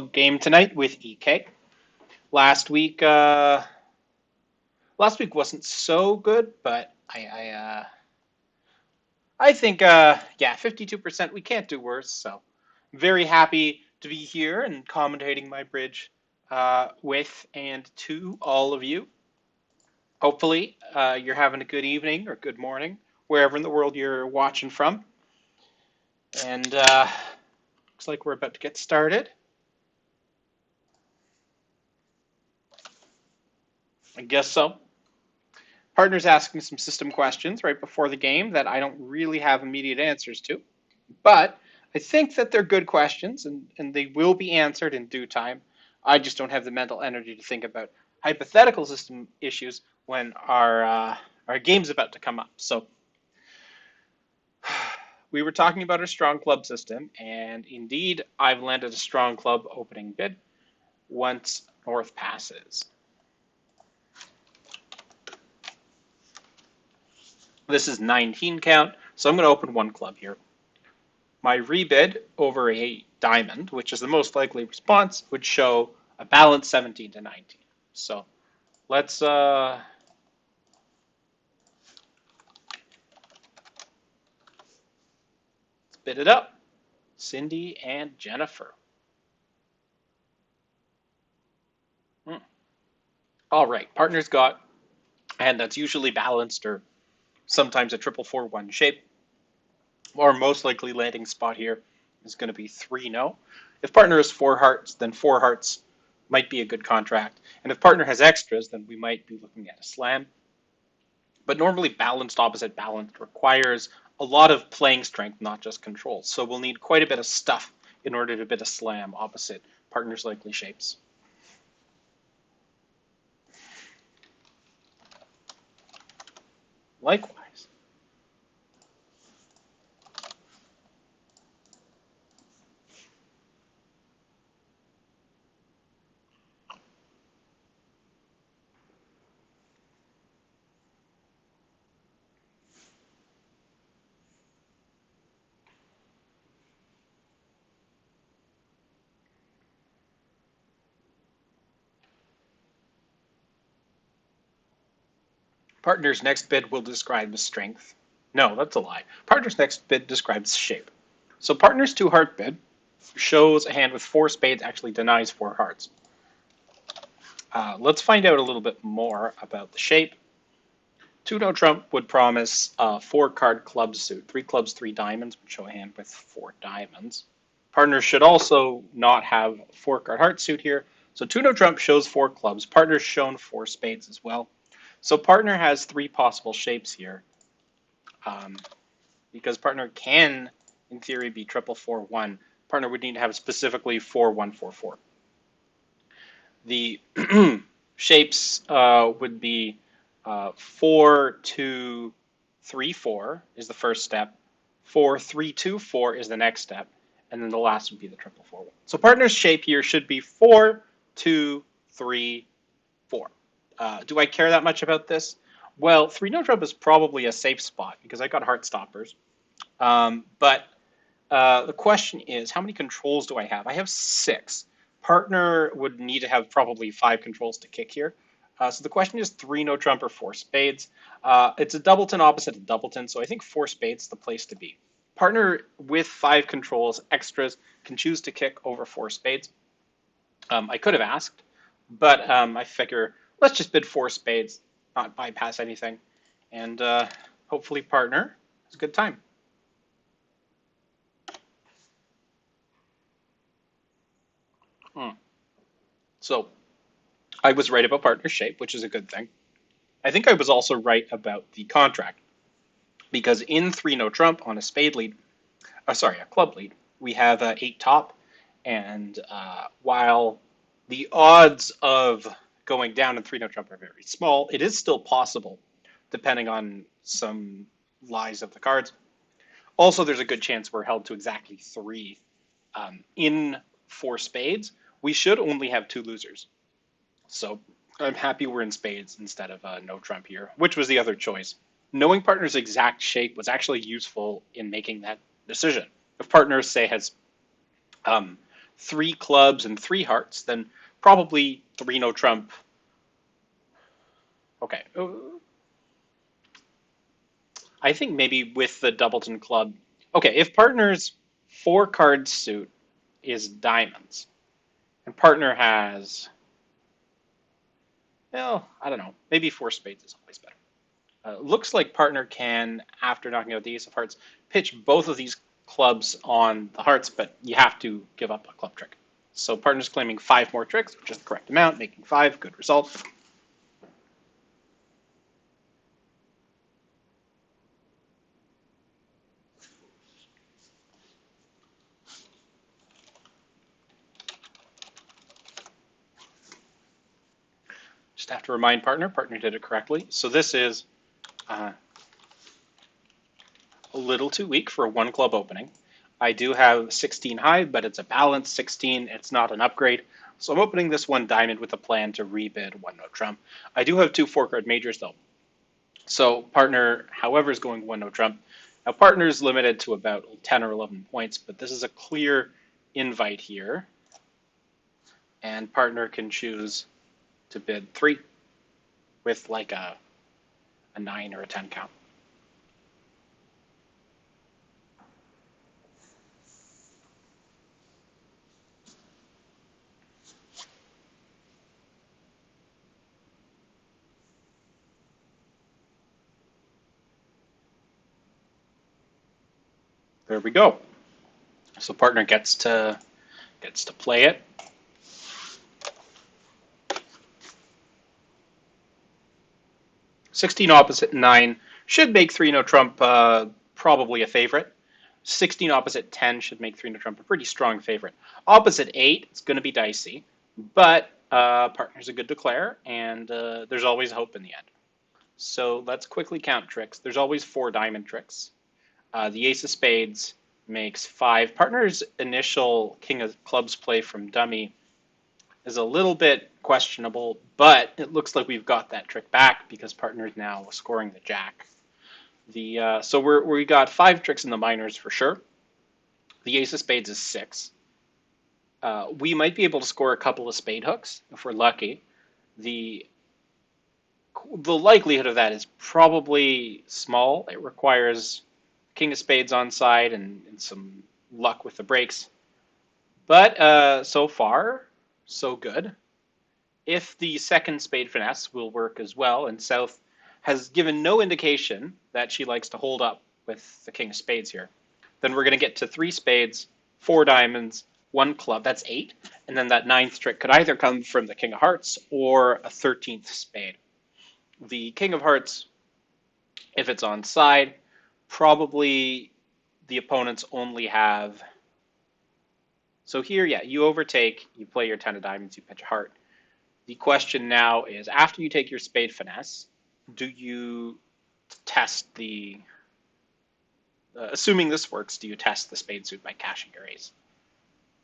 Game tonight with EK. Last week, uh, last week wasn't so good, but I think, yeah, 52%. We can't do worse. So, very happy to be here and commentating my bridge with and to all of you. Hopefully, you're having a good evening or good morning wherever in the world you're watching from. And looks like we're about to get started. I guess so. Partner's asking some system questions right before the game that I don't really have immediate answers to, but I think that they're good questions and they will be answered in due time. I just don't have the mental energy to think about hypothetical system issues when our game's about to come up. So we were talking about our strong club system, and indeed, I've landed a strong club opening bid once North passes. This is 19 count, so I'm going to open one club here. My rebid over a diamond, which is the most likely response, would show a balance 17 to 19. So let's bid it up. Cindy and Jennifer. Hmm. All right, partners got, and that's usually balanced or sometimes a 4-4-1 shape. Our most likely landing spot here is going to be 3-no. If partner has 4 hearts, then 4 hearts might be a good contract. And if partner has extras, then we might be looking at a slam. But normally balanced opposite balanced requires a lot of playing strength, not just control. So we'll need quite a bit of stuff in order to bid a slam opposite partner's likely shapes. Likewise. Partner's next bid will describe the strength. No, that's a lie. Partner's next bid describes shape. So partner's 2 heart bid shows a hand with 4 spades actually denies 4 hearts. Let's find out a little bit more about the shape. 2-no trump would promise a 4-card club suit. 3 clubs, 3 diamonds would show a hand with 4 diamonds. Partner should also not have 4-card heart suit here. So 2-no trump shows 4 clubs. Partner's shown 4 spades as well. So partner has 3 possible shapes here. Because partner can, in theory, be 4-4-1. Partner would need to have specifically 4-1-4-4. The shapes would be 4-2-3-4 is the first step. 4-3-2-4 is the next step, and then the last would be the 4-4-1. So partner's shape here should be 4-2-3-4. Do I care that much about this? Well, 3-no trump is probably a safe spot because I got heart stoppers. But the question is, how many controls do I have? I have 6. Partner would need to have probably 5 controls to kick here. So the question is 3-no trump or 4 spades. It's a doubleton opposite a doubleton, so I think 4 spades is the place to be. Partner with 5 controls, extras, can choose to kick over 4 spades. I could have asked, but I figure let's just bid 4 spades, not bypass anything, and hopefully partner has a good time. So I was right about partner shape, which is a good thing. I think I was also right about the contract because in 3-no trump on a spade lead, a club lead, we have 8 top, and while the odds of going down in 3-no trump are very small, it is still possible, depending on some lies of the cards. Also, there's a good chance we're held to exactly 3 in 4 spades. We should only have 2 losers. So I'm happy we're in spades instead of no trump here, which was the other choice. Knowing partner's exact shape was actually useful in making that decision. If partner, say, has three clubs and three hearts, then probably three no trump. Okay. I think maybe with the Doubleton club. Okay, if partner's four card suit is diamonds, and partner has, well, I don't know, maybe four spades is always better. Looks like partner can, after knocking out the ace of hearts, pitch both of these clubs on the hearts, but you have to give up a club trick. So partner's claiming five more tricks, which is the correct amount, making five. Good result. Just have to remind partner did it correctly. So this is uh, a little too weak for a one club opening. I do have 16 high, but it's a balanced 16. It's not an upgrade. So I'm opening this one diamond with a plan to rebid one no trump. I do have two four card majors though. So partner, however, is going one no trump. Now partner is limited to about 10 or 11 points, but this is a clear invite here. And partner can choose to bid three with like a 9 or a 10 count. There we go. So partner gets to play it. '16 opposite 9 should make 3 no trump probably a favorite. 16 opposite 10 should make 3 no trump a pretty strong favorite. Opposite 8, it's going to be dicey, but partner's a good declare, and there's always hope in the end. So let's quickly count tricks. There's always four diamond tricks. The ace of spades makes five. Partner's initial king of clubs play from dummy is a little bit questionable, but it looks like we've got that trick back because partner is now scoring the jack. So we got five tricks in the minors for sure. The ace of spades is six. We might be able to score a couple of spade hooks if we're lucky. The likelihood of that is probably small. It requires king of spades on side and some luck with the breaks. But so far, so good. If the second spade finesse will work as well, and South has given no indication that she likes to hold up with the king of spades here, then we're going to get to three spades, four diamonds, one club. That's eight. And then that ninth trick could either come from the king of hearts or a 13th spade. The king of hearts, if it's on side, probably the opponents only have. So here, yeah, you overtake, you play your 10 of diamonds, you pitch a heart. The question now is, after you take your spade finesse, do you test the, assuming this works, do you test the spade suit by cashing your ace?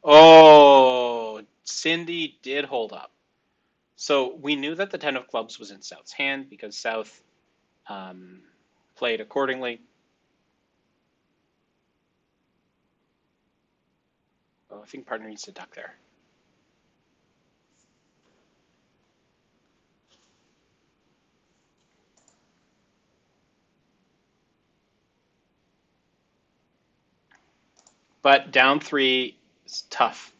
Oh, Cindy did hold up. So we knew that the 10 of clubs was in South's hand because South played accordingly. Oh, I think partner needs to duck there. But down three is tough.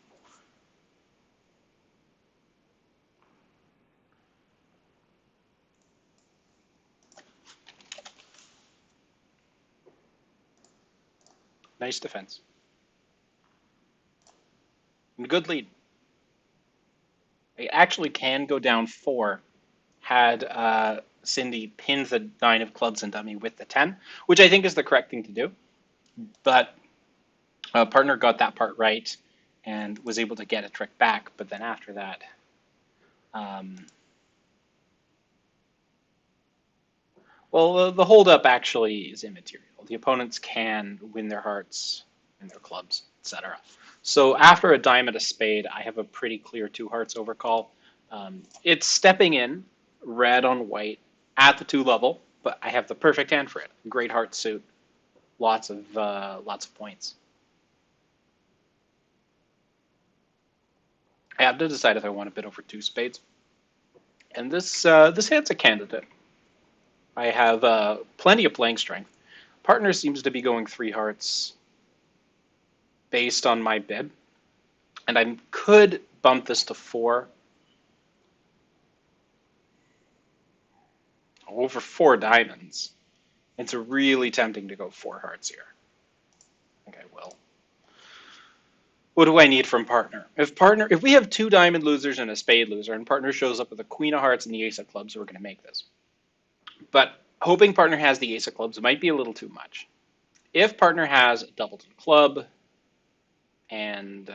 Nice defense. And good lead. It actually can go down four had Cindy pinned the 9 of clubs and dummy with the 10, which I think is the correct thing to do. But partner got that part right and was able to get a trick back. But then after that, well, the holdup actually is immaterial. The opponents can win their hearts, win their clubs, etc. So after a diamond, a spade, I have a pretty clear two hearts overcall. It's stepping in, red on white, at the 2 level, but I have the perfect hand for it. Great heart suit, lots of points. I have to decide if I want to bid over two spades. And this hand's a candidate. I have plenty of playing strength. Partner seems to be going three hearts based on my bid, and I could bump this to four over four diamonds. It's really tempting to go four hearts here. I think I will. What do I need from partner? If we have two diamond losers and a spade loser, and partner shows up with a queen of hearts and the ace of clubs, we're going to make this. But hoping partner has the ace of clubs might be a little too much. If partner has a doubleton club and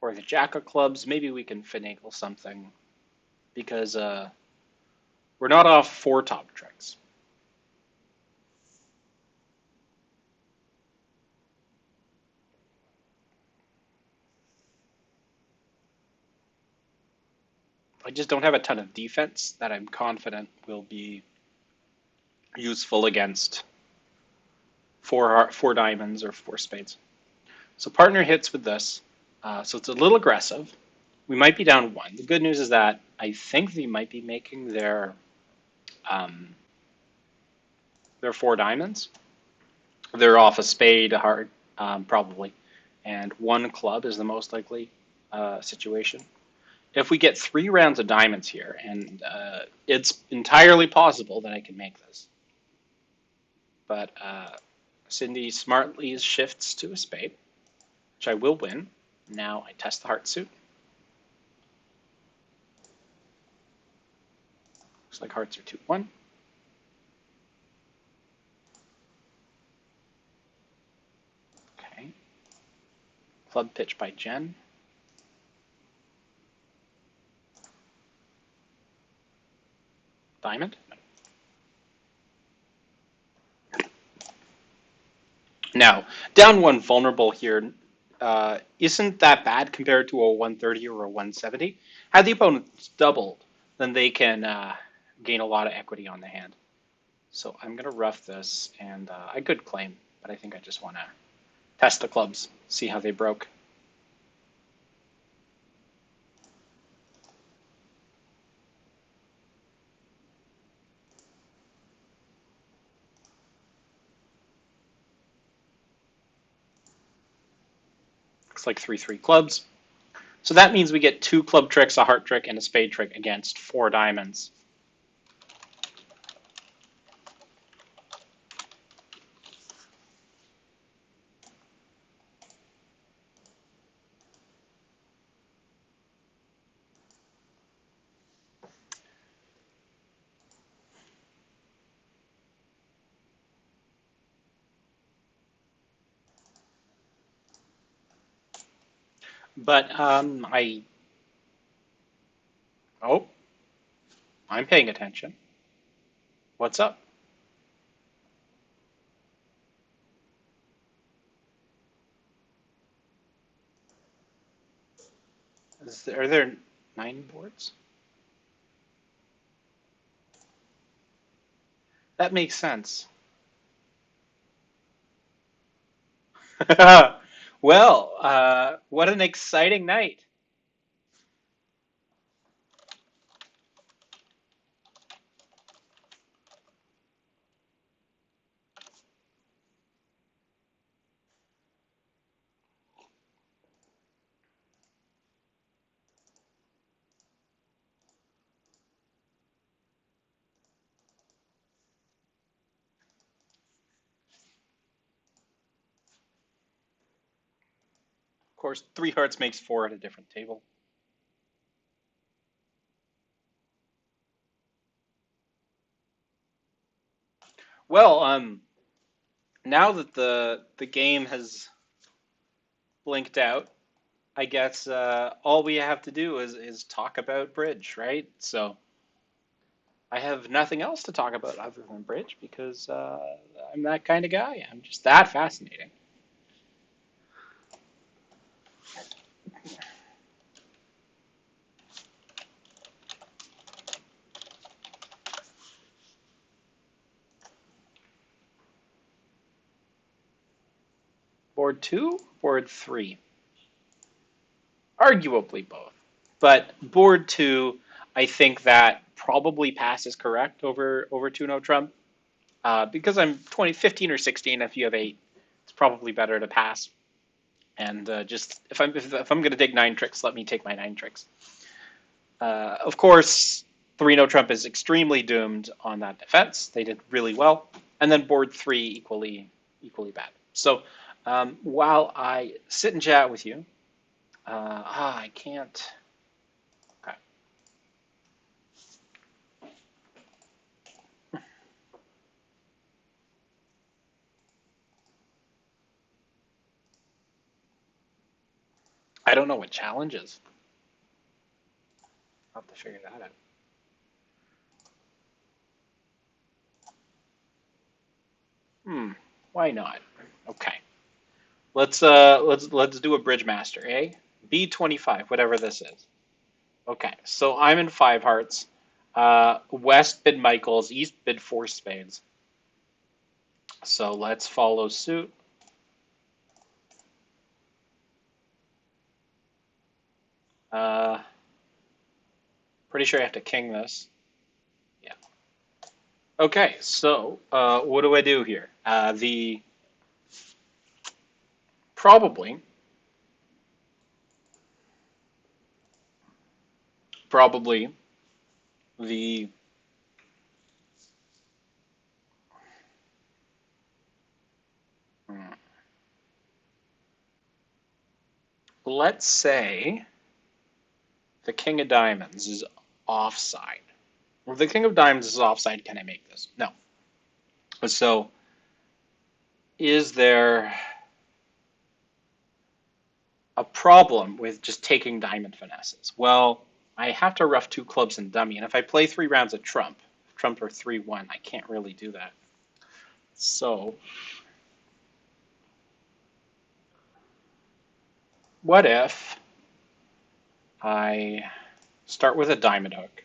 or the jack of clubs, maybe we can finagle something because we're not off four top tricks. I just don't have a ton of defense that I'm confident will be useful against four diamonds or four spades. So partner hits with this. So it's a little aggressive. We might be down one. The good news is that I think they might be making their four diamonds. They're off a spade, a heart, probably, and one club is the most likely situation. If we get three rounds of diamonds here, and it's entirely possible that I can make this, but Cindy smartly shifts to a spade, which I will win. Now I test the heart suit. Looks like hearts are 2-1. Okay. Club pitch by Jen. Diamond. Now, down one vulnerable here isn't that bad compared to a 130 or a 170. Had the opponents doubled, then they can gain a lot of equity on the hand. So I'm going to rough this, and I could claim, but I think I just want to test the clubs, see how they broke. Looks like 3-3 clubs. So that means we get two club tricks, a heart trick, and a spade trick against four diamonds. But oh, I'm paying attention. What's up? Are there 9 boards? That makes sense. Well, what an exciting night. Of course, 3 hearts makes 4 at a different table. Well, now that the game has blinked out, I guess all we have to do is talk about bridge, right? So I have nothing else to talk about other than bridge because I'm that kind of guy. I'm just that fascinating. Board 2, board 3. arguably both. But board two, I think that probably pass is correct over 2 no trump. Because I'm 20, 15 or 16, if you have 8, it's probably better to pass. And just if I'm going to take 9 tricks, let me take my 9 tricks. Of course, 3 no trump is extremely doomed on that defense. They did really well. And then board 3 equally bad. So while I sit and chat with you, I can't. Okay. I don't know what challenge is. I'll have to figure that out. Why not? Okay. Let's do a bridge master, eh? B25, whatever this is. Okay, so I'm in 5 hearts. West bid Michaels, East bid 4 spades. So let's follow suit. Pretty sure I have to king this. Yeah. Okay, so what do I do here? The probably the let's say the king of diamonds is offside. If the king of diamonds is offside, can I make this? No. So is there a problem with just taking diamond finesses? Well, I have to rough 2 clubs and dummy, and if I play 3 rounds of trump or 3-1, I can't really do that. So what if I start with a diamond hook,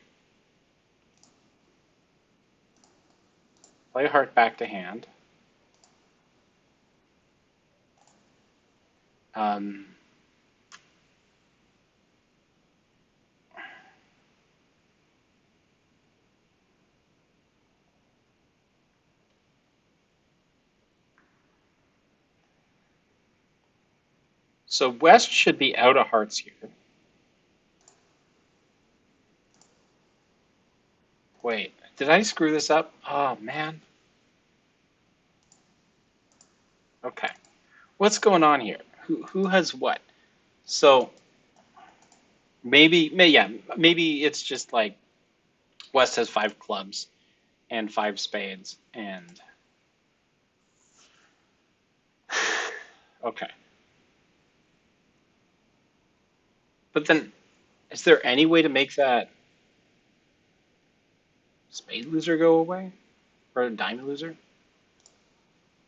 play a heart back to hand, um, so West should be out of hearts here. Wait, did I screw this up? Oh, man. Okay. What's going on here? Who has what? So maybe it's just like West has 5 clubs and 5 spades, and okay. But then, is there any way to make that spade loser go away? Or a diamond loser?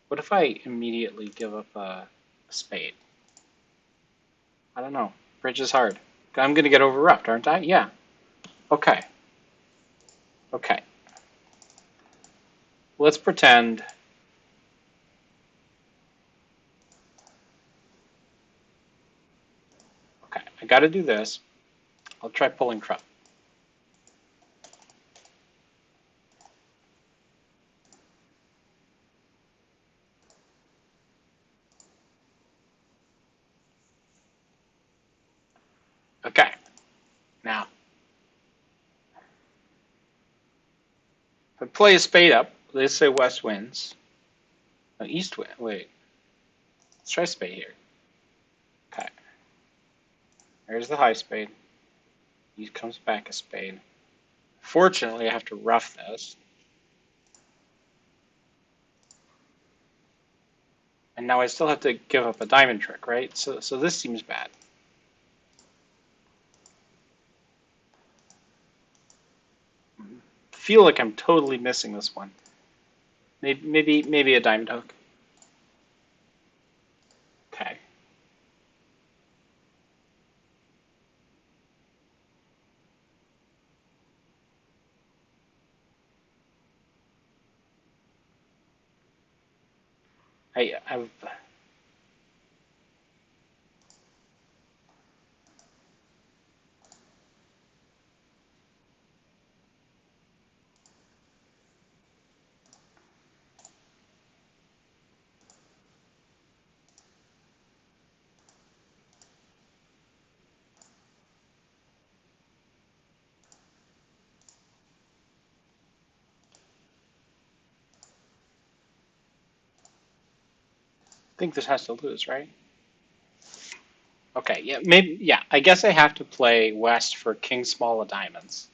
What if I immediately give up a spade? I don't know. Bridge is hard. I'm going to get overruffed, aren't I? Yeah. Okay. Okay. Let's pretend. Okay, I got to do this. I'll try pulling trump. Okay. Now, if I play a spade up, let's say West wins. No, East wins. Wait. Let's try spade here. Okay. There's the high spade. He comes back a spade. Fortunately, I have to rough this. And now I still have to give up a diamond trick, right? So this seems bad. Feel like I'm totally missing this one. Maybe a diamond hook. Okay. I've think this has to lose, right? Okay, yeah, maybe, yeah. I guess I have to play West for King Small of Diamonds.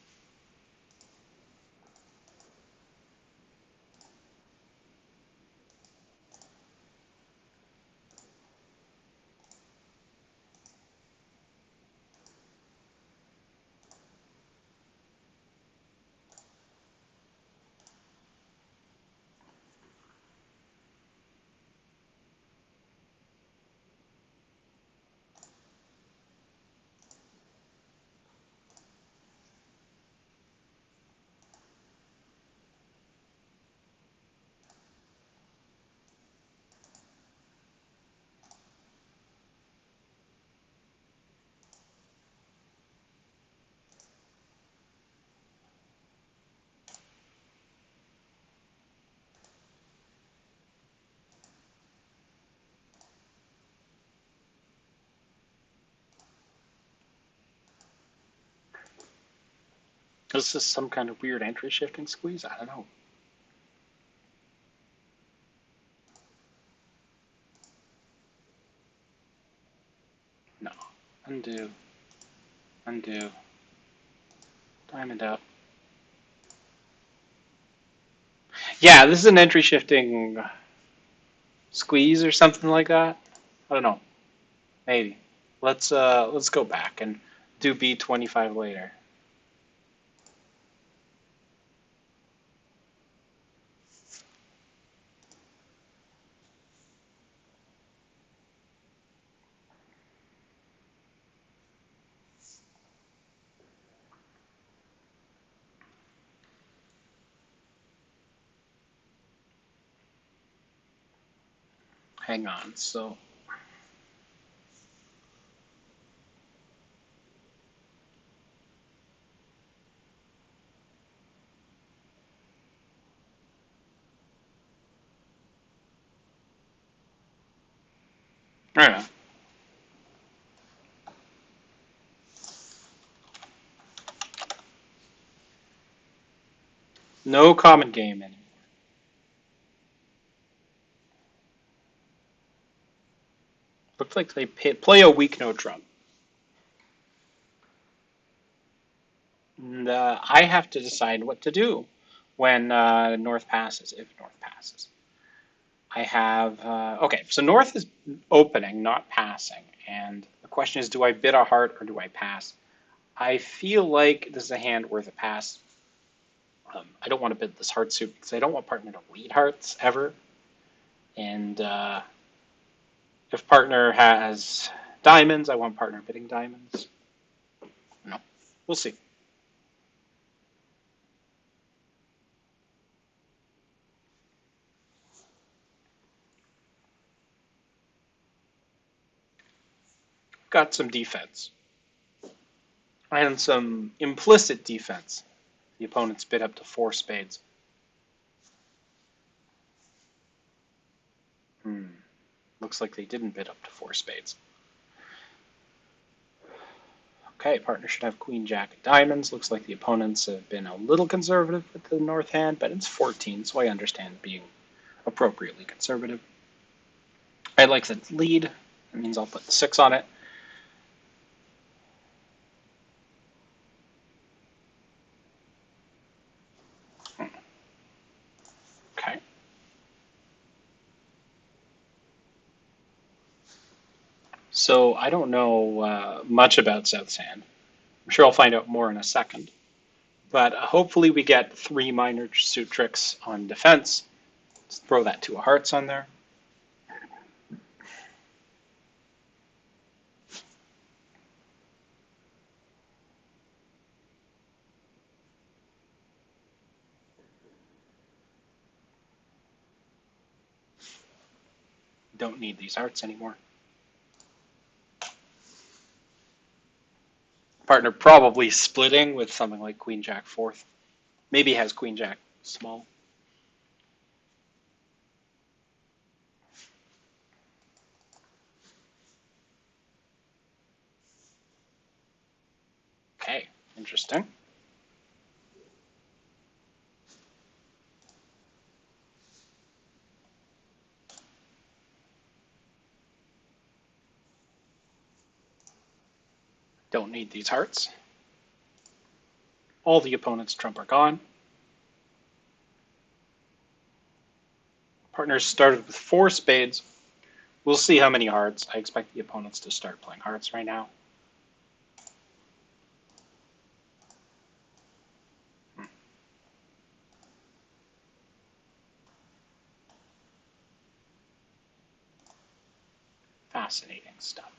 Is this some kind of weird entry shifting squeeze? I don't know. No. Undo. Undo. Diamond out. Yeah, this is an entry shifting squeeze or something like that. I don't know. Maybe. Let's go back and do B25 later. Hang on. So I don't know. No common game anymore. Looks like they play a weak no trump. And, I have to decide what to do when North passes, if North passes. I have, okay, so North is opening, not passing. And the question is, do I bid a heart or do I pass? I feel like this is a hand worth a pass. I don't want to bid this heart suit because I don't want partner to lead hearts ever. And if partner has diamonds, I want partner bidding diamonds. No, we'll see. Got some defense and some implicit defense. The opponent's bid up to 4 spades. Looks like they didn't bid up to 4 spades. Okay, partner should have queen jack of diamonds. Looks like the opponents have been a little conservative with the north hand, but it's 14, so I understand being appropriately conservative. I like the lead. That means I'll put the 6 on it. Okay. So I don't know much about South's hand. I'm sure I'll find out more in a second. But hopefully we get 3 minor suit tricks on defense. Let's throw that 2 of hearts on there. Don't need these hearts anymore. Partner probably splitting with something like queen jack fourth. Maybe has queen jack small. Okay, interesting. Don't need these hearts. All the opponent's trump are gone. Partners started with 4 spades. We'll see how many hearts. I expect the opponents to start playing hearts right now. Fascinating stuff.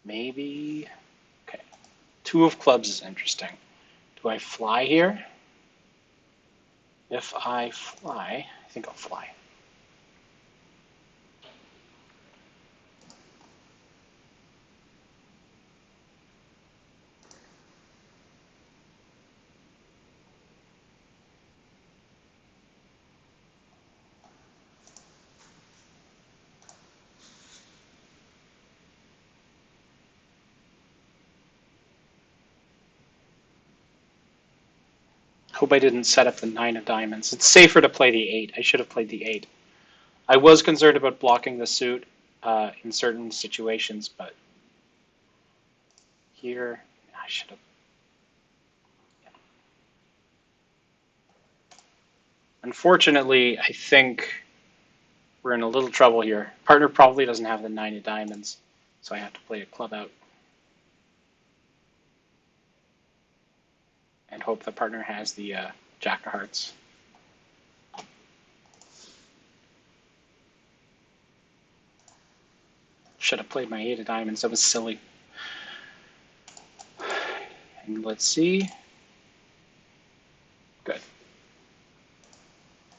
Maybe, okay. 2 of clubs is interesting. Do I fly here? If I fly, I think I'll fly. Hope I didn't set up the 9 of diamonds. It's safer to play the 8. I should have played the 8. I was concerned about blocking the suit in certain situations, but here I should have. Yeah. Unfortunately, I think we're in a little trouble here. Partner probably doesn't have the 9 of diamonds, so I have to play a club out and hope the partner has the Jack of Hearts. Should have played my 8 of diamonds. That was silly. And let's see. Good.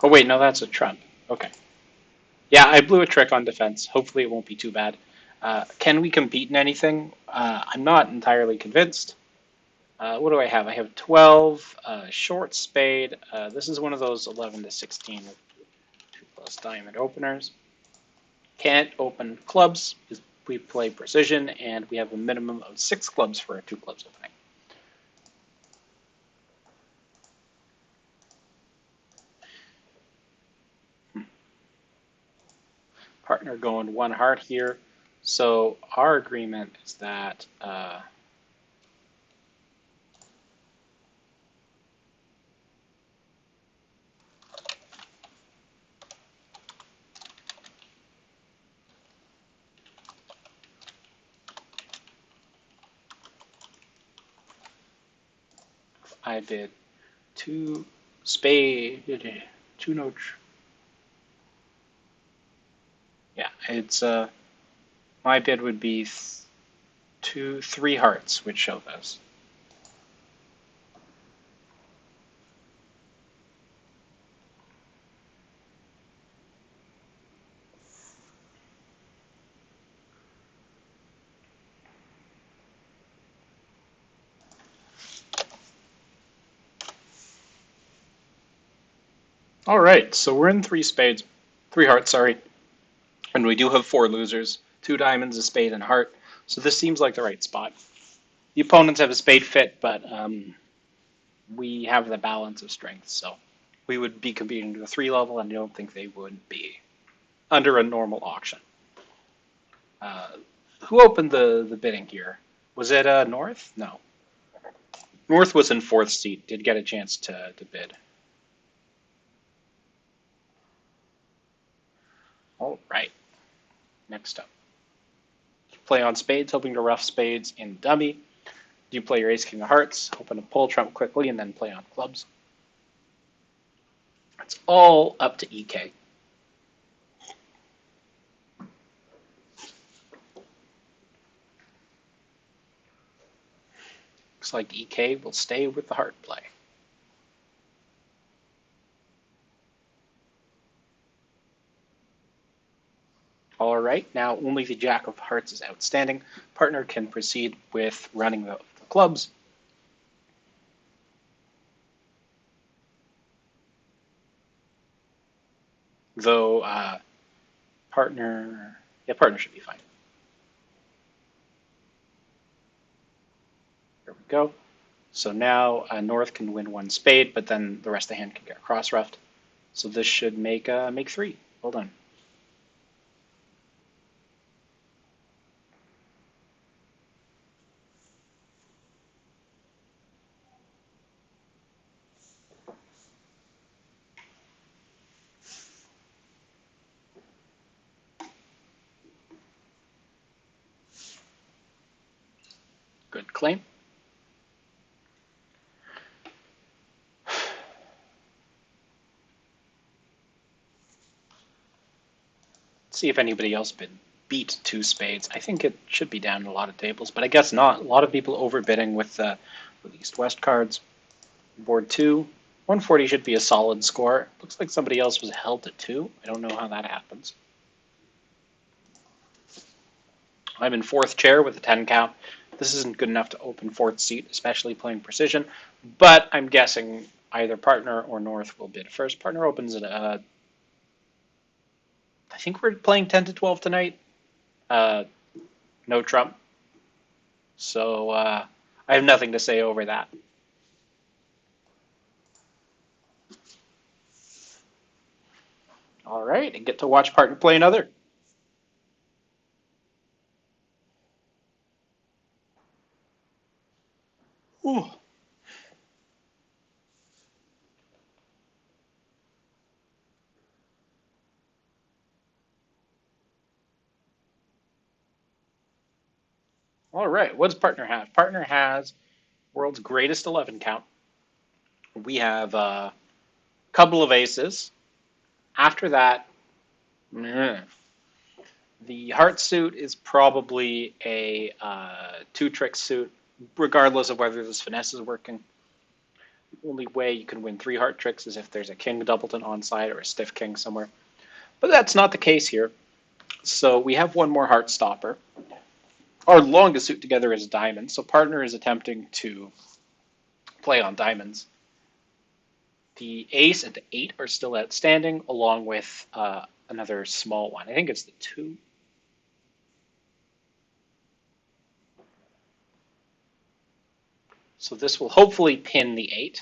Oh wait, no, that's a trump. Okay. Yeah, I blew a trick on defense. Hopefully it won't be too bad. Can we compete in anything? I'm not entirely convinced. What do I have? I have 12, short spade. This is one of those 11 to 16 with 2 plus diamond openers. Can't open clubs because we play precision, and we have a minimum of 6 clubs for a 2 clubs opening. Partner going 1 heart here. So our agreement is that I bid 2 spade, 2 no. Yeah, it's my bid would be 3 hearts, which show this. All right, so we're in 3 spades, 3 hearts, sorry, and we do have 4 losers, 2 diamonds, a spade, and a heart. So this seems like the right spot. The opponents have a spade fit, but we have the balance of strength, so we would be competing to the 3 level, and I don't think they would be under a normal auction. Who opened the bidding here? Was it North? No. North was in 4th seat, did get a chance to bid. All right, next up. Play on spades, hoping to ruff spades in dummy. You play your ace king of hearts, hoping to pull trump quickly, and then play on clubs. It's all up to EK. Looks like EK will stay with the heart play. All right, now only the Jack of Hearts is outstanding. Partner can proceed with running the clubs. Though partner should be fine. There we go. So now North can win 1 spade, but then the rest of the hand can get cross-ruffed. So this should make 3. Well done. claim. See if anybody else beat two spades. I think it should be down in a lot of tables, but I guess not. A lot of people overbidding with East-West cards. Board two. 140 should be a solid score. Looks like somebody else was held at two. I don't know how that happens. I'm in fourth chair with a 10 count. This isn't good enough to open fourth seat, especially playing precision, but I'm guessing either partner or North will bid first. Partner opens at, I think we're playing 10 to 12 tonight. No Trump. So I have nothing to say over that. All right, and get to watch partner play another. Ooh. All right, what does partner have? Partner has world's greatest 11 count. We have a couple of aces. After that, the Hart suit is probably a two-trick suit, regardless of whether this finesse is working. The only way you can win three Hart tricks is if there's a king doubleton on side or a stiff king somewhere. But that's not the case here. So we have one more Hart stopper. Our longest suit together is diamonds, so partner is attempting to play on diamonds. The ace and the eight are still outstanding, along with another small one. I think it's the two. So this will hopefully pin the eight.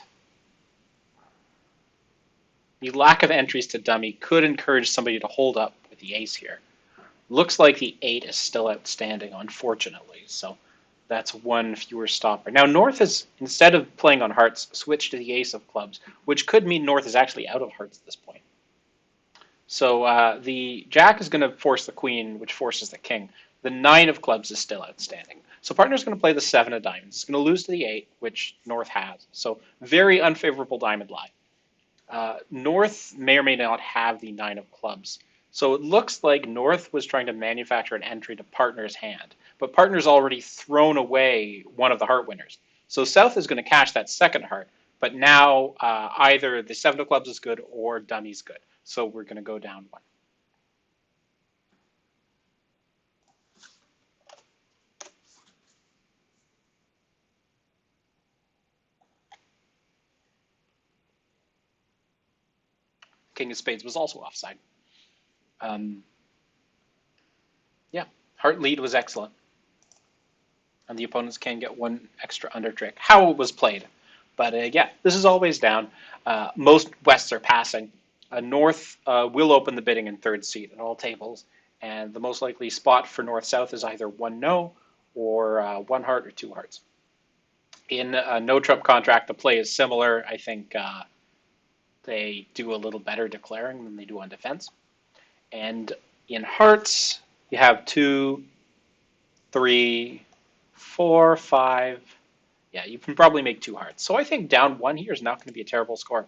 The lack of entries to dummy could encourage somebody to hold up with the ace here. Looks like the eight is still outstanding, unfortunately. So that's one fewer stopper. Now North has, instead of playing on hearts, switched to the ace of clubs, which could mean North is actually out of hearts at this point. So the jack is going to force the queen, which forces the king. The nine of clubs is still outstanding. So partner's going to play the seven of diamonds. It's going to lose to the eight, which North has. So very unfavorable diamond lie. North may or may not have the nine of clubs. So it looks like North was trying to manufacture an entry to partner's hand, but partner's already thrown away one of the heart winners. So South is going to cash that second heart, but now either the seven of clubs is good or dummy's good. So we're going to go down one. King of spades was also offside. Um, yeah, heart lead was excellent. And the opponents can get one extra under trick. How it was played. But yeah, this is always down. Most Wests are passing. North will open the bidding in third seat at all tables. And the most likely spot for North-South is either one no or one heart or two hearts. In a no-trump contract, the play is similar. I think they do a little better declaring than they do on defense. And in hearts, you have 2, 3, 4, 5. Yeah, you can probably make two hearts. So I think down one here is not going to be a terrible score.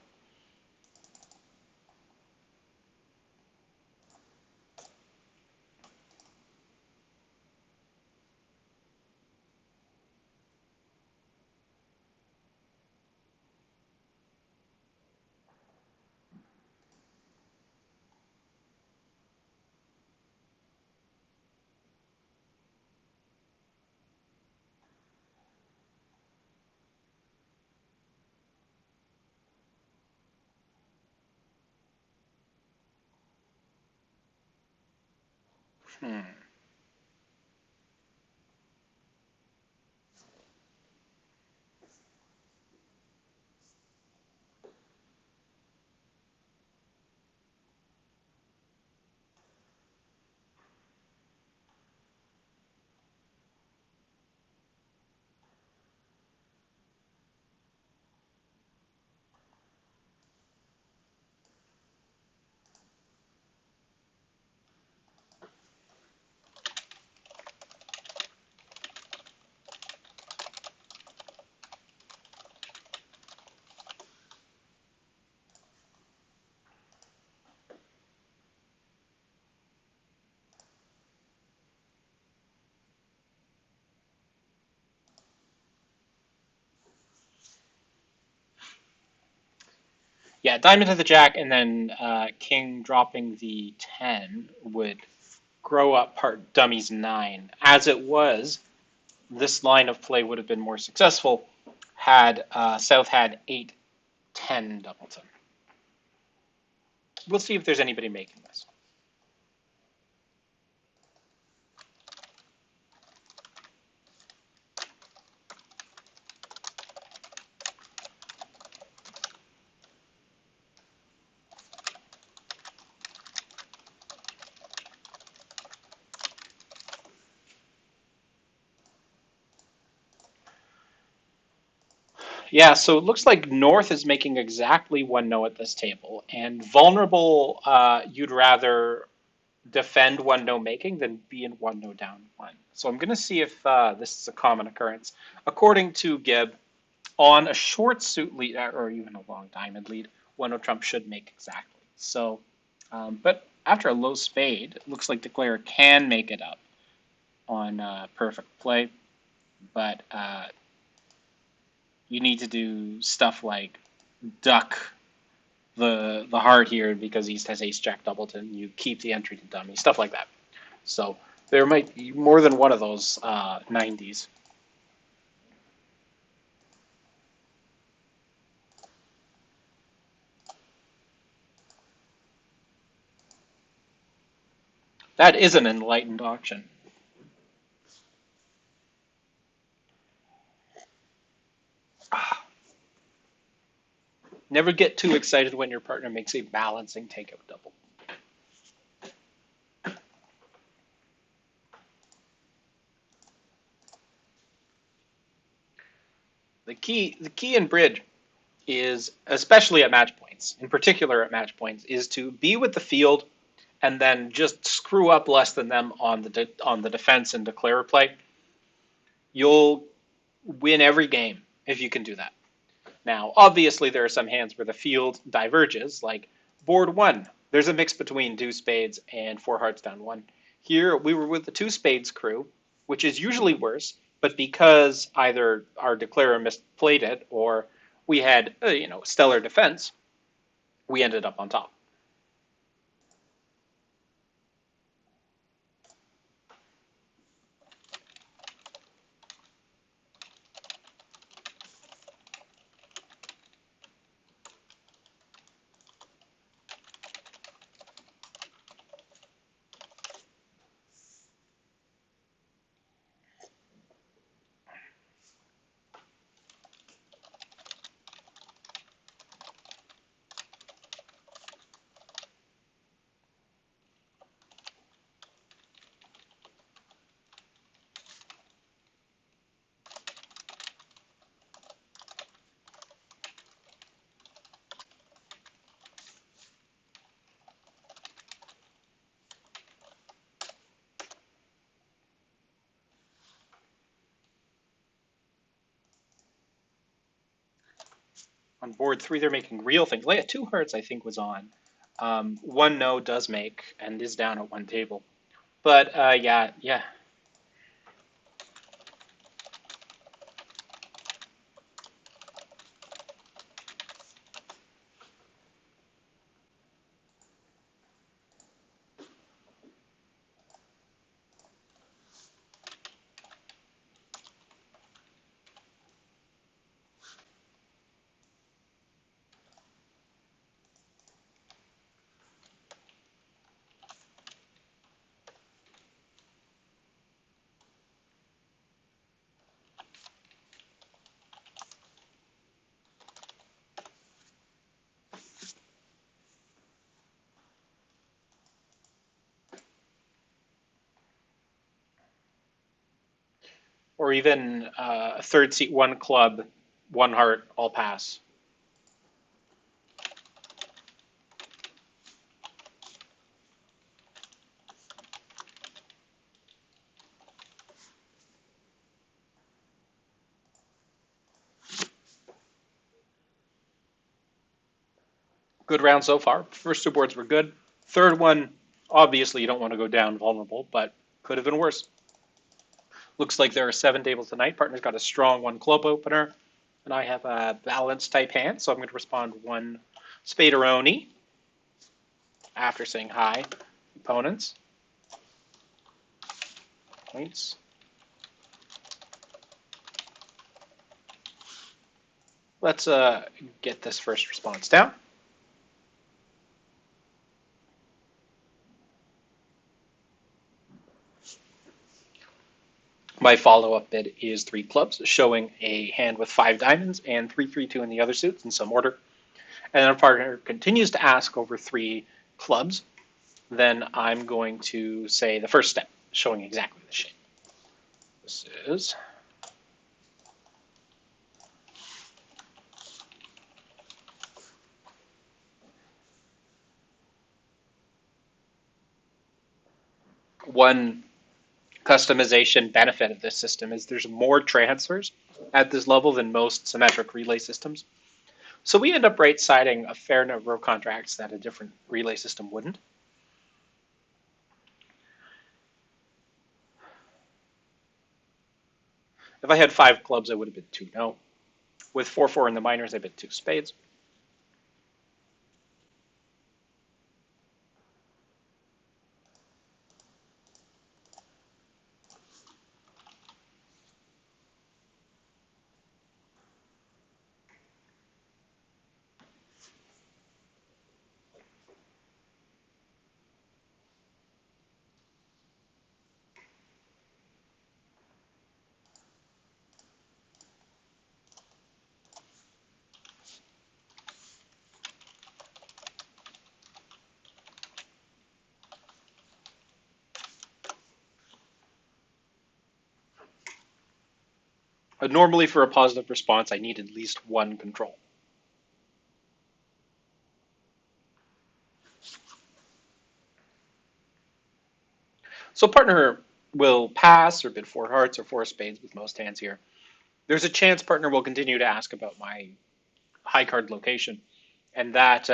Hmm. Yeah, diamond to the jack, and then king dropping the 10 would grow up part dummy's 9. As it was, this line of play would have been more successful had South had 8-10 Doubleton. We'll see if there's anybody making this. Yeah, so it looks like North is making exactly one no at this table, and vulnerable, you'd rather defend one no making than be in one no down one. So I'm going to see if this is a common occurrence. According to Gibb, on a short suit lead or even a long diamond lead, one no trump should make exactly. So, but after a low spade, it looks like declare can make it up on perfect play, but you need to do stuff like duck the heart here because East has ace jack doubleton. You keep the entry to dummy, stuff like that. So there might be more than one of those 90s. That is an enlightened auction. Never get too excited when your partner makes a balancing takeout double. The key in bridge is, especially at match points, in particular at match points, is to be with the field and then just screw up less than them on the defense and declare play. You'll win every game if you can do that. Now, obviously, there are some hands where the field diverges, like board one. There's a mix between two spades and four hearts down one. Here, we were with the two spades crew, which is usually worse, but because either our declarer misplayed it or we had, stellar defense, we ended up on top. On board three, they're making real things. Like two hearts, I think, was on. One no does make and is down at one table. But yeah, or even a third seat, one club, one heart, all pass. Good round so far. First two boards were good. Third one, obviously you don't want to go down vulnerable, but could have been worse. Looks like there are 7 tables tonight. Partner's got a strong one club opener, and I have a balanced type hand, so I'm going to respond one Spaderoni, after saying hi, opponents, points. Let's get this first response down. My follow-up bid is 3 clubs, showing a hand with 5 diamonds and 3-3-2 in the other suits in some order. And then if partner continues to ask over 3 clubs, then I'm going to say the first step, showing exactly the shape. This is one customization benefit of this system is there's more transfers at this level than most symmetric relay systems. So we end up right-siding a fair number of contracts that a different relay system wouldn't. If I had 5 clubs, I would have bid 2 no. With 4-4 in the minors, I bid 2 spades. Normally, for a positive response, I need at least 1 control. So partner will pass or bid 4 hearts or 4 spades with most hands here. There's a chance partner will continue to ask about my high card location, and that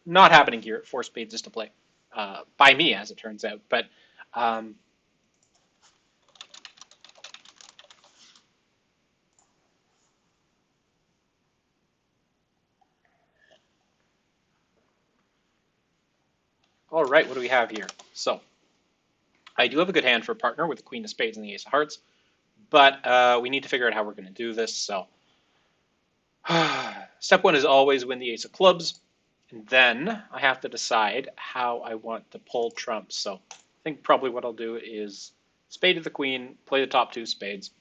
not happening here. 4 spades is to play by me, as it turns out. But all right, what do we have here? So I do have a good hand for a partner with the queen of spades and the ace of hearts, but we need to figure out how we're going to do this. So step 1 is always win the ace of clubs. And then I have to decide how I want to pull trumps. So I think probably what I'll do is spade to the queen, play the top 2 spades,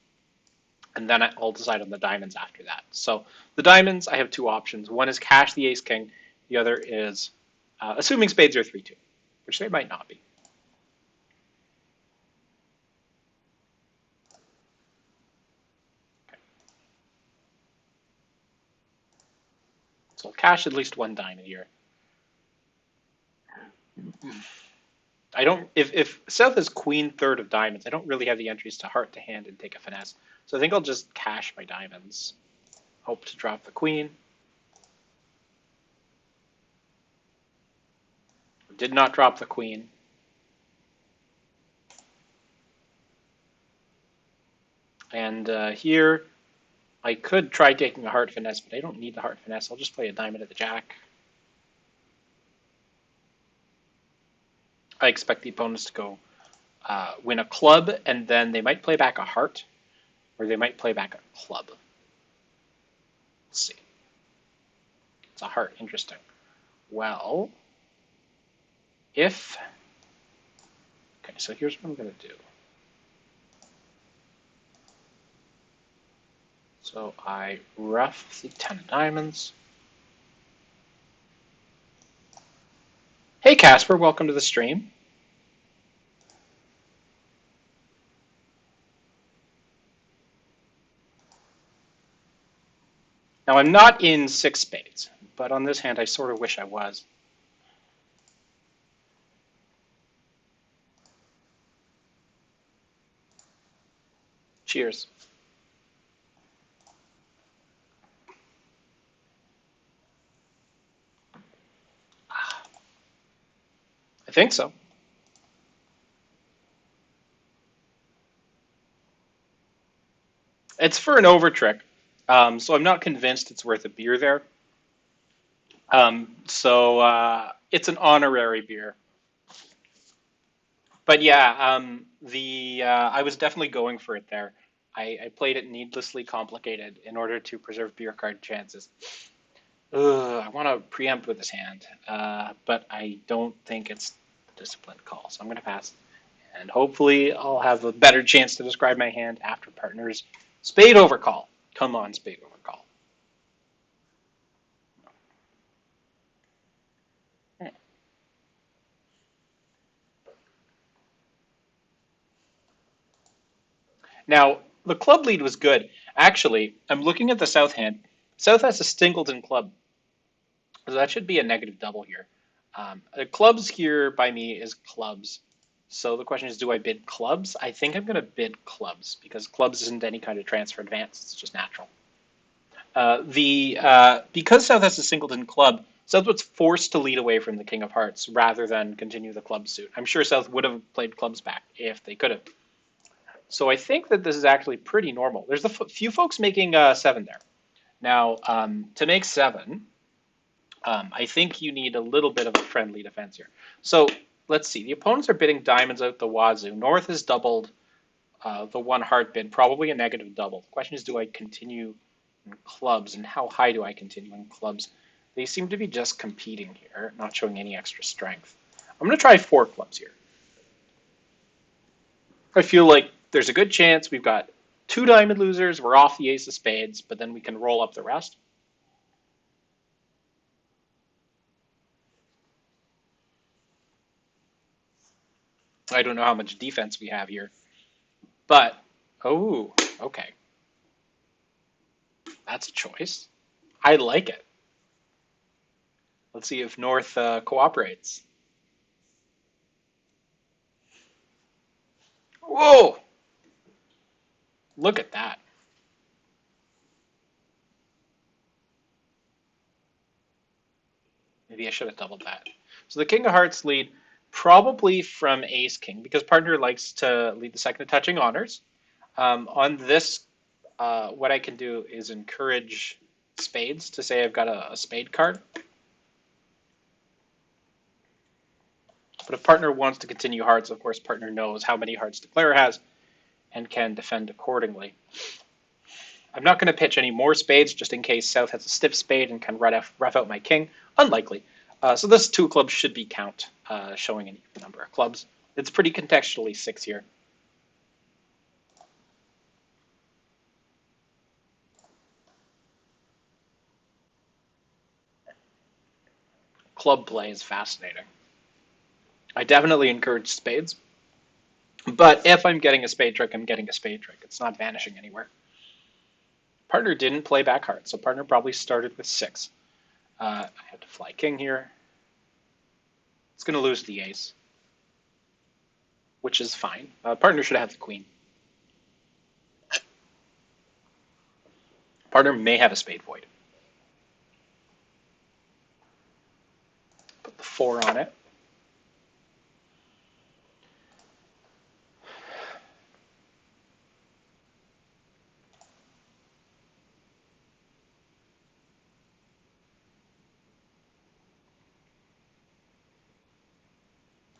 and then I'll decide on the diamonds after that. So the diamonds, I have 2 options. One is cash the ace king. The other is assuming spades are 3-2, which they might not be. Okay. So I'll cash at least 1 diamond here. I don't. If South is queen third of diamonds, I don't really have the entries to heart to hand and take a finesse. So I think I'll just cash my diamonds. Hope to drop the queen. Did not drop the queen. And here, I could try taking a heart finesse, but I don't need the heart finesse. I'll just play a diamond at the jack. I expect the opponents to go win a club, and then they might play back a heart, or they might play back a club. Let's see. It's a heart. Interesting. Well, if... Okay, so here's what I'm going to do. So I rough the 10 of diamonds. Hey, Casper, welcome to the stream. Now, I'm not in 6 spades, but on this hand, I sort of wish I was. Cheers. I think so. It's for an over trick, so I'm not convinced it's worth a beer there. It's an honorary beer. But yeah, the I was definitely going for it there. I played it needlessly complicated in order to preserve beer card chances. Ugh, I want to preempt with his hand, but I don't think it's the disciplined call, so I'm going to pass. And hopefully, I'll have a better chance to describe my hand after partners. Spade overcall. Come on, spade overcall. Now, the club lead was good. Actually, I'm looking at the South hand. South has a Singleton club, so that should be a negative double here. The clubs here by me is clubs. So the question is, do I bid clubs? I think I'm going to bid clubs because clubs isn't any kind of transfer advance. It's just natural. The Because South has a Singleton club, South was forced to lead away from the King of Hearts rather than continue the club suit. I'm sure South would have played clubs back if they could have. So I think that this is actually pretty normal. There's a few folks making seven there. Now, to make seven, I think you need a little bit of a friendly defense here. So let's see. The opponents are bidding diamonds out the wazoo. North has doubled the one heart bid, probably a negative double. The question is, do I continue in clubs, and how high do I continue in clubs? They seem to be just competing here, not showing any extra strength. I'm going to try four clubs here. I feel like there's a good chance we've got two diamond losers. We're off the ace of spades, but then we can roll up the rest. I don't know how much defense we have here, but oh, okay, that's a choice. I like it. Let's see if North cooperates. Whoa! Look at that. Maybe I should have doubled that. So the King of Hearts lead probably from Ace King because partner likes to lead the second touching honors. On this, what I can do is encourage spades to say I've got a spade card. But if partner wants to continue hearts, of course, partner knows how many hearts declare has and can defend accordingly. I'm not going to pitch any more spades just in case South has a stiff spade and can rough out my king. Unlikely. So this two clubs should be count, showing an even number of clubs. It's pretty contextually six here. Club play is fascinating. I definitely encourage spades, but if I'm getting a spade trick, I'm getting a spade trick. It's not vanishing anywhere. Partner didn't play back heart, so partner probably started with six. I have to fly king here. It's going to lose the ace, which is fine. Partner should have the queen. Partner may have a spade void. Put the four on it.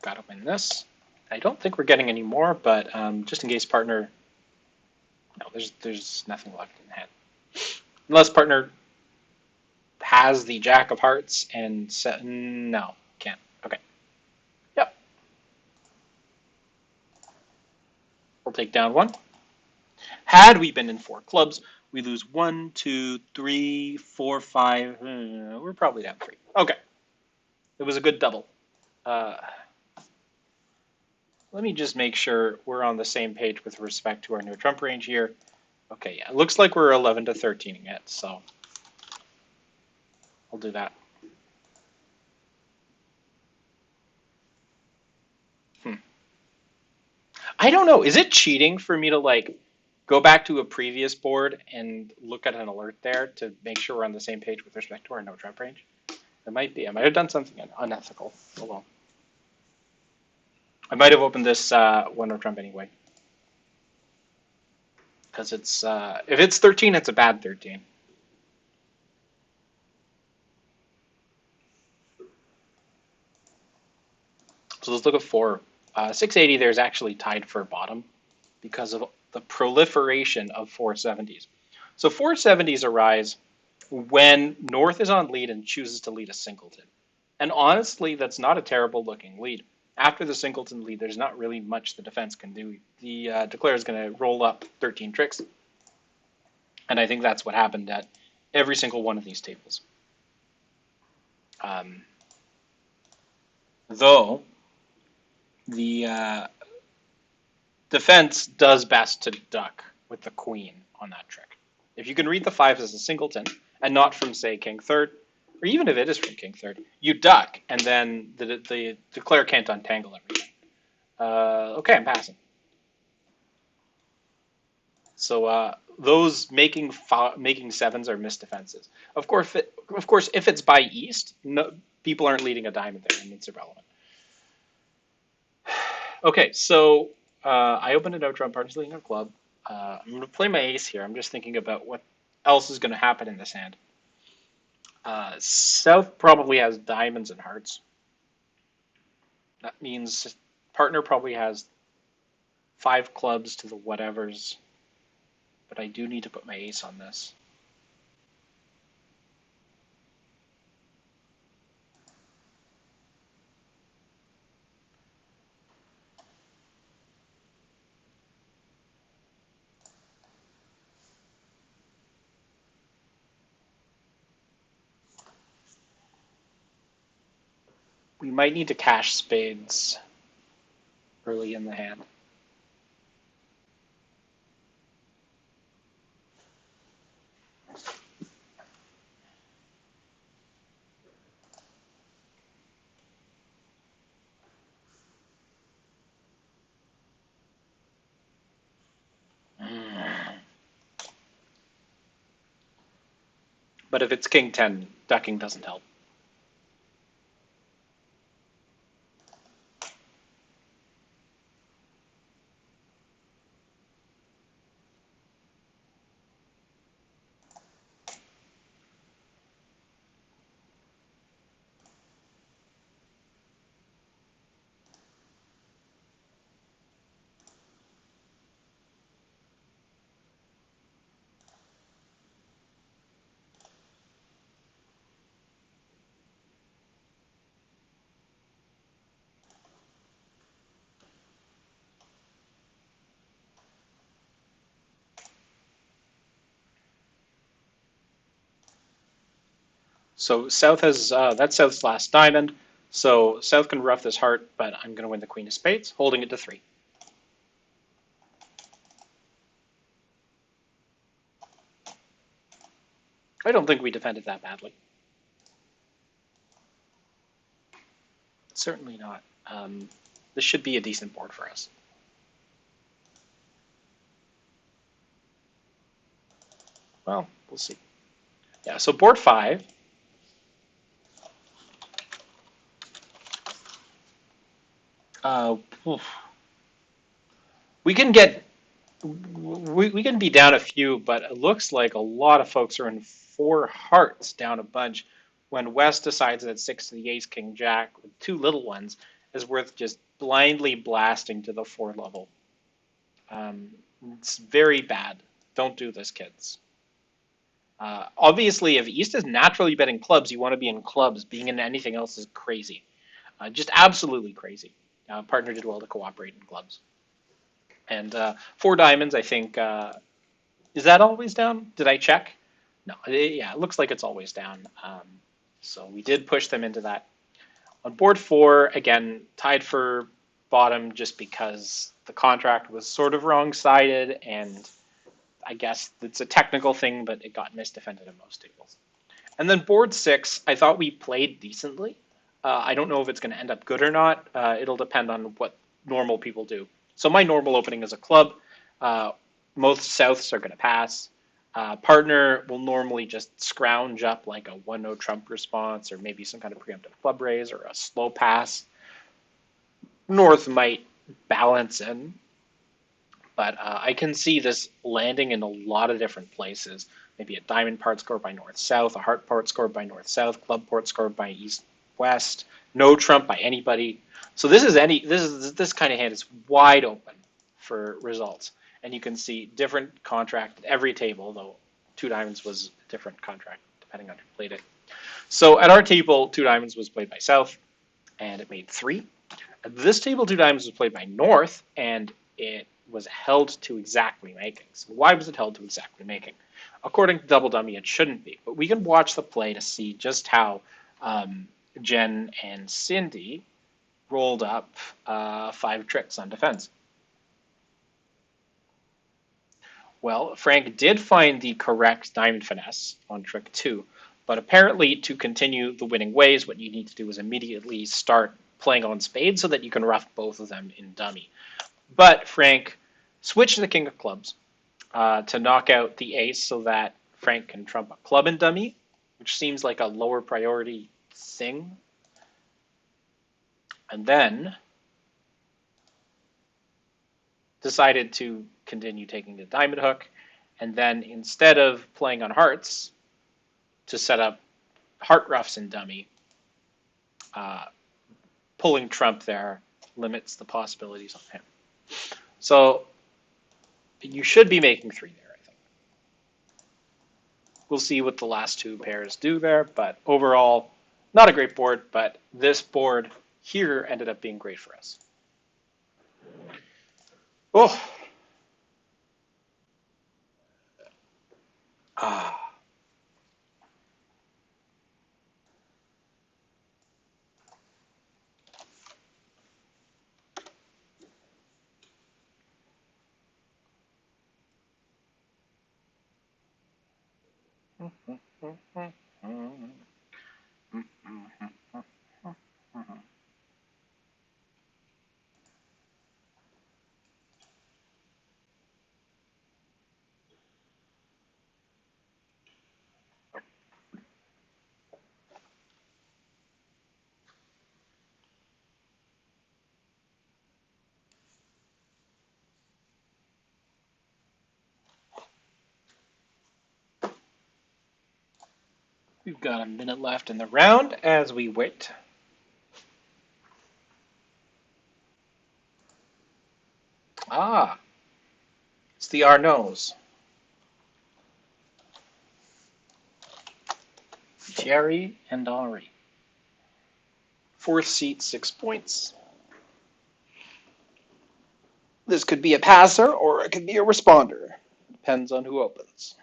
Got to win this. I don't think we're getting any more, but just in case partner... No, there's nothing left in the hand. Unless partner has the jack of hearts and... No, can't. Okay. Yep. We'll take down one. Had we been in four clubs, we lose 1, 2, 3, 4, 5. We're probably down three. Okay. It was a good double. Let me just make sure we're on the same page with respect to our no trump range here. Okay, yeah, it looks like we're 11 to 13ing it, so I'll do that. I don't know. Is it cheating for me to like go back to a previous board and look at an alert there to make sure we're on the same page with respect to our no trump range? It might be. I might have done something unethical. Oh well. I might have opened this one no trump anyway. Because it's if it's 13, it's a bad 13. So let's look at 4. 680 there's actually tied for bottom because of the proliferation of 470s. So 470s arise when North is on lead and chooses to lead a singleton. And honestly, that's not a terrible looking lead. After the singleton lead, there's not really much the defense can do. The declare is going to roll up 13 tricks. And I think that's what happened at every single one of these tables. Though the defense does best to duck with the queen on that trick. If you can read the 5s as a singleton and not from, say, king third, or even if it is from king third, you duck, and then the declare can't untangle everything. Okay, I'm passing. So those making 7s are missed defenses. Of course, if it's by east, no, people aren't leading a diamond there, and it's irrelevant. Okay, so I opened a no trump, partner's leading a club. I'm going to play my ace here. I'm just thinking about what else is going to happen in this hand. South probably has diamonds and hearts. That means partner probably has 5 clubs to the whatevers. But I do need to put my ace on this. We might need to cash spades early in the hand. But if it's king 10, ducking doesn't help. So South has that's South's last diamond. So South can rough this heart, but I'm going to win the queen of spades, holding it to 3. I don't think we defended that badly. Certainly not. This should be a decent board for us. Well, we'll see. Yeah, so board 5. We can get we can be down a few, but it looks like a lot of folks are in 4 hearts down a bunch when West decides that 6 to the ace king jack with 2 little ones is worth just blindly blasting to the 4 level. It's very bad. Don't do this, kids. Obviously, if East is naturally betting clubs, you want to be in clubs. Being in anything else is crazy. Just absolutely crazy. Partner did well to cooperate in clubs. And 4 diamonds, I think, is that always down? Did I check? No, yeah, it looks like it's always down. So we did push them into that. On board 4, again, tied for bottom just because the contract was sort of wrong-sided, and I guess it's a technical thing, but it got misdefended in most tables. And then board 6, I thought we played decently. I don't know if it's going to end up good or not. It'll depend on what normal people do. So my normal opening is a club. Most Souths are going to pass. Partner will normally just scrounge up like a 1-0 trump response or maybe some kind of preemptive club raise or a slow pass. North might balance in, but I can see this landing in a lot of different places. Maybe a diamond part scored by North-South, a heart part scored by North-South, club part scored by East-West, no trump by anybody. So this kind of hand is wide open for results, and you can see different contract at every table, though two diamonds was a different contract depending on who played it. So at our table, two diamonds was played by South, and it made 3. At this table, two diamonds was played by North, and it was held to exactly making. So why was it held to exactly making? According to Double Dummy, it shouldn't be, but we can watch the play to see just how Jen and Cindy rolled up 5 tricks on defense. Well, Frank did find the correct diamond finesse on trick 2, but apparently to continue the winning ways, what you need to do is immediately start playing on spades so that you can ruff both of them in dummy. But Frank switched to the king of clubs to knock out the ace so that Frank can trump a club in dummy, which seems like a lower priority thing. And then decided to continue taking the diamond hook, and then instead of playing on hearts to set up heart ruffs in dummy, pulling trump there limits the possibilities on him. So you should be making 3 there, I think. We'll see what the last 2 pairs do there, but overall, not a great board, but this board here ended up being great for us. Oh. Ah. We've got a minute left in the round as we wait. Ah, it's the Arnauds. Jerry and Henri. 4th seat, 6 points. This could be a passer or it could be a responder. Depends on who opens.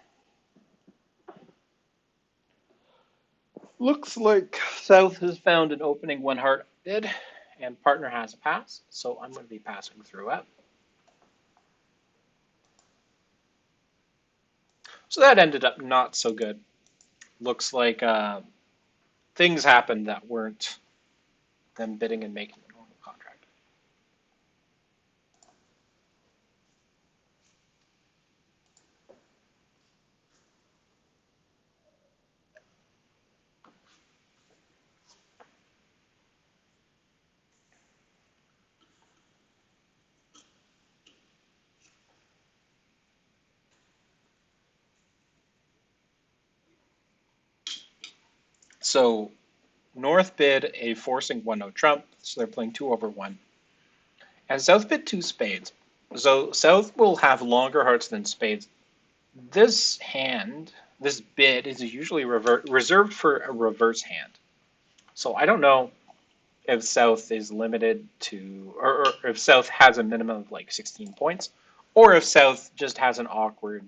Looks like South has found an opening when Hart did, and partner has a pass, so I'm going to be passing through it. So that ended up not so good. Looks like things happened that weren't them bidding and making a normal contract. So North bid a forcing 1-0 trump, so they're playing 2/1. And South bid 2 spades. So South will have longer hearts than spades. This hand, this bid, is usually reserved for a reverse hand. So I don't know if South is limited to, or if South has a minimum of like 16 points, or if South just has an awkward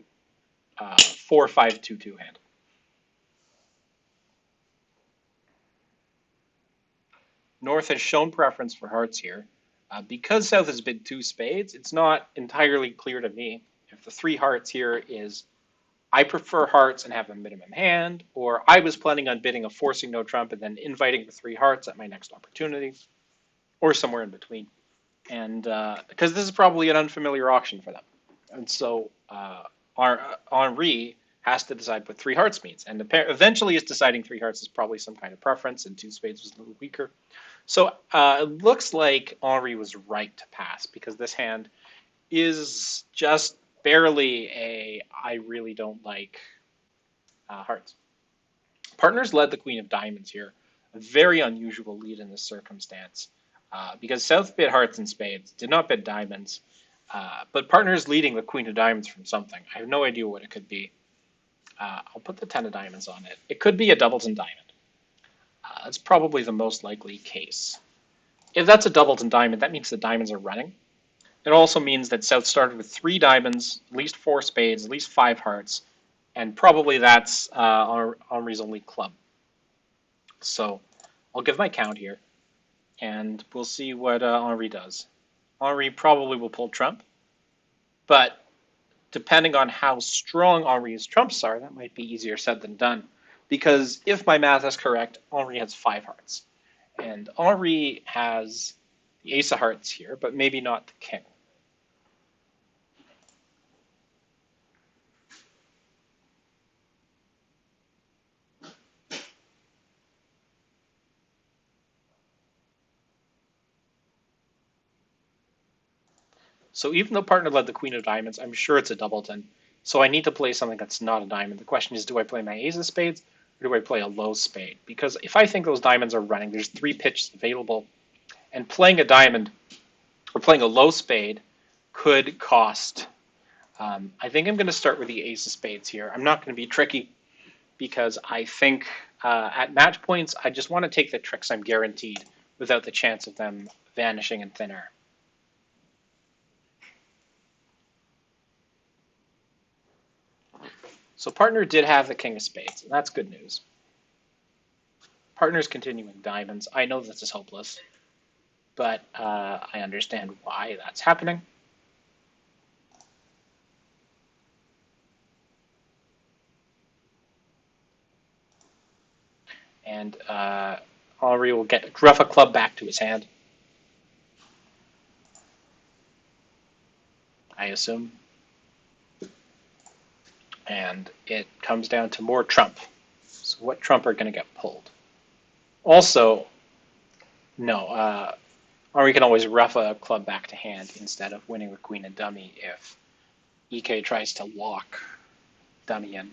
4-5-2-2 hand. North has shown preference for hearts here. Because South has bid 2 spades, it's not entirely clear to me if the 3 hearts here is I prefer hearts and have a minimum hand, or I was planning on bidding a forcing no trump and then inviting the 3 hearts at my next opportunity, or somewhere in between. And because this is probably an unfamiliar auction for them. And so Henri has to decide what 3 hearts means. And eventually is deciding 3 hearts is probably some kind of preference, and 2 spades was a little weaker. So it looks like Henri was right to pass, because this hand is just barely a I really don't like hearts. Partners led the Queen of Diamonds here. A very unusual lead in this circumstance. because South bid hearts and spades, did not bid diamonds. But partner is leading the queen of diamonds from something. I have no idea what it could be. I'll put the 10 of diamonds on it. It could be a doubleton diamond. That's probably the most likely case. If that's a doubleton diamond, that means the diamonds are running. It also means that South started with 3 diamonds, at least 4 spades, at least 5 hearts, and probably that's Henri's only club. So I'll give my count here, and we'll see what Henri does. Henri probably will pull trump, but depending on how strong Henri's trumps are, that might be easier said than done. Because if my math is correct, Henri has 5 hearts. And Henri has the ace of hearts here, but maybe not the king. So even though partner led the queen of diamonds, I'm sure it's a doubleton. So I need to play something that's not a diamond. The question is, do I play my ace of spades or do I play a low spade? Because if I think those diamonds are running, there's 3 pitches available. And playing a diamond or playing a low spade could cost. I think I'm going to start with the ace of spades here. I'm not going to be tricky because I think at match points, I just want to take the tricks I'm guaranteed without the chance of them vanishing in thin air. So partner did have the king of spades, and that's good news. Partner's continuing diamonds. I know this is hopeless, but I understand why that's happening. And Henri will get rough a club back to his hand, I assume. And it comes down to more trump. So what trump are going to get pulled? Also, no, Henri can always rough a club back to hand instead of winning with queen and dummy if EK tries to lock dummy in.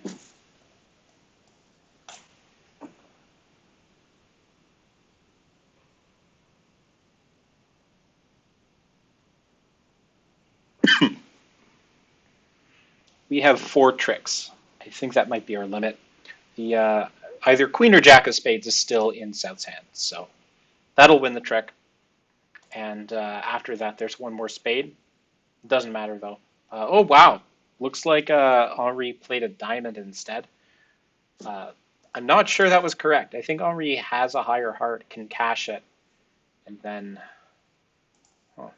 We have 4 tricks. I think that might be our limit. The either queen or jack of spades is still in South's hand, so that'll win the trick. And after that, there's one more spade. Doesn't matter though. Oh wow, looks like Henri played a diamond instead. I'm not sure that was correct. I think Henri has a higher heart, can cash it, and then, oh,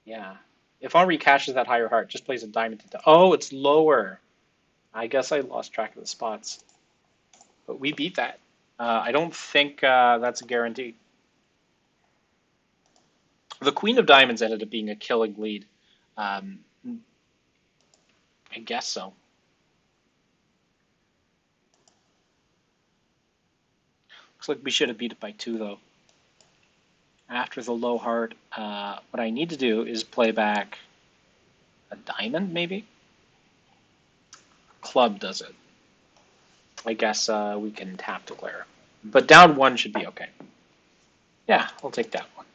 yeah. If Henri cashes that higher heart, just plays a diamond into. Oh, it's lower. I guess I lost track of the spots, but we beat that. I don't think that's a guarantee. The queen of diamonds ended up being a killing lead. Um, I guess so. Looks like we should have beat it by 2 though. After the low heart, what I need to do is play back a diamond, maybe? Club does it. I guess we can tap declare. But down 1 should be okay. Yeah, I'll take that one.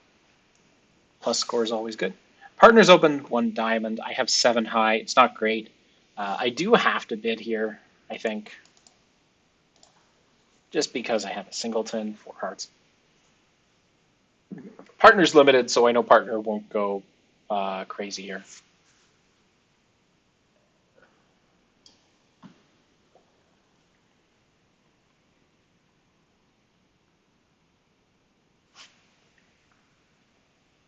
Plus score is always good. Partners opened 1 diamond. I have 7 high. It's not great. I do have to bid here, I think. Just because I have a singleton, 4 hearts. Partner's limited, so I know partner won't go crazy here.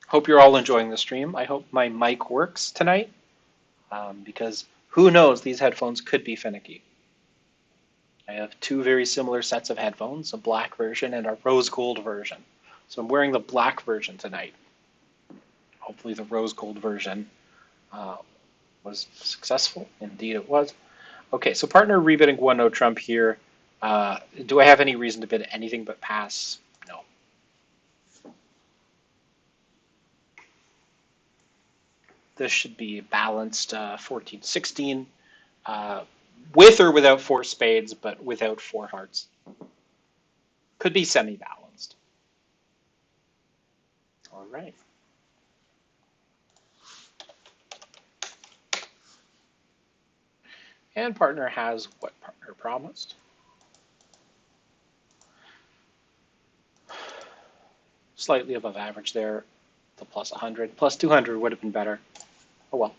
Hope you're all enjoying the stream. I hope my mic works tonight, because who knows, these headphones could be finicky. I have 2 very similar sets of headphones, a black version and a rose gold version. So I'm wearing the black version tonight. Hopefully the rose gold version was successful. Indeed it was. Okay, so partner rebidding 1 no trump here. Do I have any reason to bid anything but pass? No. This should be balanced 14-16, with or without 4 spades, but without 4 hearts. Could be semi-balanced. right. And partner has what partner promised. Slightly above average there, the plus 100. Plus 200 would have been better. Oh well.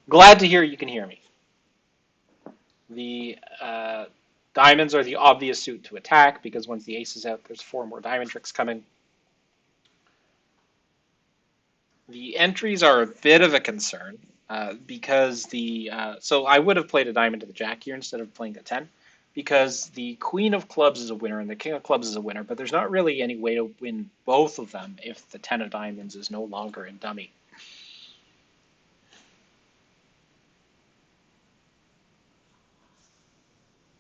Glad to hear you can hear me. The diamonds are the obvious suit to attack because once the ace is out, there's 4 more diamond tricks coming. The entries are a bit of a concern because so I would have played a diamond to the jack here instead of playing the 10 because the queen of clubs is a winner and the king of clubs is a winner, but there's not really any way to win both of them if the 10 of diamonds is no longer in dummy.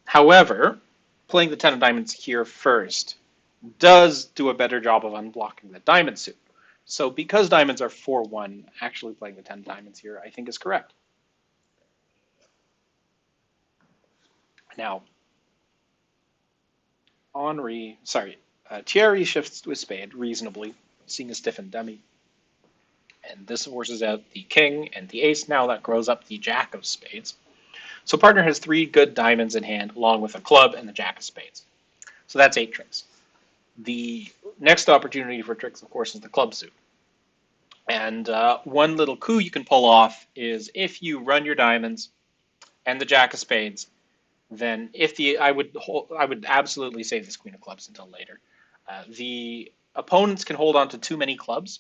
However, playing the 10 of diamonds here first does do a better job of unblocking the diamond suit. So because diamonds are 4-1, actually playing the 10 of diamonds here I think is correct. Now, Thierry shifts to a spade reasonably, seeing a stiffened dummy. And this forces out the king and the ace. Now that grows up the jack of spades. So partner has 3 good diamonds in hand, along with a club and the jack of spades. So that's 8 tricks. The next opportunity for tricks, of course, is the club suit. And one little coup you can pull off is if you run your diamonds and the jack of spades, then I would absolutely save this queen of clubs until later. The opponents can hold on to too many clubs,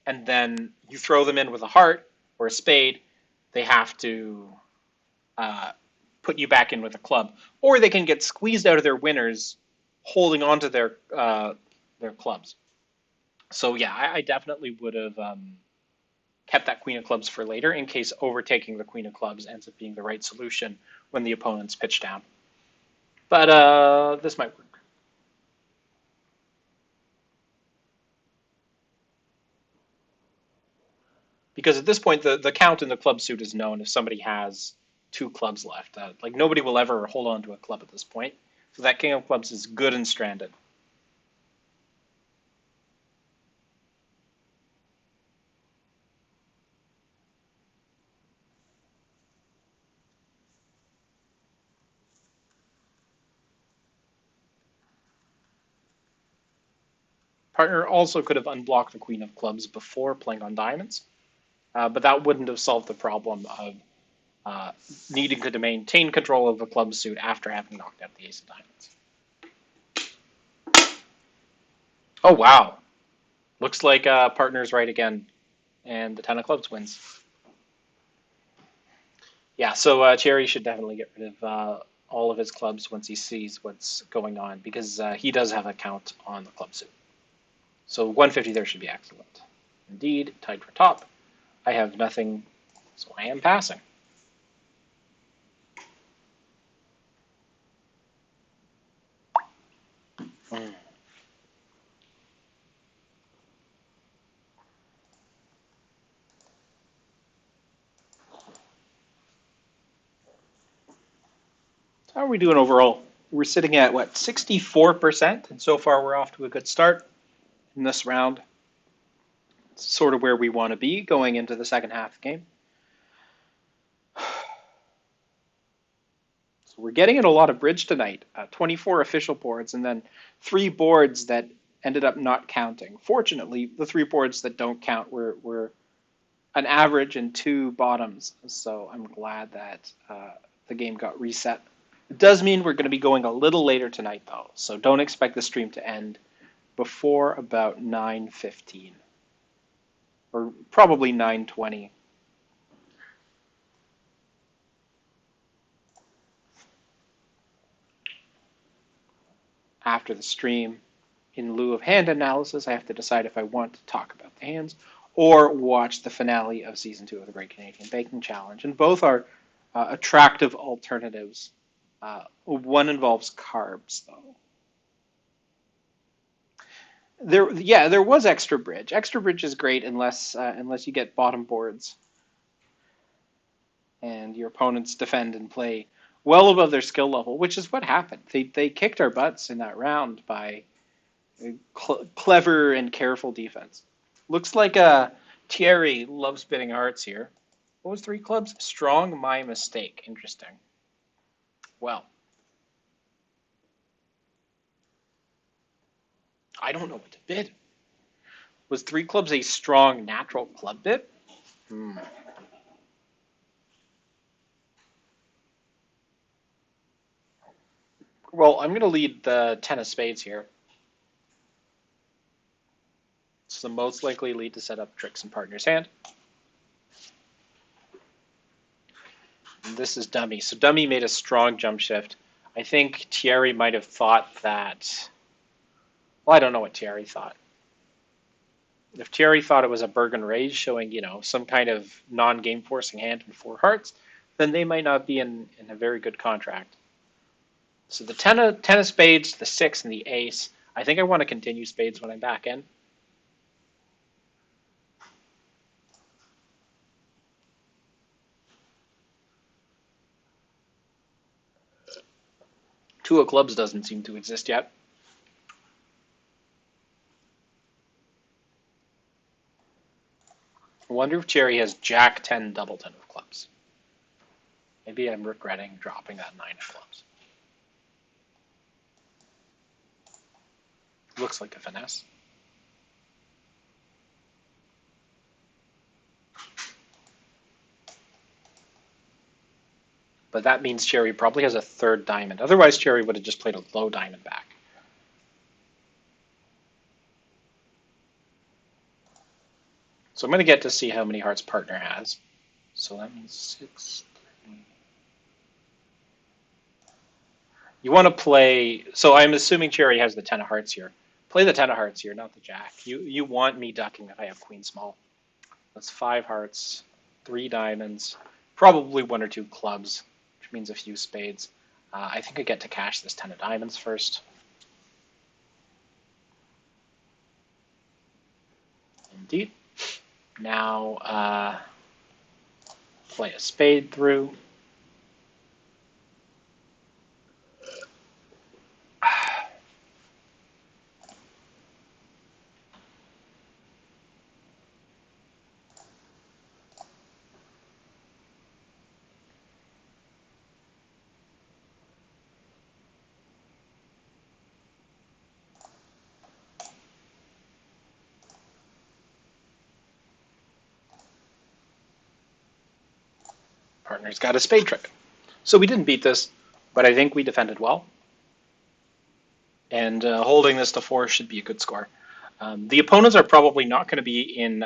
and then you throw them in with a heart or a spade. They have to put you back in with a club, or they can get squeezed out of their winners holding on to their clubs. So yeah, I definitely would have kept that queen of clubs for later in case overtaking the queen of clubs ends up being the right solution when the opponents pitch down. But this might work. Because at this point, the count in the club suit is known if somebody has 2 clubs left. Like nobody will ever hold on to a club at this point. So that king of clubs is good and stranded. Partner also could have unblocked the queen of clubs before playing on diamonds, but that wouldn't have solved the problem of uh, needing to maintain control of the club suit after having knocked out the ace of diamonds. Oh wow, looks like partner's right again, and the 10 of clubs wins. Yeah, so Cherry should definitely get rid of all of his clubs once he sees what's going on because he does have a count on the club suit. So 150 there should be excellent. Indeed, tied for top. I have nothing, so I am passing. Mm. So how are we doing overall? We're sitting at what, 64%, and so far we're off to a good start in this round. It's sort of where we want to be going into the second half of the game. So we're getting in a lot of bridge tonight. 24 official boards, and then 3 boards that ended up not counting. Fortunately, the 3 boards that don't count were an average and 2 bottoms. So I'm glad that the game got reset. It does mean we're going to be going a little later tonight, though. So don't expect the stream to end before about 9:15 or probably 9:20. After the stream, in lieu of hand analysis, I have to decide if I want to talk about the hands or watch the finale of season 2 of the Great Canadian Baking Challenge. And both are attractive alternatives. One involves carbs, though. There was extra bridge. Extra bridge is great unless you get bottom boards and your opponents defend and play well above their skill level, which is what happened. They kicked our butts in that round by Clever and careful defense. Looks like Thierry loves bidding hearts here. What was three clubs? Strong, my mistake. Interesting. Well, I don't know what to bid. Was three clubs a strong natural club bid? Hmm. Well, I'm going to lead the ten of spades here. It's the most likely lead to set up tricks in partner's hand. And this is dummy. So dummy made a strong jump shift. I think Thierry might have thought that. Well, I don't know what Thierry thought. If Thierry thought it was a Bergen raise showing, some kind of non-game forcing hand in four hearts, then they might not be in a very good contract. So the ten of spades, the six, and the ace. I think I want to continue spades when I'm back in. Two of clubs doesn't seem to exist yet. I wonder if Thierry has Jack 10 double 10 of clubs. Maybe I'm regretting dropping that 9 of clubs. Looks like a finesse. But that means Thierry probably has a third diamond. Otherwise, Thierry would have just played a low diamond back. So I'm going to get to see how many hearts partner has. So that means 6. You want to play. So I'm assuming Thierry has the 10 of hearts here. Play the 10 of hearts here, not the jack. You want me ducking if I have queen small. That's 5 hearts, 3 diamonds, probably 1 or 2 clubs, which means a few spades. I think I get to cash this 10 of diamonds first. Indeed. Now play a spade through. Partner's got a spade trick. So we didn't beat this, but I think we defended well. And holding this to 4 should be a good score. The opponents are probably not going to be in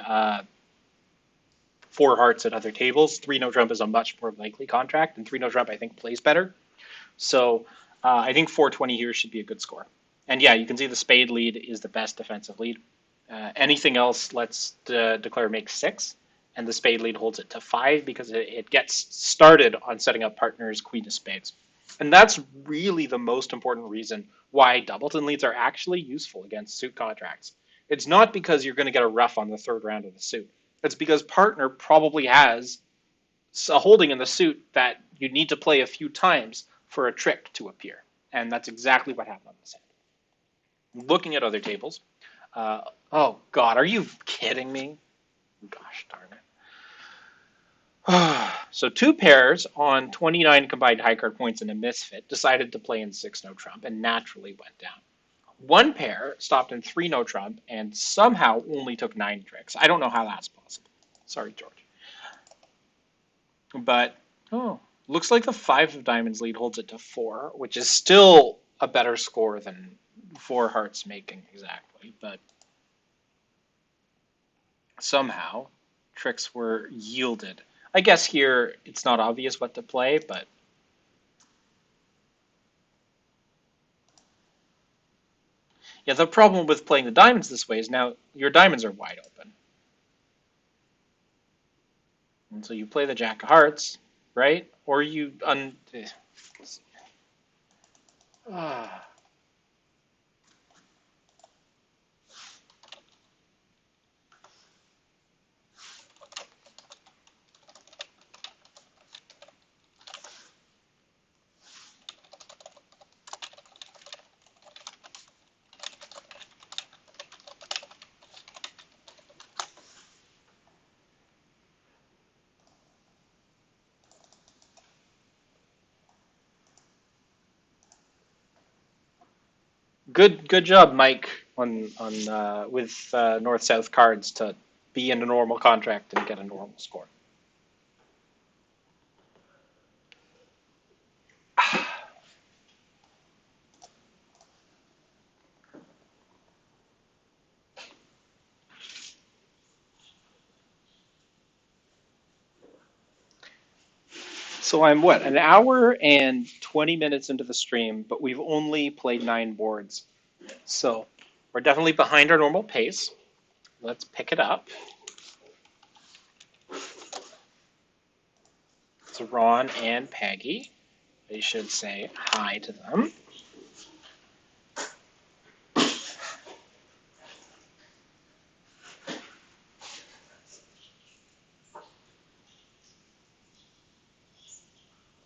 4 hearts at other tables. 3 no trump is a much more likely contract, and 3 no trump I think plays better. So I think 420 here should be a good score. And yeah, you can see the spade lead is the best defensive lead. Anything else, let's declare makes 6, and the spade lead holds it to 5 because it gets started on setting up partners queen of spades. And that's really the most important reason why doubleton leads are actually useful against suit contracts. It's not because you're going to get a rough on the third round of the suit. It's because partner probably has a holding in the suit that you need to play a few times for a trick to appear. And that's exactly what happened on this hand. Looking at other tables. Oh, God, are you kidding me? Gosh darn it. So 2 pairs on 29 combined high card points in a misfit decided to play in 6 no trump and naturally went down. 1 pair stopped in 3 no trump and somehow only took 9 tricks. I don't know how that's possible. Sorry, George. But, looks like the 5 of diamonds lead holds it to 4, which is still a better score than 4 hearts making exactly. But somehow, tricks were yielded. I guess here it's not obvious what to play, but yeah, the problem with playing the diamonds this way is now your diamonds are wide open. And so you play the jack of hearts, right? Or you Good job, Mike, on with North-South cards to be in a normal contract and get a normal score. So I'm what, an hour and 20 minutes into the stream, but we've only played 9 boards. So we're definitely behind our normal pace. Let's pick it up. It's Ron and Peggy. I should say hi to them.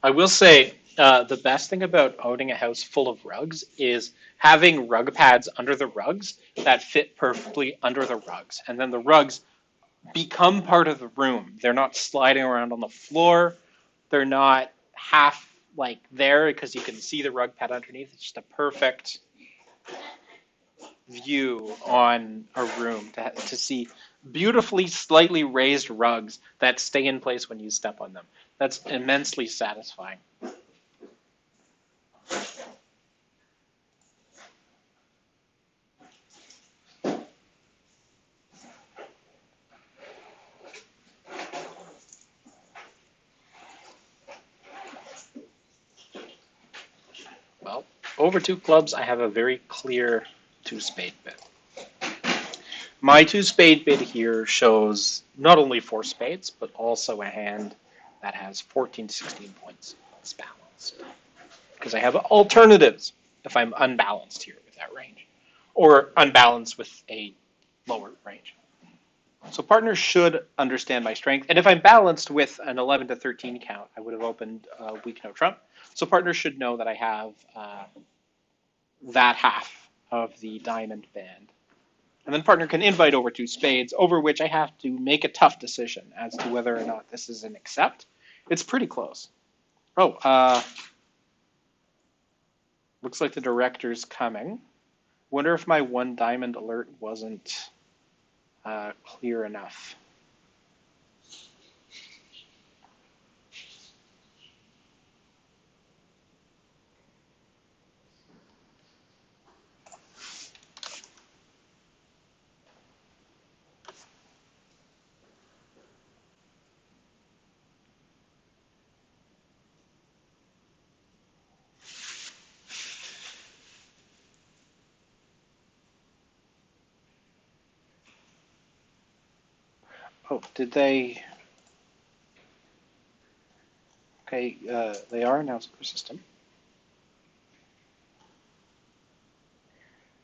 I will say the best thing about owning a house full of rugs is having rug pads under the rugs that fit perfectly under the rugs. And then the rugs become part of the room. They're not sliding around on the floor. They're not half like there because you can see the rug pad underneath. It's just a perfect view on a room to see beautifully slightly raised rugs that stay in place when you step on them. That's immensely satisfying. Well, over 2 clubs, I have a very clear 2 spade bid. My 2 spade bid here shows not only 4 spades, but also a hand that has 14, 16 points. It's balanced. Because I have alternatives if I'm unbalanced here with that range, or unbalanced with a lower range. So partners should understand my strength. And if I'm balanced with an 11 to 13 count, I would have opened weak no trump. So partners should know that I have that half of the diamond band. And then partner can invite over 2 spades, over which I have to make a tough decision as to whether or not this is an accept. It's pretty close. Oh, looks like the director's coming. Wonder if my 1 diamond alert wasn't clear enough. Oh, did they? Okay, they are now super system.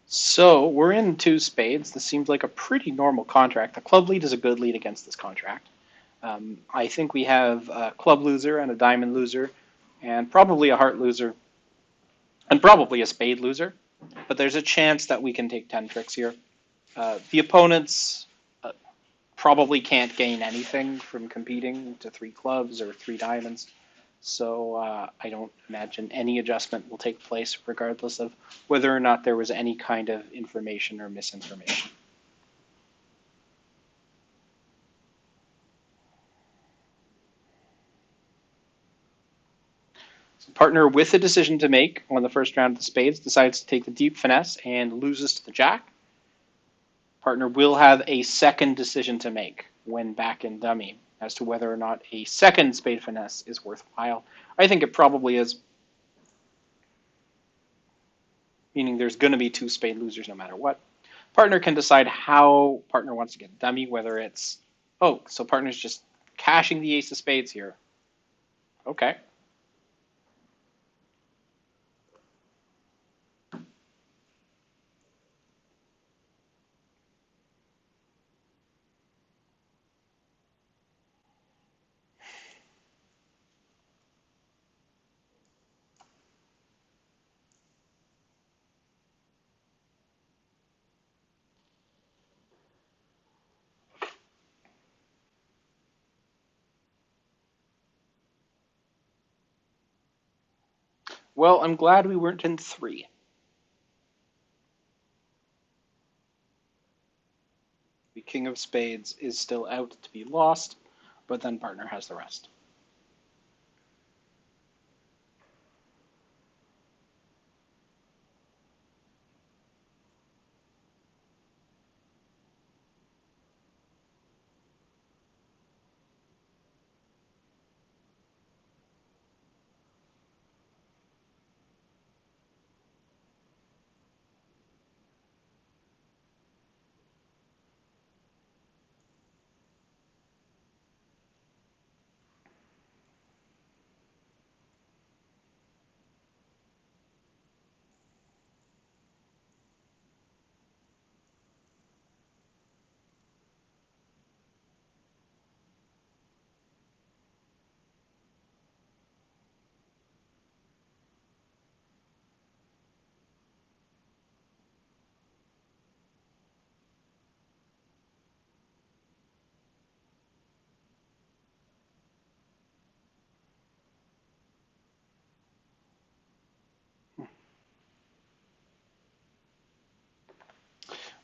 So we're in 2 spades. This seems like a pretty normal contract. The club lead is a good lead against this contract. I think we have a club loser and a diamond loser, and probably a heart loser, and probably a spade loser. But there's a chance that we can take 10 tricks here. The opponents probably can't gain anything from competing to 3 clubs or 3 diamonds. So I don't imagine any adjustment will take place regardless of whether or not there was any kind of information or misinformation. So partner with a decision to make on the first round of the spades decides to take the deep finesse and loses to the jack. Partner will have a second decision to make when back in dummy as to whether or not a second spade finesse is worthwhile. I think it probably is, meaning there's going to be 2 spade losers no matter what. Partner can decide how partner wants to get dummy, whether it's, oh, so partner's just cashing the ace of spades here. Okay. Well, I'm glad we weren't in 3. king of spades is still out to be lost, but then partner has the rest.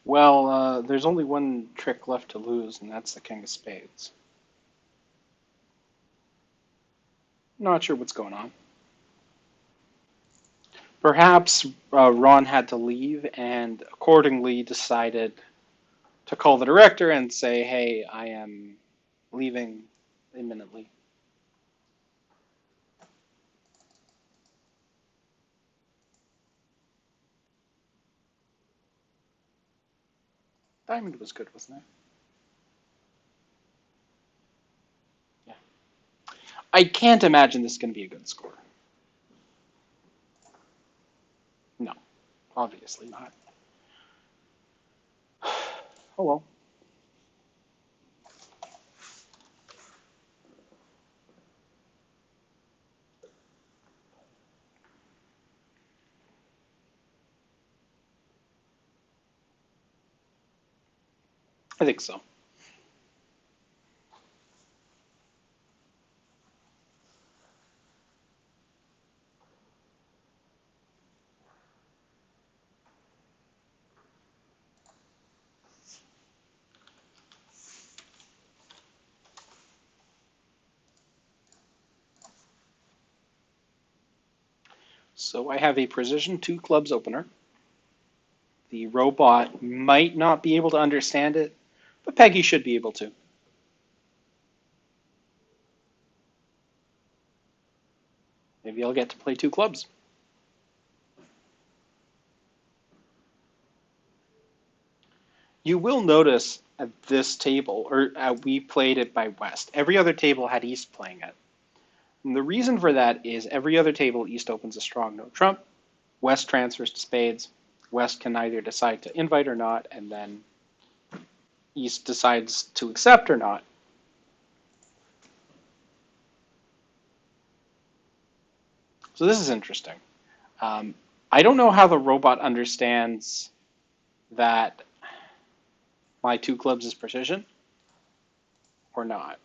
Well, there's only one trick left to lose, and that's the king of spades. Not sure what's going on. Perhaps Ron had to leave and accordingly decided to call the director and say, hey, I am leaving imminently. Diamond was good, wasn't it? Yeah. I can't imagine this is going to be a good score. No, obviously not. Oh well. I think so. So I have a precision two clubs opener. The robot might not be able to understand it, but Peggy should be able to. Maybe I'll get to play two clubs. You will notice at this table, or we played it by West. Every other table had East playing it. And the reason for that is every other table, East opens a strong no trump, West transfers to spades. West can either decide to invite or not, and then East decides to accept or not. So this is interesting. Um, I don't know how the robot understands that my two clubs is precision or not.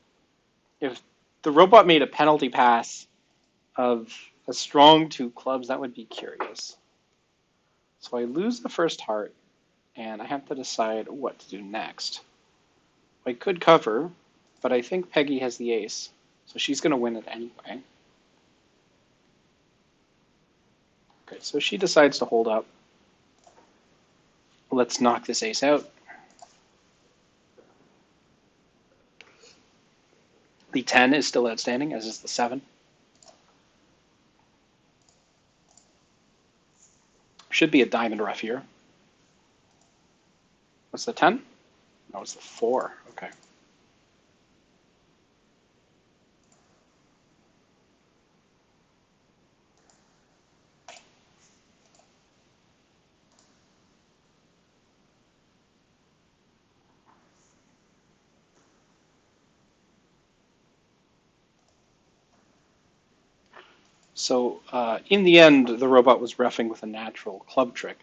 If the robot made a penalty pass of a strong two clubs, that would be curious. So I lose the first heart, and I have to decide what to do next. I could cover, but I think Peggy has the ace, so she's going to win it anyway. Okay, so she decides to hold up. Let's knock this ace out. The 10 is still outstanding, as is the 7. Should be a diamond rough here. What's the 10? No, it's the 4. Okay. So in the end, the robot was roughing with a natural club trick,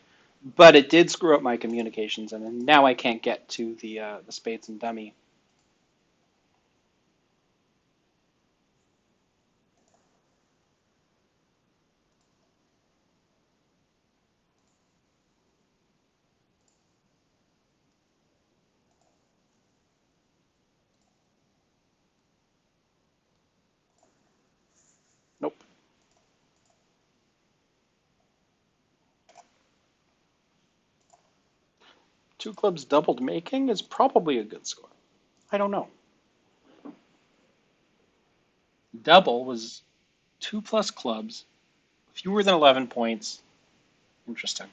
but it did screw up my communications, and now I can't get to the spades and dummy. Two clubs doubled making is probably a good score. I don't know. Double was 2 plus clubs, fewer than 11 points. Interesting.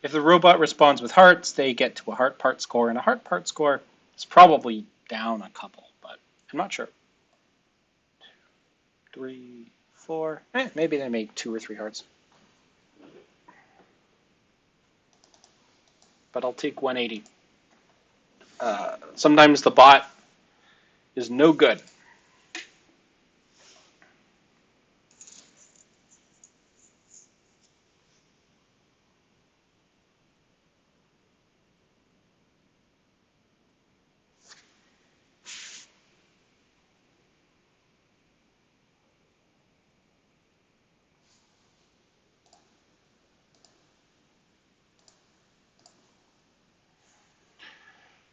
If the robot responds with hearts, they get to a heart part score, and a heart part score is probably down a couple, but I'm not sure. 3, 4. Maybe they made 2 or 3 hearts. But I'll take 180. Sometimes the bot is no good.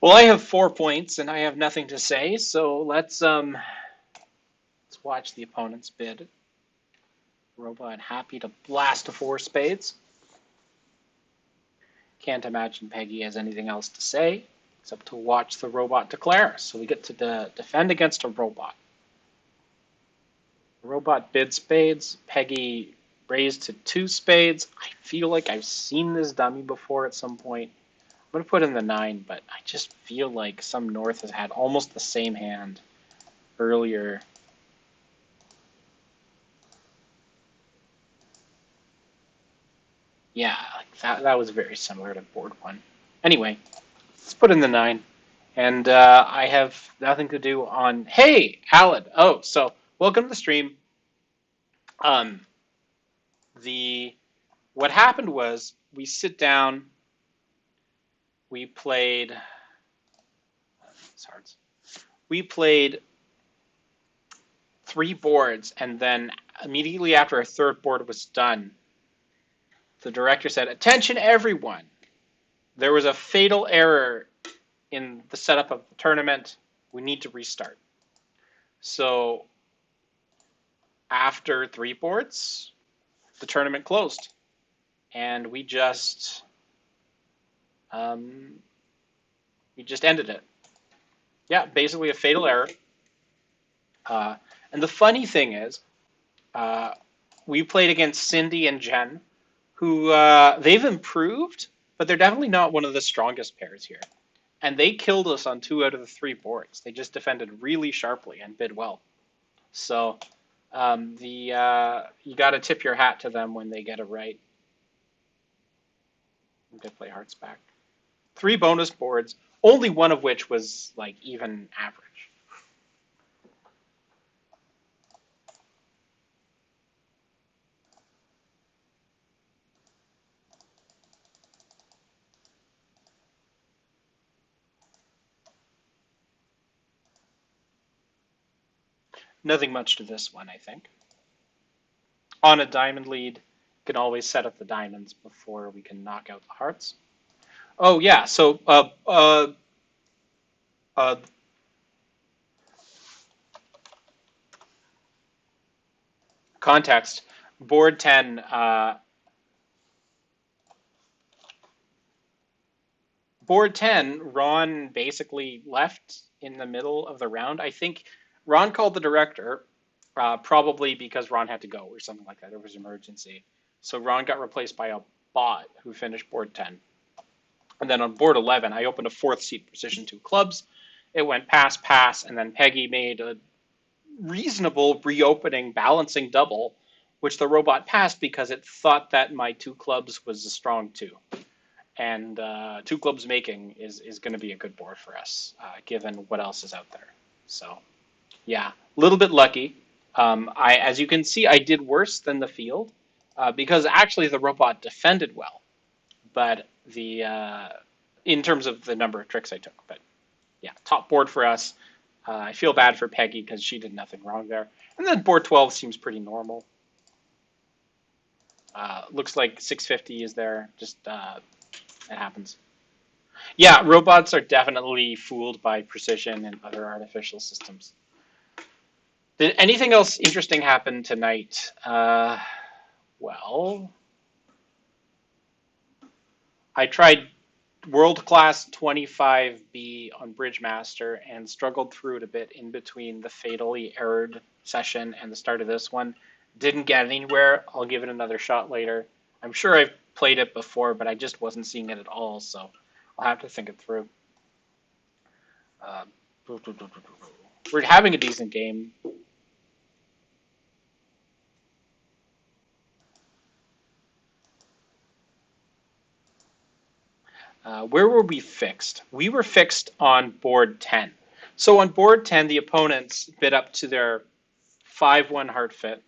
Well, I have 4 points and I have nothing to say, so let's watch the opponent's bid. Robot happy to blast a 4 spades. Can't imagine Peggy has anything else to say except to watch the robot declare. So we get to defend against a robot. The robot bid spades. Peggy raised to 2 spades. I feel like I've seen this dummy before at some point. I'm going to put in the 9, but I just feel like some North has had almost the same hand earlier. Yeah, like that was very similar to board 1. Anyway, let's put in the 9. And I have nothing to do on. Hey, Alan. Oh, so welcome to the stream. Um, what happened was we sit down. We played. We played 3 boards, and then immediately after our 3rd board was done, the director said, "Attention, everyone! There was a fatal error in the setup of the tournament. We need to restart." So after 3 boards, the tournament closed, and we just ended it. Yeah, basically a fatal error. And the funny thing is, we played against Cindy and Jen, who they've improved, but they're definitely not one of the strongest pairs here. And they killed us on 2 out of the 3 boards. They just defended really sharply and bid well. So you got to tip your hat to them when they get it right. I'm gonna play hearts back. 3 bonus boards, only one of which was like even average. Nothing much to this one, I think. On a diamond lead, can always set up the diamonds before we can knock out the hearts. Oh yeah, so uh, context. Board 10. Board 10. Ron basically left in the middle of the round. I think Ron called the director, probably because Ron had to go or something like that. There was an emergency. So Ron got replaced by a bot who finished board 10. And then on board 11, I opened a 4th seat position 2 clubs. It went pass, pass, and then Peggy made a reasonable reopening balancing double, which the robot passed because it thought that my 2 clubs was a strong 2. And 2 clubs making is going to be a good board for us, given what else is out there. So, yeah, a little bit lucky. As you can see, I did worse than the field because actually the robot defended well, but in terms of the number of tricks I took. But yeah, top board for us. I feel bad for Peggy because she did nothing wrong there. And then board 12 seems pretty normal. Looks like 650 is there. Just it happens. Yeah, robots are definitely fooled by precision and other artificial systems. Did anything else interesting happen tonight? Well, I tried World Class 25B on Bridge Master and struggled through it a bit in between the fatally errored session and the start of this one. Didn't get anywhere. I'll give it another shot later. I'm sure I've played it before, but I just wasn't seeing it at all, so I'll have to think it through. Uh, we're having a decent game. Where were we fixed? We were fixed on board 10. So on board 10, the opponents bid up to their 5-1 Hart fit.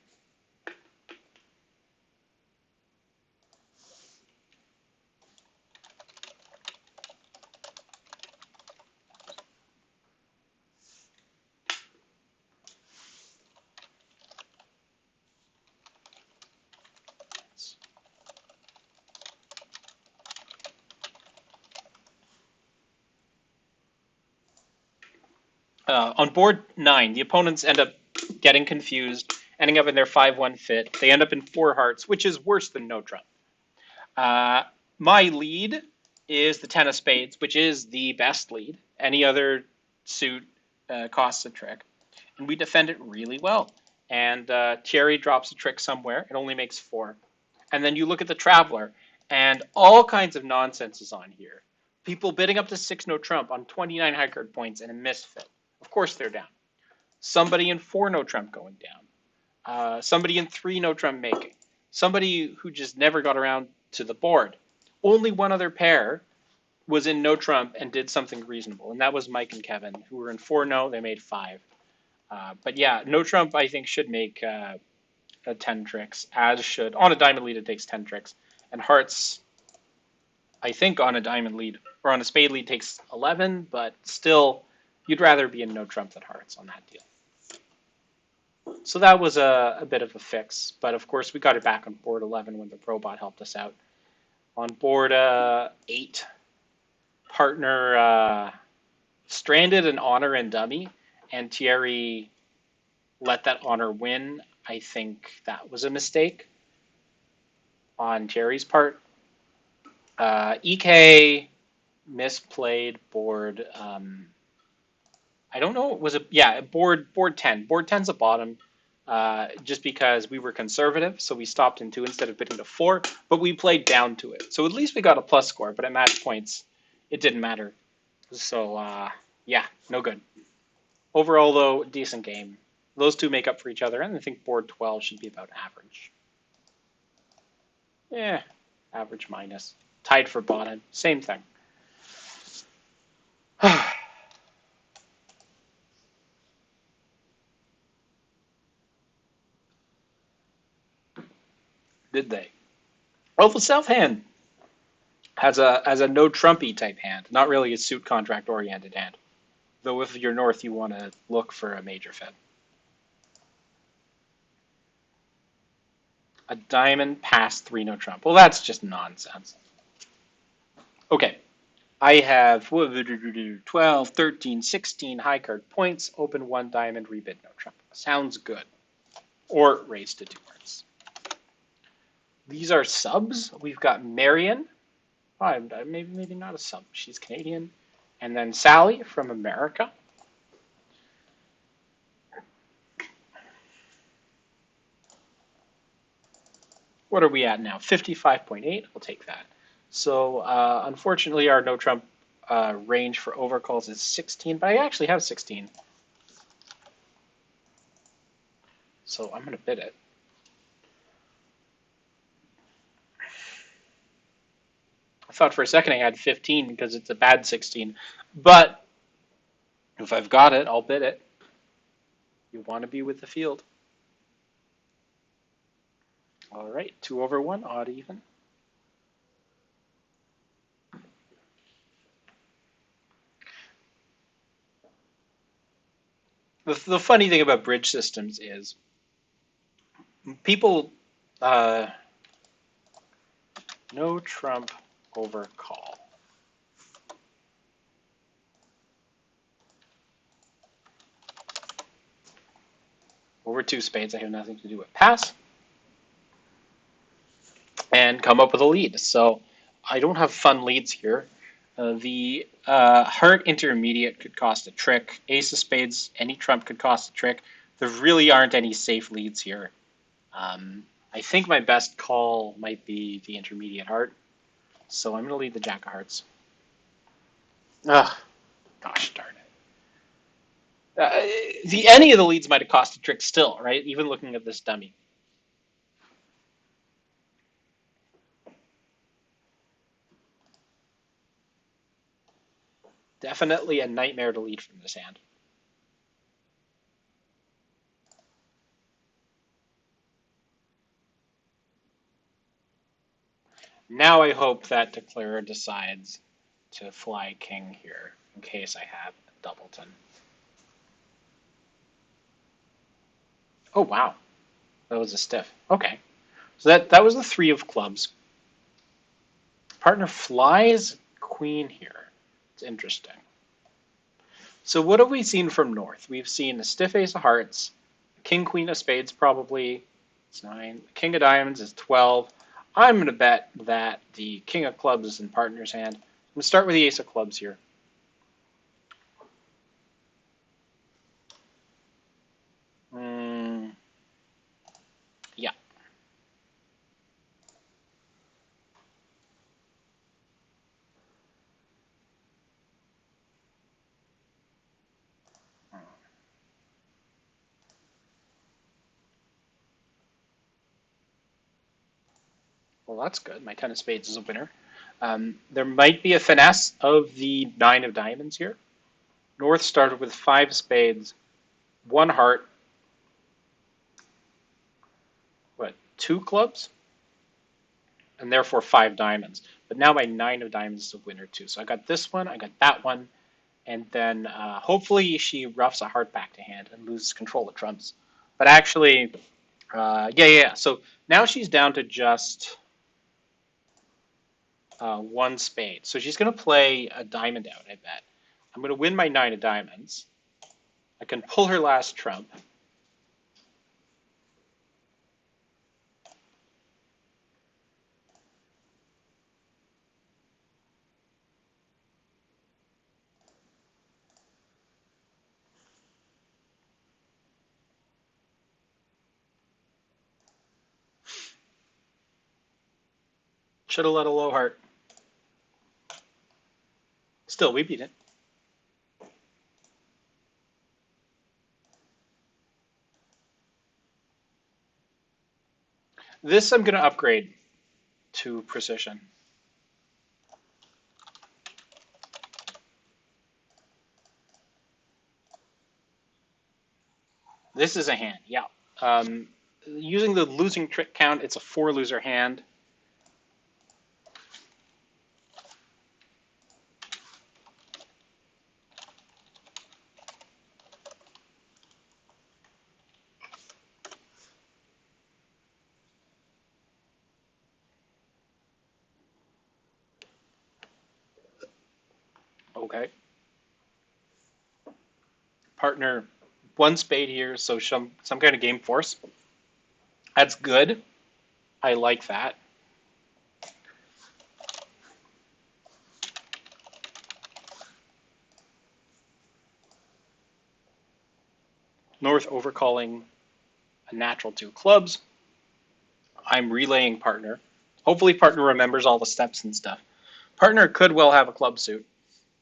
On board 9, the opponents end up getting confused, ending up in their 5-1 fit. They end up in 4 hearts, which is worse than no trump. Uh, my lead is the 10 of spades, which is the best lead. Any other suit costs a trick. And we defend it really well. And Thierry drops a trick somewhere. It only makes 4. And then you look at the Traveler, and all kinds of nonsense is on here. People bidding up to 6 no trump on 29 high card points and a misfit. Of course they're down. Somebody in 4 no trump going down. Somebody in 3 no trump making. Somebody who just never got around to the board. Only one other pair was in no trump and did something reasonable, and that was Mike and Kevin, who were in 4 no, they made 5. But yeah, no trump I think should make 10 tricks, as should. On a diamond lead, it takes 10 tricks. And hearts, I think on a diamond lead, or on a spade lead takes 11, but still, you'd rather be in no trump than hearts on that deal. So that was a bit of a fix, but of course we got it back on board 11 when the robot helped us out. On board 8, partner stranded an honor and dummy, and Thierry let that honor win. I think that was a mistake on Thierry's part. EK misplayed board. I don't know. It was board 10. Board 10's a bottom. Just because we were conservative, so we stopped in 2 instead of bidding to 4, but we played down to it. So at least we got a plus score, but at match points, it didn't matter. So, yeah, no good. Overall, though, decent game. Those two make up for each other, and I think board 12 should be about average. Yeah, average minus. Tied for bottom. Same thing. Did they? Well, the South hand has a no Trumpy type hand, not really a suit contract oriented hand. Though if you're north, you want to look for a major Fed. A diamond past 3 no trump. Well, that's just nonsense. Okay. I have 12, 13, 16 high card points, open 1 diamond, rebid no trump. Sounds good. Or raise to 2 hearts. These are subs. We've got Marion. Oh, maybe not a sub. She's Canadian. And then Sally from America. What are we at now? 55.8. I'll take that. So unfortunately, our no trump range for overcalls is 16, but I actually have 16. So I'm going to bid it. I thought for a second I had 15 because it's a bad 16. But if I've got it, I'll bid it. You want to be with the field. All right, 2 over 1, odd even. The funny thing about bridge systems is people no trump over call. Over 2 spades, I have nothing to do with pass. And come up with a lead. So I don't have fun leads here. The heart intermediate could cost a trick. Ace of spades, any trump could cost a trick. There really aren't any safe leads here. Um, I think my best call might be the intermediate heart. So I'm going to lead the jack of hearts. Ugh, gosh darn it. The any of the leads might have cost a trick still, right? Even looking at this dummy. Definitely a nightmare to lead from this hand. Now I hope that declarer decides to fly king here in case I have a doubleton. Oh wow, that was a stiff. Okay, so that was the three of clubs. Partner flies queen here. It's interesting. So what have we seen from North? We've seen a stiff ace of hearts, king queen of spades probably. It's 9. King of diamonds is 12. I'm going to bet that the king of clubs is in partner's hand. I'm going to start with the ace of clubs here. Mm, yeah. Well, that's good. My 10 of spades is a winner. There might be a finesse of the 9 of diamonds here. North started with 5 spades, 1 heart, what, 2 clubs? And therefore 5 diamonds. But now my 9 of diamonds is a winner too. So I got this one, I got that one, and then hopefully she roughs a heart back to hand and loses control of trumps. But actually, yeah. So now she's down to just 1 spade. So she's going to play a diamond out, I bet. I'm going to win my 9 of diamonds. I can pull her last trump. Should have let a low heart. Still, we beat it. This I'm going to upgrade to precision. This is a hand, yeah. Using the losing trick count, it's a 4 loser hand. Okay. Partner, 1 spade here, so some kind of game force. That's good. I like that. North overcalling a natural 2 clubs. I'm relaying partner. Hopefully partner remembers all the steps and stuff. Partner could well have a club suit.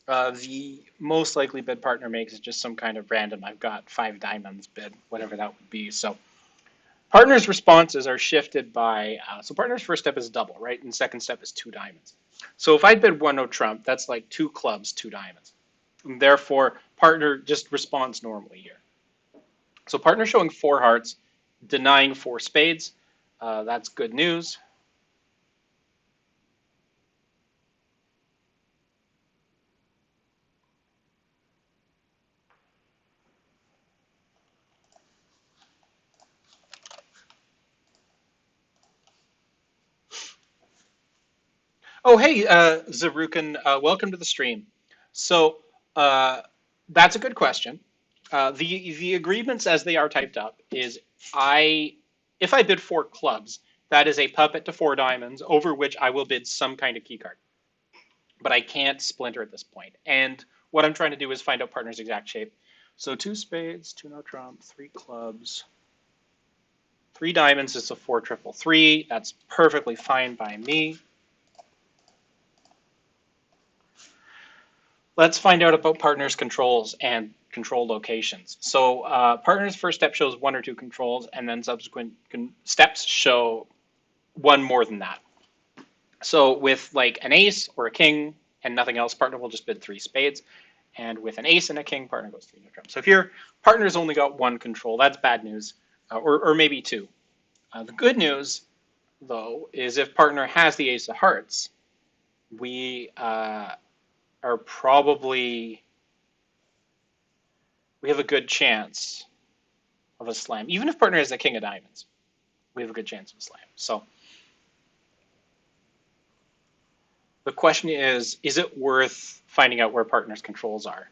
The most likely bid partner makes is just some kind of random, I've got 5 diamonds bid, whatever that would be. So partner's responses are shifted by, so partner's first step is double, right? And second step is 2 diamonds. So if I bid 1 no trump, that's like 2 clubs, 2 diamonds. And therefore, partner just responds normally here. So partner showing 4 hearts, denying 4 spades. That's good news. Oh, hey, Zarukan, welcome to the stream. So uh, that's a good question. The agreements as they are typed up is if I bid 4 clubs, That is a puppet to 4 diamonds, over which I will bid some kind of key card. But I can't splinter at this point. And what I'm trying to do is find out partner's exact shape. So 2 spades, 2 no trump, 3 clubs, 3 diamonds is a 4 triple 3. That's perfectly fine by me. Let's find out about partner's controls and control locations. So partner's first step shows 1 or 2 controls, and then subsequent steps show 1 more than that. So with like an ace or a king and nothing else, partner will just bid 3 spades. And with an ace and a king, partner goes 3 no trump. So if your partner's only got 1 control, that's bad news, or maybe 2. The good news, though, is if partner has the ace of hearts, we are probably, we have a good chance of a slam. Even if partner has a king of diamonds, we have a good chance of a slam. So the question is it worth finding out where partner's controls are?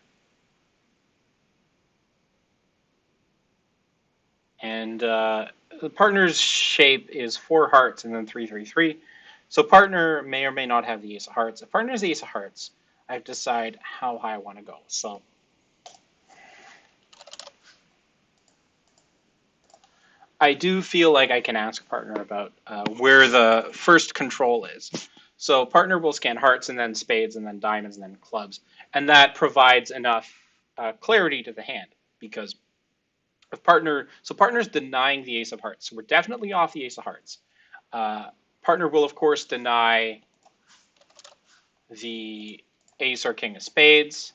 And the partner's shape is 4 hearts and then 3, 3, 3. So partner may or may not have the ace of hearts. If partner has the ace of hearts, I have to decide how high I want to go. So I do feel like I can ask partner about where the first control is. So partner will scan hearts and then spades and then diamonds and then clubs. And that provides enough clarity to the hand, because if partner's denying the ace of hearts. So we're definitely off the ace of hearts. Partner will, of course, deny the ace or king of spades.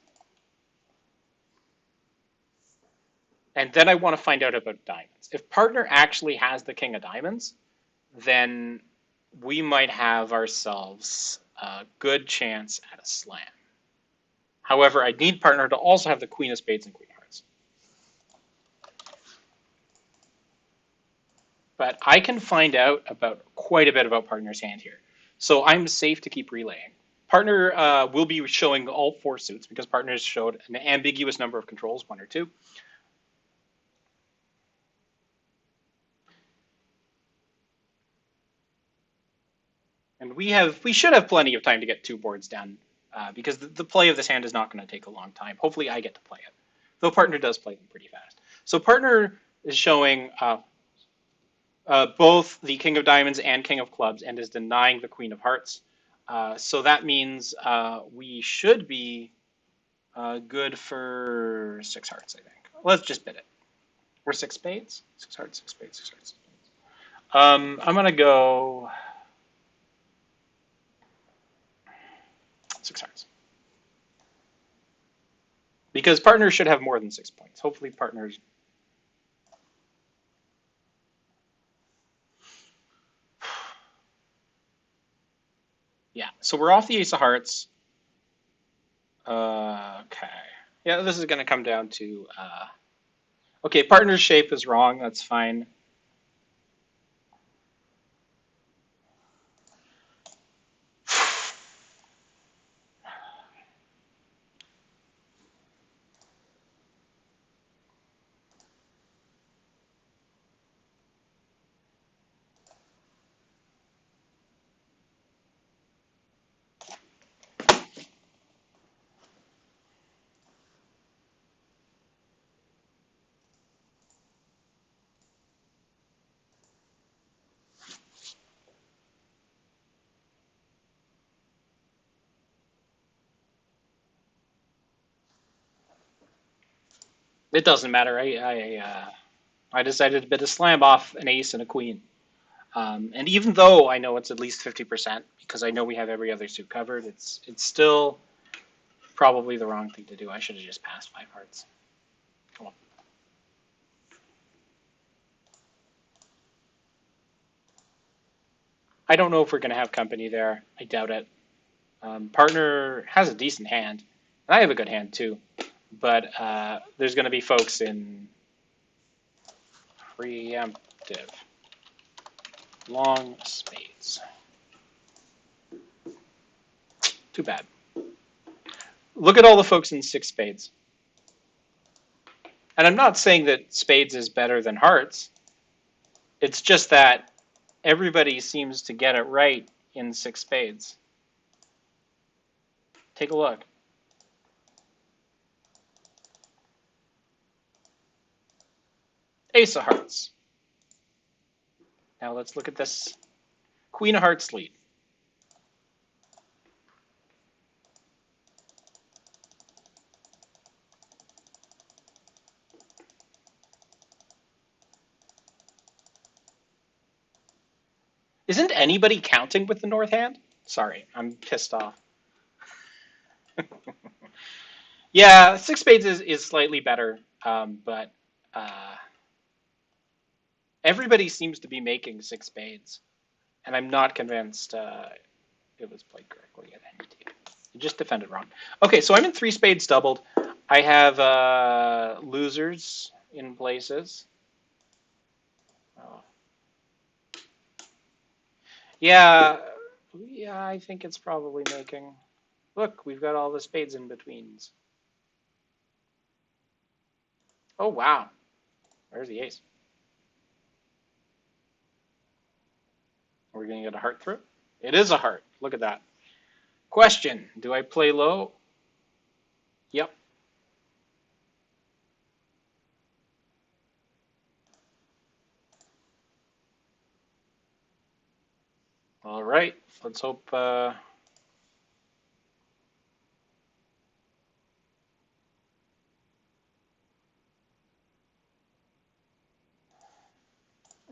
And then I want to find out about diamonds. If partner actually has the king of diamonds, then we might have ourselves a good chance at a slam. However, I need partner to also have the queen of spades and queen of hearts. But I can find out about quite a bit about partner's hand here. So I'm safe to keep relaying. Partner will be showing all 4 suits because partners showed an ambiguous number of controls, 1 or 2. And we should have plenty of time to get 2 boards done because the play of this hand is not going to take a long time. Hopefully I get to play it, though partner does play them pretty fast. So partner is showing both the king of diamonds and king of clubs and is denying the queen of hearts. So that means we should be good for 6 hearts, I think. Let's just bid it. We're 6 spades? 6 hearts, 6 spades, 6 hearts. 6 spades. I'm going to go 6 hearts. Because partners should have more than 6 points. Hopefully partners... Yeah, so we're off the ace of hearts. Okay. Yeah, this is going to come down to... Okay, partner's shape is wrong. That's fine. It doesn't matter. I decided to bid a slam off an ace and a queen. And even though I know it's at least 50%, because I know we have every other suit covered, it's still probably the wrong thing to do. I should have just passed 5 hearts. Come on. I don't know if we're going to have company there. I doubt it. Partner has a decent hand. And I have a good hand too. But there's going to be folks in preemptive long spades. Too bad. Look at all the folks in 6 spades. And I'm not saying that spades is better than hearts. It's just that Everybody seems to get it right in six spades. Take a look. Ace of hearts. Now let's look at this Queen of Hearts lead. Isn't anybody counting with the north hand? Sorry, I'm pissed off. Yeah, six spades is slightly better, but uh, everybody seems to be making six spades, and I'm not convinced it was played correctly at any table. You just defended wrong. Okay, so I'm in three spades doubled. I have losers in places. Oh. Yeah, yeah, I think it's probably making. Look, we've got all the spades in betweens. Oh wow, where's the ace? Are we gonna get a heart through? It is a heart. Look at that. Question: do I play low? Yep. All right. Let's hope. All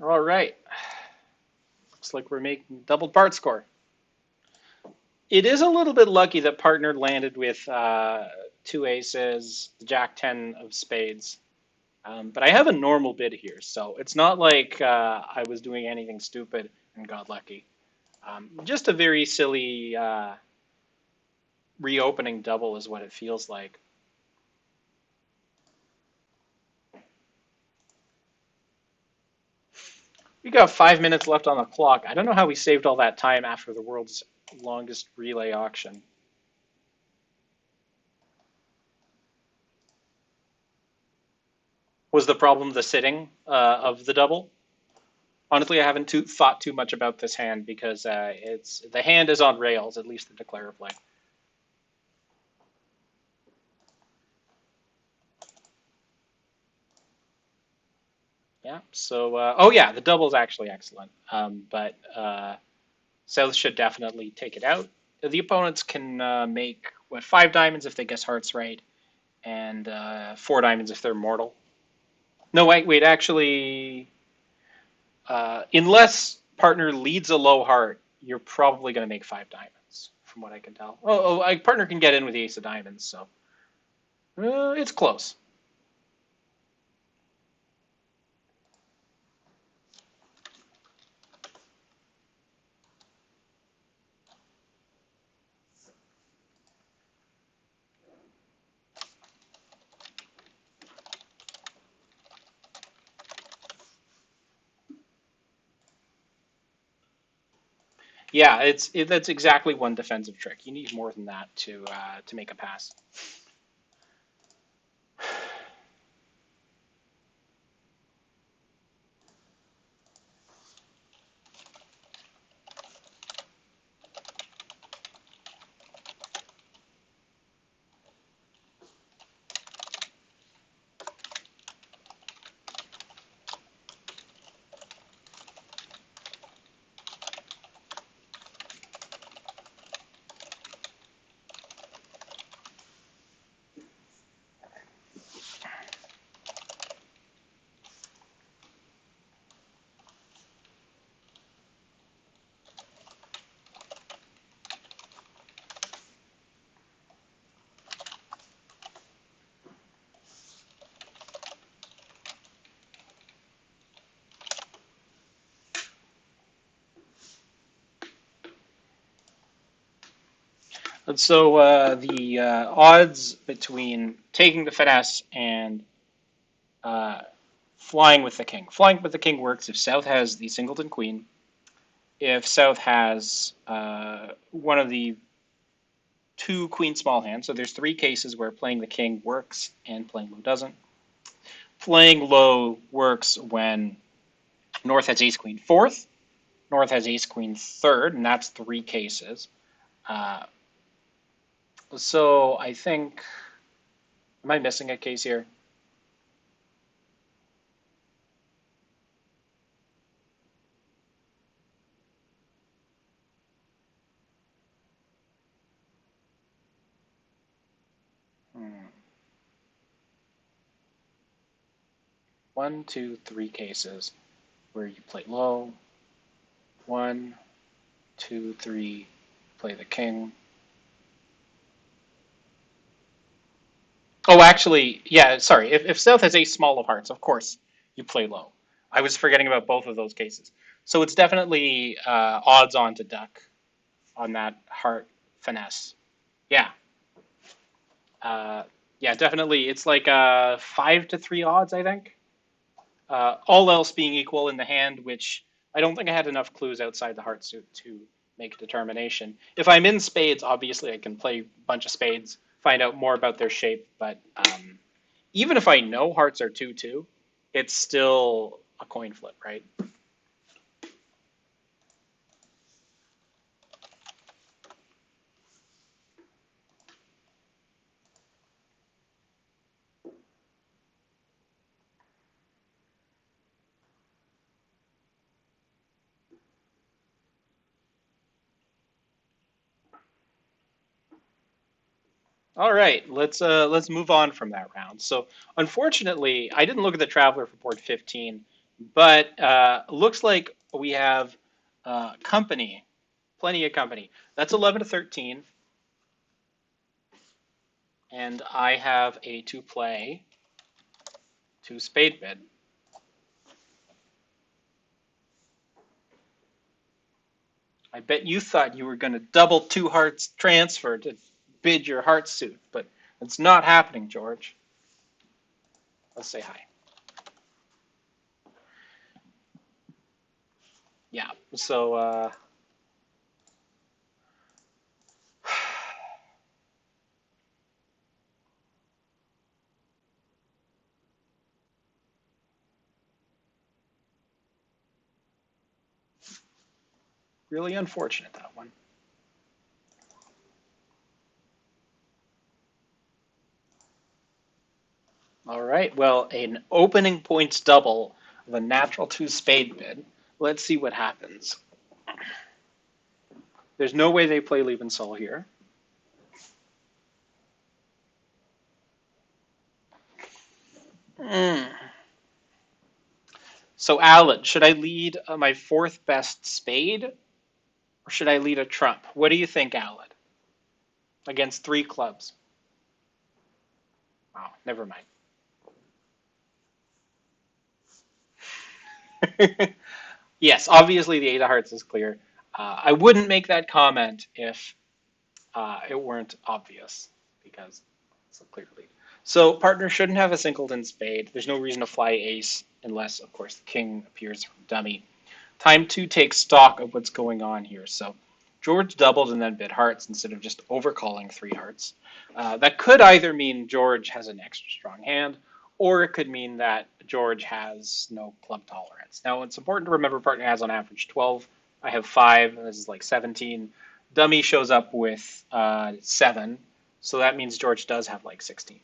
right. Looks like we're making double part score. It is a little bit lucky that partner landed with two aces, the Jack 10 of spades. But I have a normal bid here, so it's not like I was doing anything stupid and got lucky. Just a very silly reopening double is what it feels like. We got 5 minutes left on the clock. I don't know how we saved all that time after the world's longest relay auction. Was the problem the sitting of the double? Honestly, I haven't thought too much about this hand because it's the hand is on rails, at least the declare play. Yeah. So, oh yeah, the double is actually excellent. But South should definitely take it out. The opponents can make what 5 diamonds if they guess hearts right, and 4 diamonds if they're mortal. No, wait. Actually, unless partner leads a low heart, you're probably going to make 5 diamonds, from what I can tell. Partner can get in with the ace of diamonds, so it's close. Yeah, that's exactly one defensive trick. You need more than that to make a pass. And so the odds between taking the finesse and uh, flying with the king. Flying with the king works if South has the singleton queen, if South has one of the two queen small hands. So there's 3 cases where playing the king works and playing low doesn't. Playing low works when North has ace queen fourth, North has ace queen third, and that's three cases. Uh, so I think, am I missing a case here? Hmm. One, two, three cases where you play low. One, two, three, play the king. Oh, actually, yeah, sorry. If South has ace small of hearts, of course you play low. I was forgetting about both of those cases. So it's definitely odds on to duck on that heart finesse. Yeah, uh, yeah, definitely. It's like 5 to 3 odds, I think. All else being equal in the hand, which I don't think I had enough clues outside the heart suit to make a determination. If I'm in spades, obviously I can play a bunch of spades, find out more about their shape. But even if I know hearts are 2-2, it's still a coin flip, right? All right, let's move on from that round. So unfortunately, I didn't look at the Traveler for board 15, but looks like we have company, plenty of company. That's 11 to 13, and I have a two play, two spade bid. I bet you thought you were going to double two hearts transfer to bid your heart suit, but it's not happening, George. Let's say hi. Yeah. So really unfortunate, that one. All right. Well, an opening points double of a natural two spade bid. Let's see what happens. There's no way they play Liebensoll here. Mm. So, Alan, should I lead my fourth best spade, or should I lead a trump? What do you think, Alan? Against three clubs. Oh, never mind. Yes, obviously the eight of hearts is clear. I wouldn't make that comment if it weren't obvious, because it's a clear lead. So partner shouldn't have a singleton spade. There's no reason to fly ace unless, of course, the king appears from dummy. Time to take stock of what's going on here. So George doubled and then bid hearts instead of just overcalling three hearts. That could either mean George has an extra strong hand, or it could mean that George has no club tolerance. Now, it's important to remember partner has on average 12. I have 5. This is like 17. Dummy shows up with 7. So that means George does have like 16.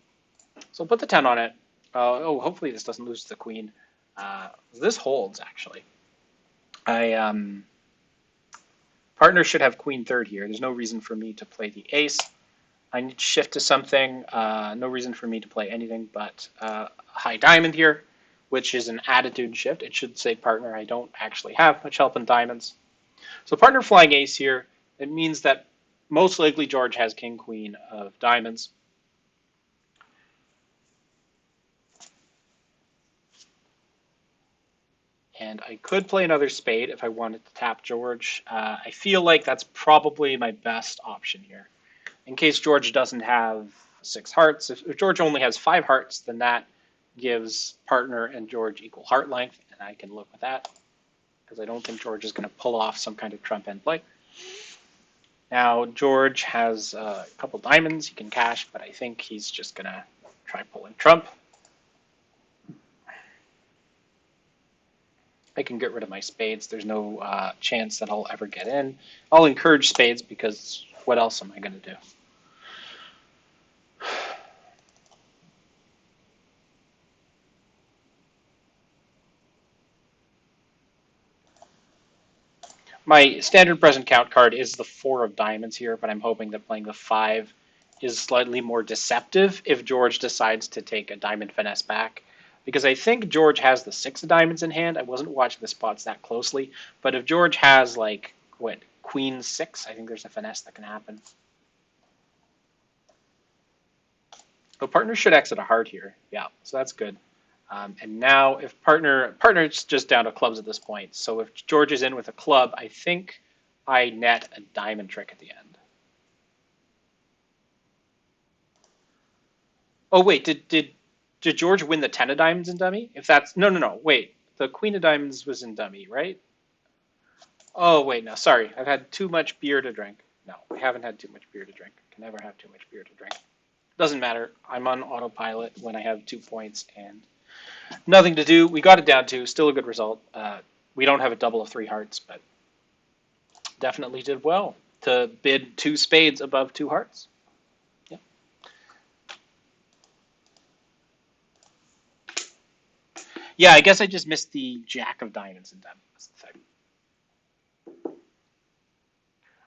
So put the 10 on it. Oh, hopefully this doesn't lose to the queen. This holds, actually. I Partner should have queen third here. There's no reason for me to play the ace. I need to shift to something. No reason for me to play anything but high diamond here, which is an attitude shift. It should say partner. I don't actually have much help in diamonds. So partner flying ace here. It means that most likely George has king queen of diamonds. And I could play another spade if I wanted to tap George. I feel like that's probably my best option here. In case George doesn't have six hearts, if George only has five hearts, then that gives partner and George equal heart length, and I can live with that because I don't think George is going to pull off some kind of trump end play. Now, George has a couple diamonds he can cash, but I think he's just going to try pulling trump. I can get rid of my spades. There's no chance that I'll ever get in. I'll encourage spades because what else am I going to do? My standard present count card is the 4 of diamonds here, but I'm hoping that playing the 5 is slightly more deceptive if George decides to take a diamond finesse back. Because I think George has the 6 of diamonds in hand. I wasn't watching the spots that closely, but if George has like what Queen 6, I think there's a finesse that can happen. So partner should exit a heart here. Yeah, so that's good. And now if partner's just down to clubs at this point. So if George is in with a club, I think I net a diamond trick at the end. Oh wait, did George win the 10 of diamonds in dummy? If that's no, wait. The queen of diamonds was in dummy, right? Oh wait, no, sorry. I've had too much beer to drink. No, I haven't had too much beer to drink. Can never have too much beer to drink. Doesn't matter. I'm on autopilot when I have 2 points and nothing to do. We got it down to still a good result. We don't have a double of 3 hearts, but definitely did well to bid 2 spades above 2 hearts. Yeah. Yeah, I guess I just missed the jack of diamonds in them. That's the thing.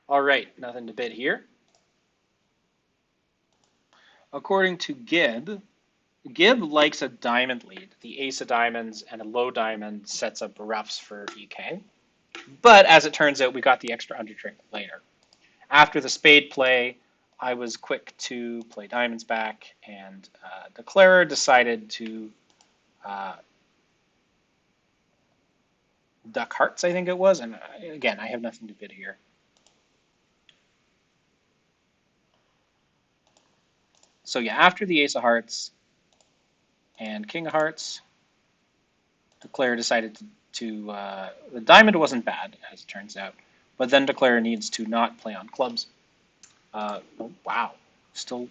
All right, nothing to bid here. According to Gib likes a diamond lead. The ace of diamonds and a low diamond sets up roughs for EK. But as it turns out, we got the extra under trick later. After the spade play, I was quick to play diamonds back, and Declarer decided to duck hearts, I think it was. And again, I have nothing to bid here. So yeah, after the ace of hearts and king of hearts, Declarer decided to the diamond wasn't bad, as it turns out. But then Declarer needs to not play on clubs. Oh, wow. Still.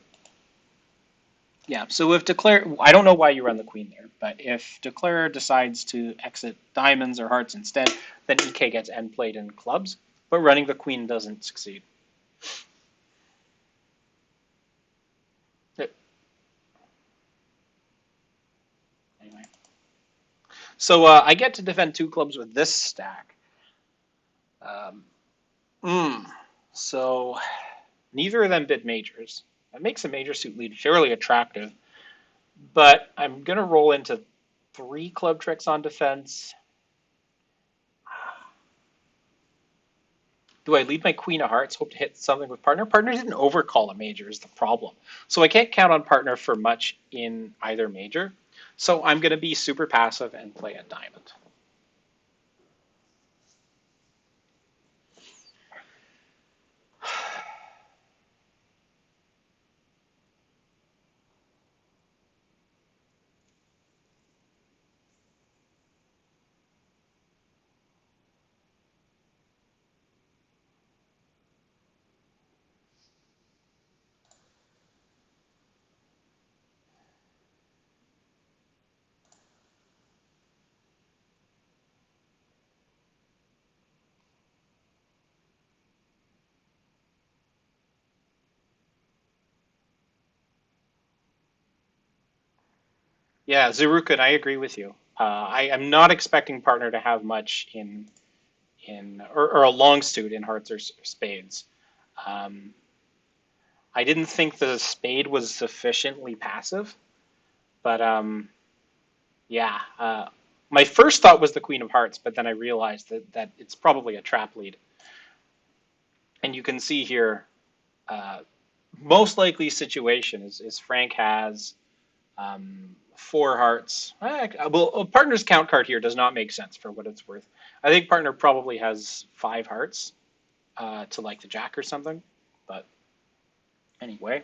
Yeah, so if Declarer, I don't know why you run the queen there, but if Declarer decides to exit diamonds or hearts instead, then EK gets end played in clubs, but running the queen doesn't succeed. Anyway. So I get to defend 2 clubs with this stack. Um, so neither of them bid majors. That makes a major suit lead fairly attractive, but I'm going to roll into 3 club tricks on defense. Do I lead my queen of hearts, hope to hit something with partner? Partner didn't overcall a major is the problem. So I can't count on partner for much in either major. So I'm going to be super passive and play a diamond. Yeah, Zerukin, I agree with you. I am not expecting partner to have much or a long suit in hearts or spades. Um, I didn't think the spade was sufficiently passive, but yeah. My first thought was the queen of hearts, but then I realized that it's probably a trap lead. And you can see here, uh, most likely situation is Frank has 4 hearts. Well, a partner's count card here does not make sense for what it's worth. I think partner probably has 5 hearts to like the jack or something. But anyway.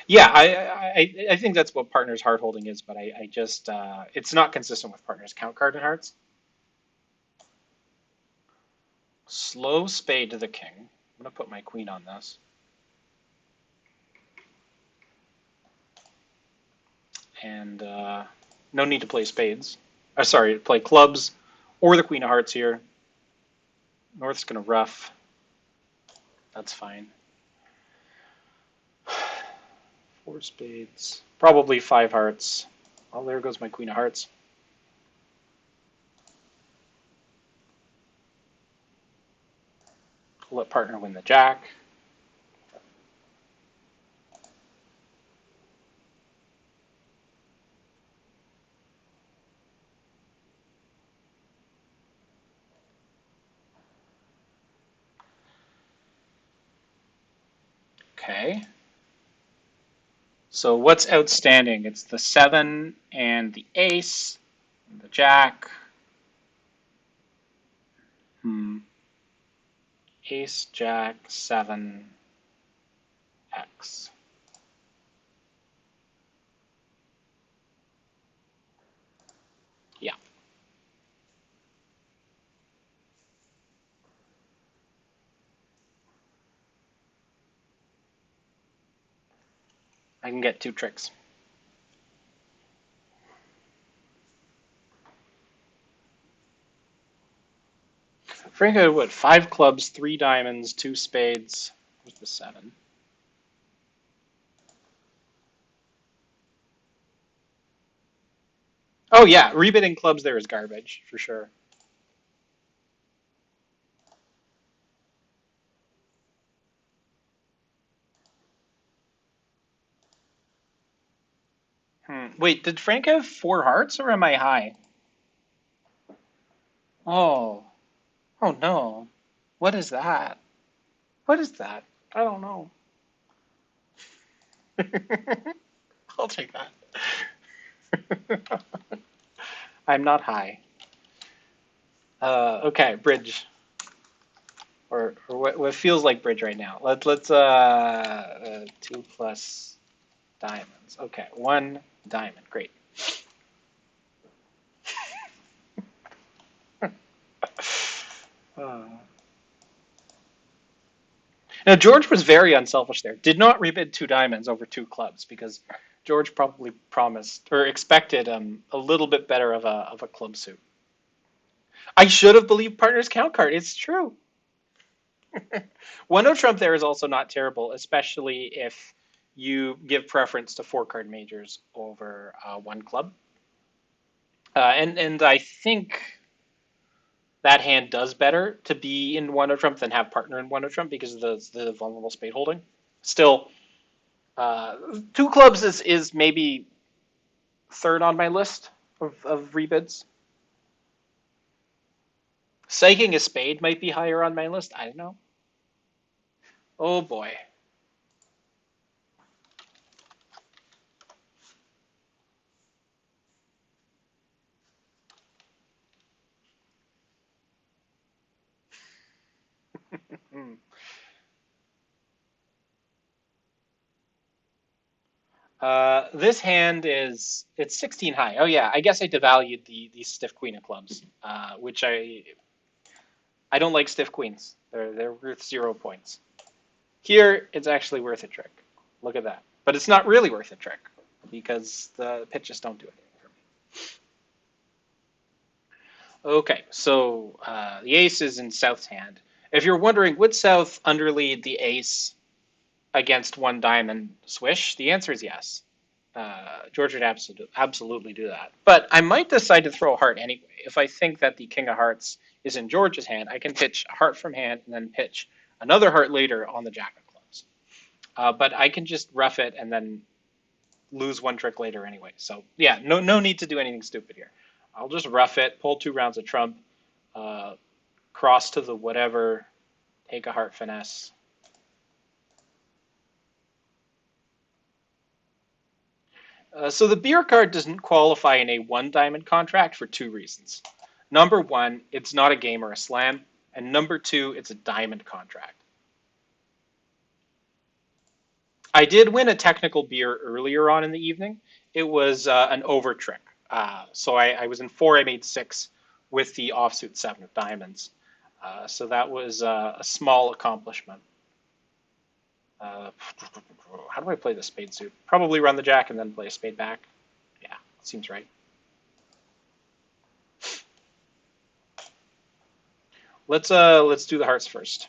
Yeah, I think that's what partner's heart holding is, but I just it's not consistent with partner's count card in hearts. Slow spade to the king. I'm going to put my queen on this. And no need to play spades. Sorry, play clubs or the queen of hearts here. North's going to ruff. That's fine. Four spades. Probably five hearts. Oh, there goes my queen of hearts. We'll let partner win the jack. Okay. So what's outstanding? It's the 7 and the ace, and the jack. Ace, jack, 7, X. Yeah. I can get two tricks. Frank had what? 5 clubs, 3 diamonds, 2 spades. Where's the 7? Oh yeah, rebidding clubs there is garbage for sure. Wait, did Frank have 4 hearts or am I high? Oh, oh no. What is that? What is that? I don't know. I'll take that. I'm not high. Okay, bridge. Or what feels like bridge right now. Let's 2 plus diamonds. Okay, 1 diamond. Great. Uh, Now George was very unselfish there. Did not rebid 2 diamonds over 2 clubs because George probably promised or expected a little bit better of a club suit. I should have believed partner's count card. It's true. 1-0 trump there is also not terrible, especially if you give preference to 4 card majors over 1 club. And I think that hand does better to be in 1-0 trump than have partner in 1-0 trump because of the vulnerable spade holding. Still, 2 clubs is maybe third on my list of rebids. Psyching a spade might be higher on my list. I don't know. Oh boy. Hmm. This hand it's 16 high. Oh yeah, I guess I devalued the stiff queen of clubs, which I don't like stiff queens. They're worth 0 points. Here it's actually worth a trick. Look at that. But it's not really worth a trick because the pitches don't do anything for me. Okay, so the ace is in South's hand. If you're wondering, would South underlead the ace against 1 diamond swish? The answer is yes. George would absolutely do that. But I might decide to throw a heart anyway. If I think that the king of hearts is in George's hand, I can pitch a heart from hand and then pitch another heart later on the jack of clubs. But I can just rough it and then lose 1 trick later anyway. So yeah, no need to do anything stupid here. I'll just rough it, pull 2 rounds of trump, uh, cross to the whatever, take a heart finesse. So the beer card doesn't qualify in a 1 diamond contract for 2 reasons. Number 1, it's not a game or a slam, and number 2, it's a diamond contract. I did win a technical beer earlier on in the evening. It was an over trick. So I was in 4, I made 6 with the offsuit 7 of diamonds. So that was a small accomplishment. Uh, how do I play the spade suit? Probably run the jack and then play a spade back. Yeah, seems right. Let's do the hearts first.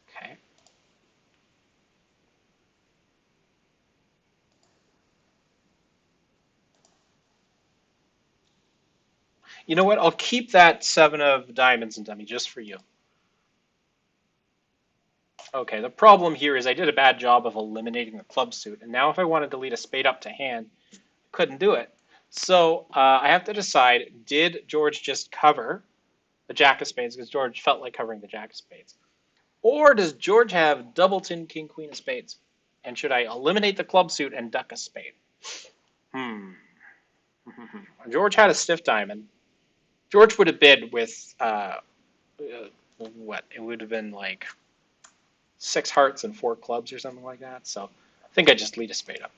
Okay. You know what? I'll keep that seven of diamonds and dummy just for you. Okay, the problem here is I did a bad job of eliminating the club suit, and now if I want to delete a spade up to hand, I couldn't do it. So I have to decide, did George just cover the jack of spades because George felt like covering the jack of spades? Or does George have double tin, king, queen of spades? And should I eliminate the club suit and duck a spade? Hmm. George had a stiff diamond. George would have bid with what? It would have been like six hearts and four clubs or something like that. So I think I just lead a spade up.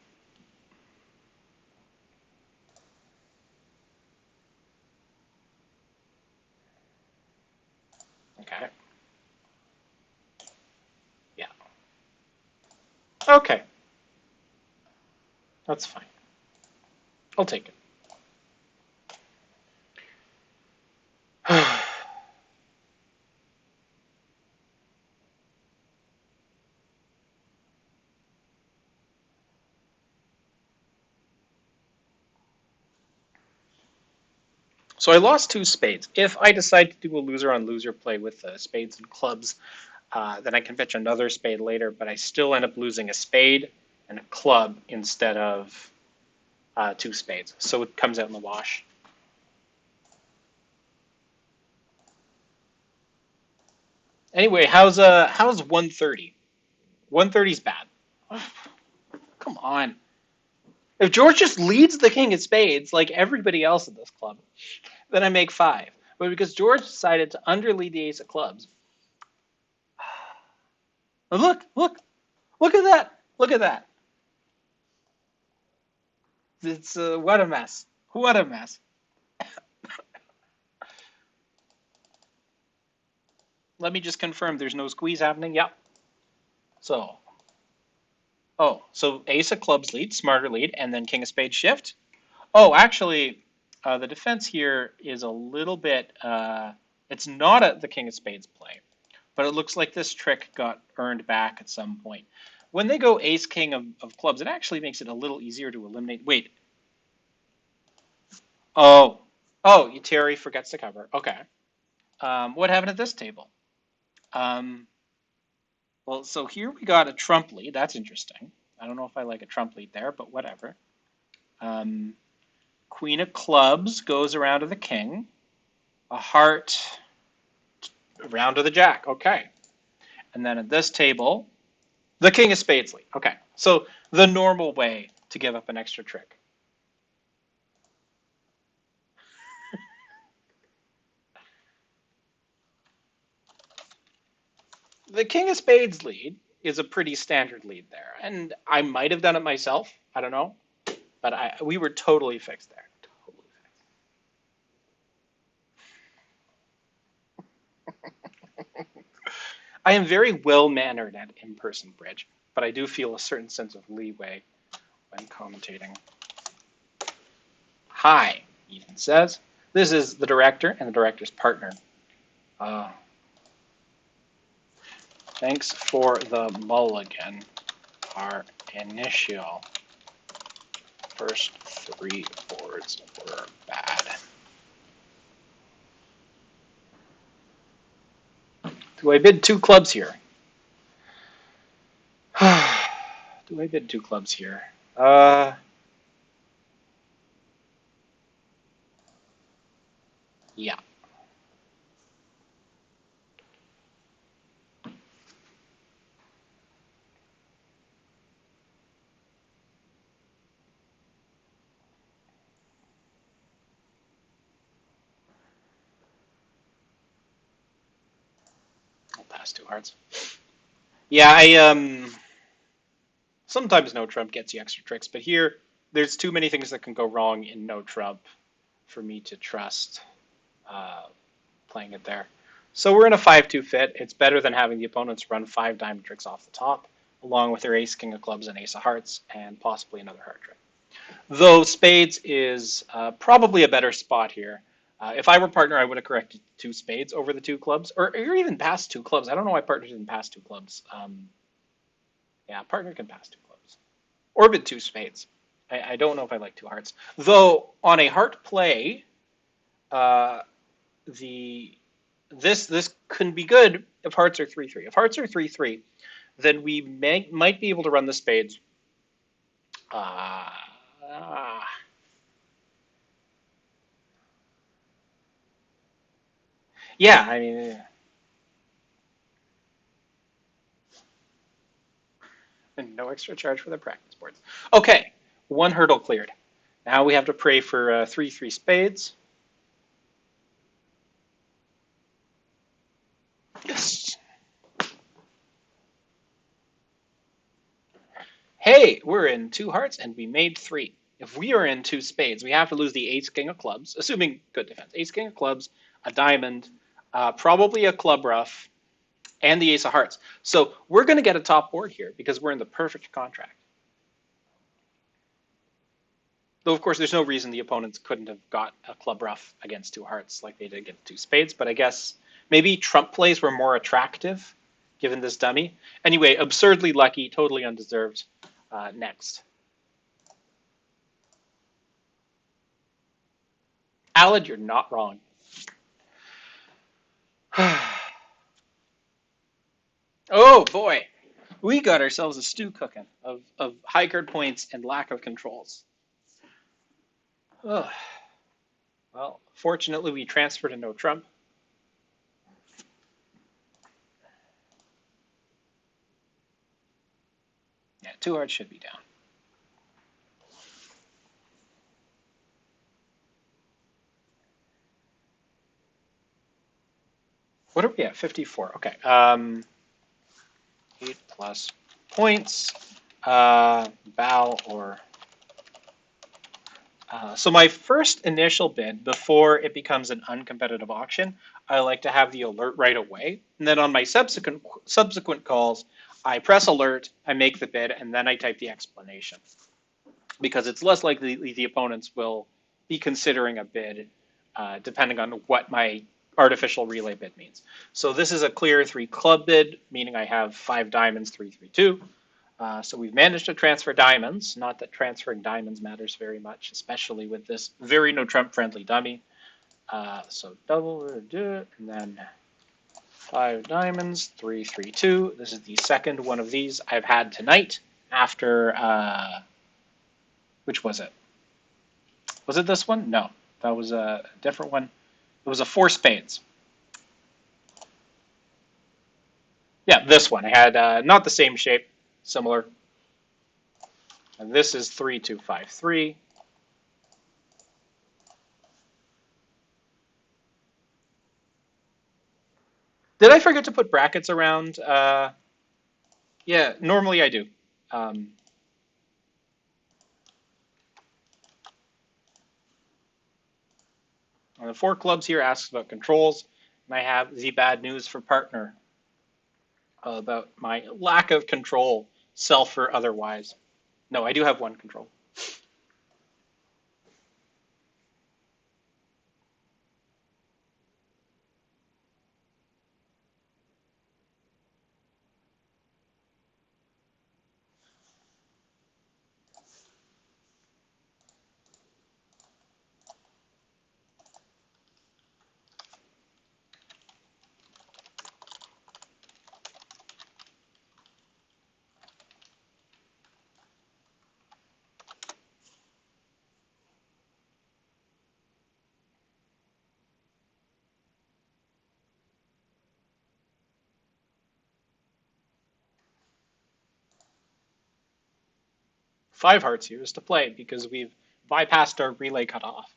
Okay. Yeah. Okay. That's fine. I'll take it. So I lost two spades. If I decide to do a loser on loser play with spades and clubs, then I can fetch another spade later, but I still end up losing a spade and a club instead of two spades. So it comes out in the wash. Anyway, how's 130? 130's bad. Come on. If George just leads the king of spades like everybody else in this club, then I make five. But because George decided to underlead the ace of clubs, look at that! Look at that! It's what a mess! What a mess! Let me just confirm there's no squeeze happening. Yep. So, so ace of clubs lead, smarter lead, and then king of spades shift. Oh, actually, the defense here is a little bit. It's not the king of spades play, but it looks like this trick got earned back at some point. When they go ace king of clubs, it actually makes it a little easier to eliminate. Wait. Oh. Oh, Terry forgets to cover. Okay. What happened at this table? Um, well, so here we got a trump lead. That's interesting. I don't know if I like a trump lead there, but whatever. Um, Queen of clubs goes around to the king. A heart around to the jack. Okay. And then at this table, the king of spades lead. Okay. So the normal way to give up an extra trick. The king of spades lead is a pretty standard lead there. And I might have done it myself. I don't know. But we were totally fixed there. Totally fixed. I am very well mannered at in-person bridge, but I do feel a certain sense of leeway when commentating. Hi, Ethan says. This is the director and the director's partner. Uh, Thanks for the mulligan. Our initial first three boards were bad. Do I bid two clubs here? Do I bid two clubs here? Yeah. I'll pass two hearts. Yeah, Sometimes no trump gets you extra tricks, but here there's too many things that can go wrong in no trump for me to trust uh, playing it there. So we're in a 5-2 fit. It's better than having the opponents run 5 diamond tricks off the top, along with their ace, king of clubs, and ace of hearts, and possibly another heart trick. Though spades is probably a better spot here. If I were partner, I would have corrected 2 spades over the 2 clubs, or even past 2 clubs. I don't know why partner didn't pass 2 clubs. Yeah, partner can pass 2 clubs. Orbit 2 spades. I don't know if I like 2 hearts. Though on a heart play, uh, the this can be good if hearts are 3-3. If hearts are 3-3, then we might be able to run the spades. Uh, uh, yeah, I mean, and no extra charge for the practice boards. Okay, 1 hurdle cleared. Now we have to pray for 3-3 spades. Yes. Hey, we're in 2 hearts and we made 3. If we are in 2 spades, we have to lose the ace king of clubs, assuming good defense. Ace king of clubs, a diamond, probably a club ruff, and the ace of hearts. So we're going to get a top board here because we're in the perfect contract. Though, of course, there's no reason the opponents couldn't have got a club ruff against 2 hearts like they did against 2 spades, but I guess maybe trump plays were more attractive given this dummy. Anyway, absurdly lucky, totally undeserved. Next. Alad, you're not wrong. Oh boy, we got ourselves a stew cooking of high card points and lack of controls. Ugh. Well, fortunately, we transferred to no trump. Yeah, 2 hearts should be down. What are we at? 54. Okay. 8 plus points. Bow or. So my first initial bid, before it becomes an uncompetitive auction, I like to have the alert right away. And then on my subsequent calls, I press alert, I make the bid, and then I type the explanation. Because it's less likely the opponents will be considering a bid depending on what my artificial relay bid means. So this is a clear 3 club bid, meaning I have 5 diamonds, 3-3-2. So we've managed to transfer diamonds. Not that transferring diamonds matters very much, especially with this very no Trump friendly dummy. So double, do it, and then 5 diamonds, 3-3-2. This is the second one of these I've had tonight after, which was it? Was it this one? No, that was a different one. It was a 4 spades. Yeah, this one. I had not the same shape, similar. And this is 3-2-5-3. Did I forget to put brackets around? Yeah, normally I do. Um, the 4 clubs here asks about controls, and I have the bad news for partner about my lack of control, self or otherwise. No, I do have 1 control. 5 hearts here is to play because we've bypassed our relay cutoff.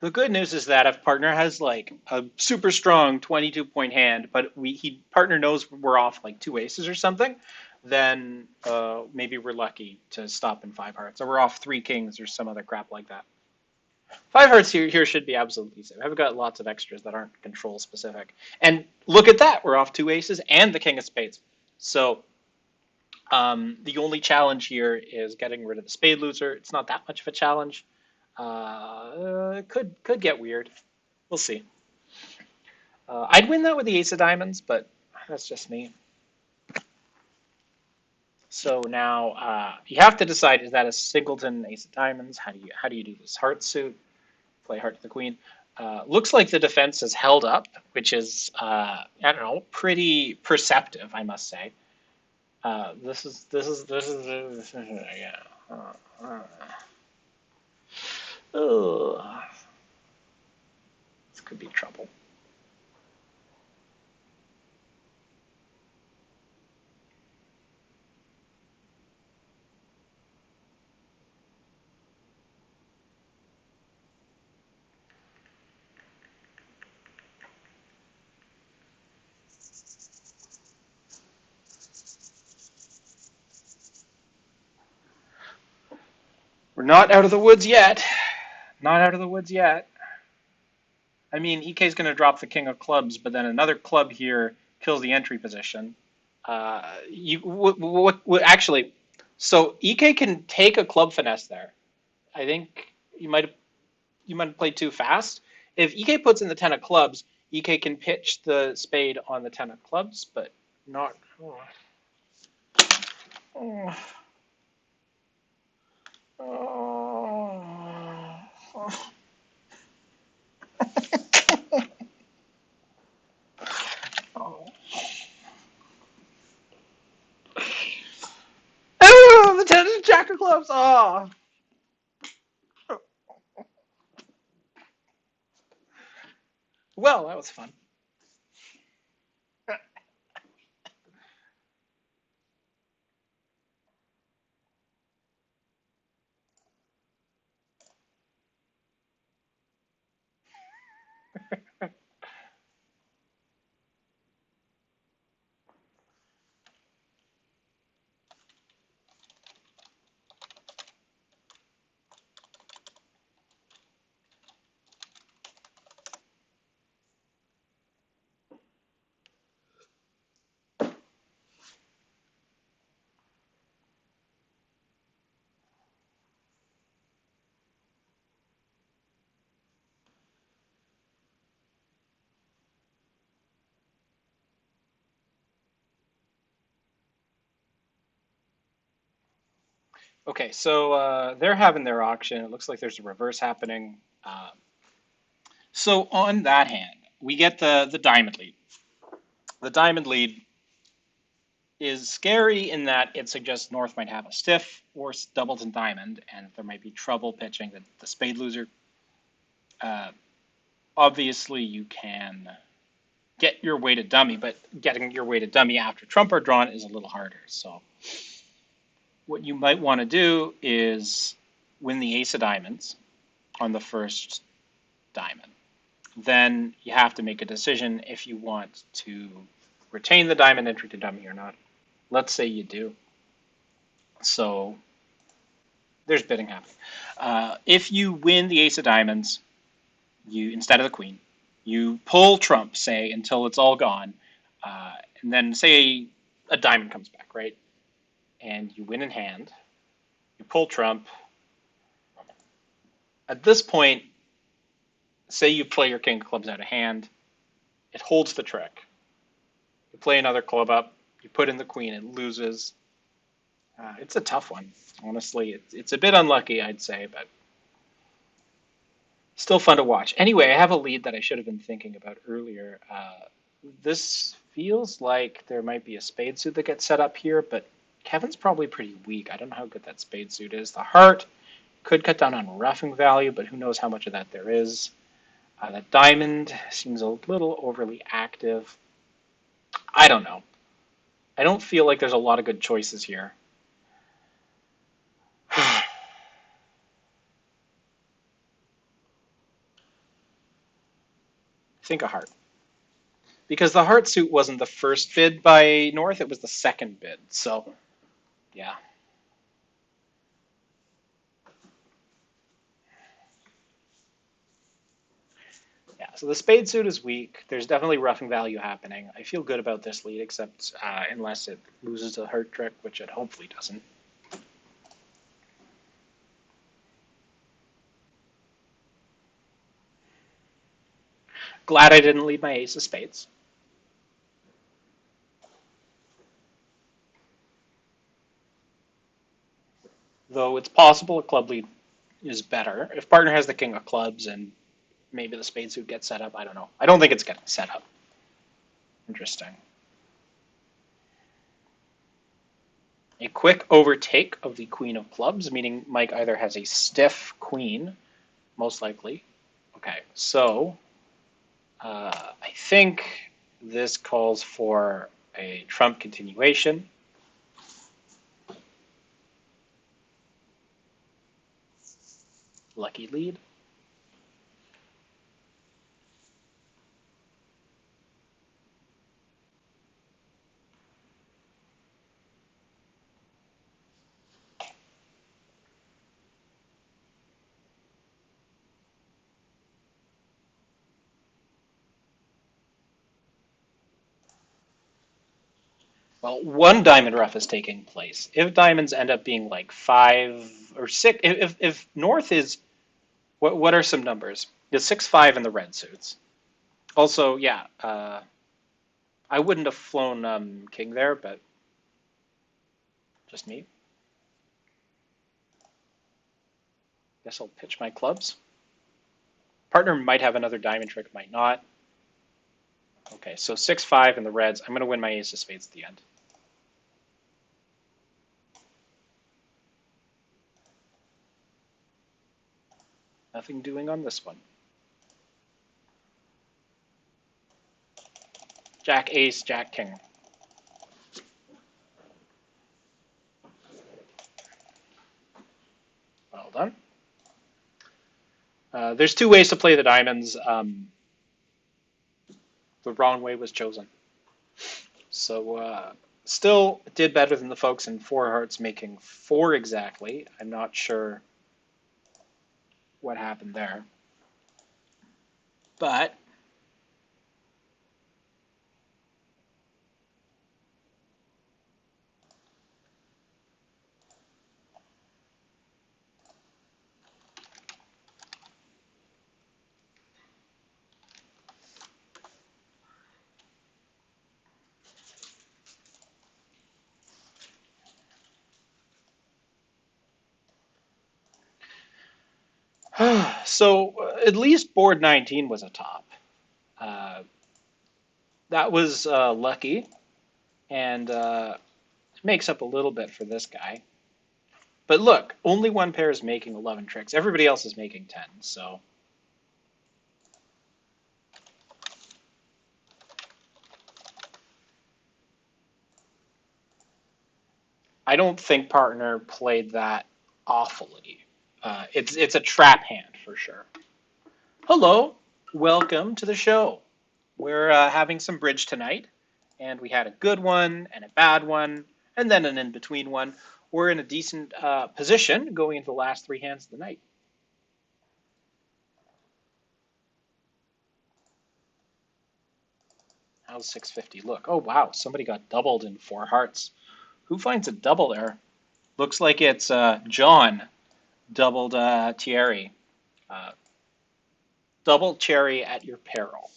The good news is that if partner has like a super strong 22-point hand, but partner knows we're off like two aces or something, then maybe we're lucky to stop in five hearts, or we're off three kings or some other crap like that. Five hearts here should be absolutely safe. I've got lots of extras that aren't control specific, and look at that, we're off two aces and the king of spades. So the only challenge here is getting rid of the spade loser. It's not that much of a challenge. It could get weird. We'll see. I'd win that with the ace of diamonds, but that's just me. So now you have to decide: is that a singleton ace of diamonds? How do you do this? Heart suit, play heart to the queen. Looks like the defense is held up, which is I don't know, pretty perceptive, I must say. This is yeah. Ugh. This could be trouble. We're not out of the woods yet. Not out of the woods yet. I mean, EK's going to drop the king of clubs, but then another club here kills the entry position. Actually, so EK can take a club finesse there. I think you might have played too fast. If EK puts in the ten of clubs, EK can pitch the spade on the ten of clubs, but not. Oh, oh, oh. Oh. Oh, the ten of jack of clubs. Oh. Well, that was fun. Okay, so they're having their auction. It looks like there's a reverse happening. So on that hand, we get the diamond lead. The diamond lead is scary in that it suggests North might have a stiff or doubleton diamond, and there might be trouble pitching the spade loser. Uh, Obviously, you can get your way to dummy, but getting your way to dummy after trump are drawn is a little harder. So what you might want to do is win the ace of diamonds on the first diamond. Then you have to make a decision if you want to retain the diamond entry to dummy or not. Let's say you do. So there's bidding happening. If you win the ace of diamonds, you instead of the queen, you pull trump, say, until it's all gone, and then say a diamond comes back, right? And you win in hand. You pull trump. At this point, say you play your king of clubs out of hand, it holds the trick. You play another club up, you put in the queen, it loses. It's a tough one, honestly. It's a bit unlucky, I'd say, but still fun to watch. Anyway, I have a lead that I should have been thinking about earlier. This feels like there might be a spade suit that gets set up here, but Kevin's probably pretty weak. I don't know how good that spade suit is. The heart could cut down on roughing value, but who knows how much of that there is. That diamond seems a little overly active. I don't know. I don't feel like there's a lot of good choices here. Think a heart. Because the heart suit wasn't the first bid by North, it was the second bid. So, yeah. Yeah, so the spade suit is weak. There's definitely roughing value happening. I feel good about this lead, except unless it loses a hurt trick, which it hopefully doesn't. Glad I didn't lead my ace of spades. Though it's possible a club lead is better. If partner has the king of clubs and maybe the spade suit gets set up, I don't know. I don't think it's getting set up. Interesting. A quick overtake of the queen of clubs, meaning Mike either has a stiff queen, most likely. Okay, so I think this calls for a trump continuation. Lucky lead. Well, one diamond rough is taking place. If diamonds end up being like 5 or 6, if North is, what are some numbers? The 6-5 in the red suits. Also, yeah, I wouldn't have flown king there, but just me. Guess I'll pitch my clubs. Partner might have another diamond trick, might not. Okay, so 6-5 in the reds. I'm going to win my ace of spades at the end. Nothing doing on this one. Jack ace, jack king. Well done. There's two ways to play the diamonds. The wrong way was chosen. So still did better than the folks in four hearts making 4 exactly. I'm not sure what happened there. But so at least board 19 was a top. Uh, that was lucky, and makes up a little bit for this guy. But look, only one pair is making 11 tricks. Everybody else is making 10, so. I don't think partner played that awfully. It's a trap hand for sure. Hello, welcome to the show. We're having some bridge tonight, and we had a good one and a bad one, and then an in-between one. We're in a decent position going into the last 3 hands of the night. How's 650 look? Oh, wow, somebody got doubled in 4 hearts. Who finds a double there? Looks like it's John doubled Thierry. Uh, double cherry at your peril.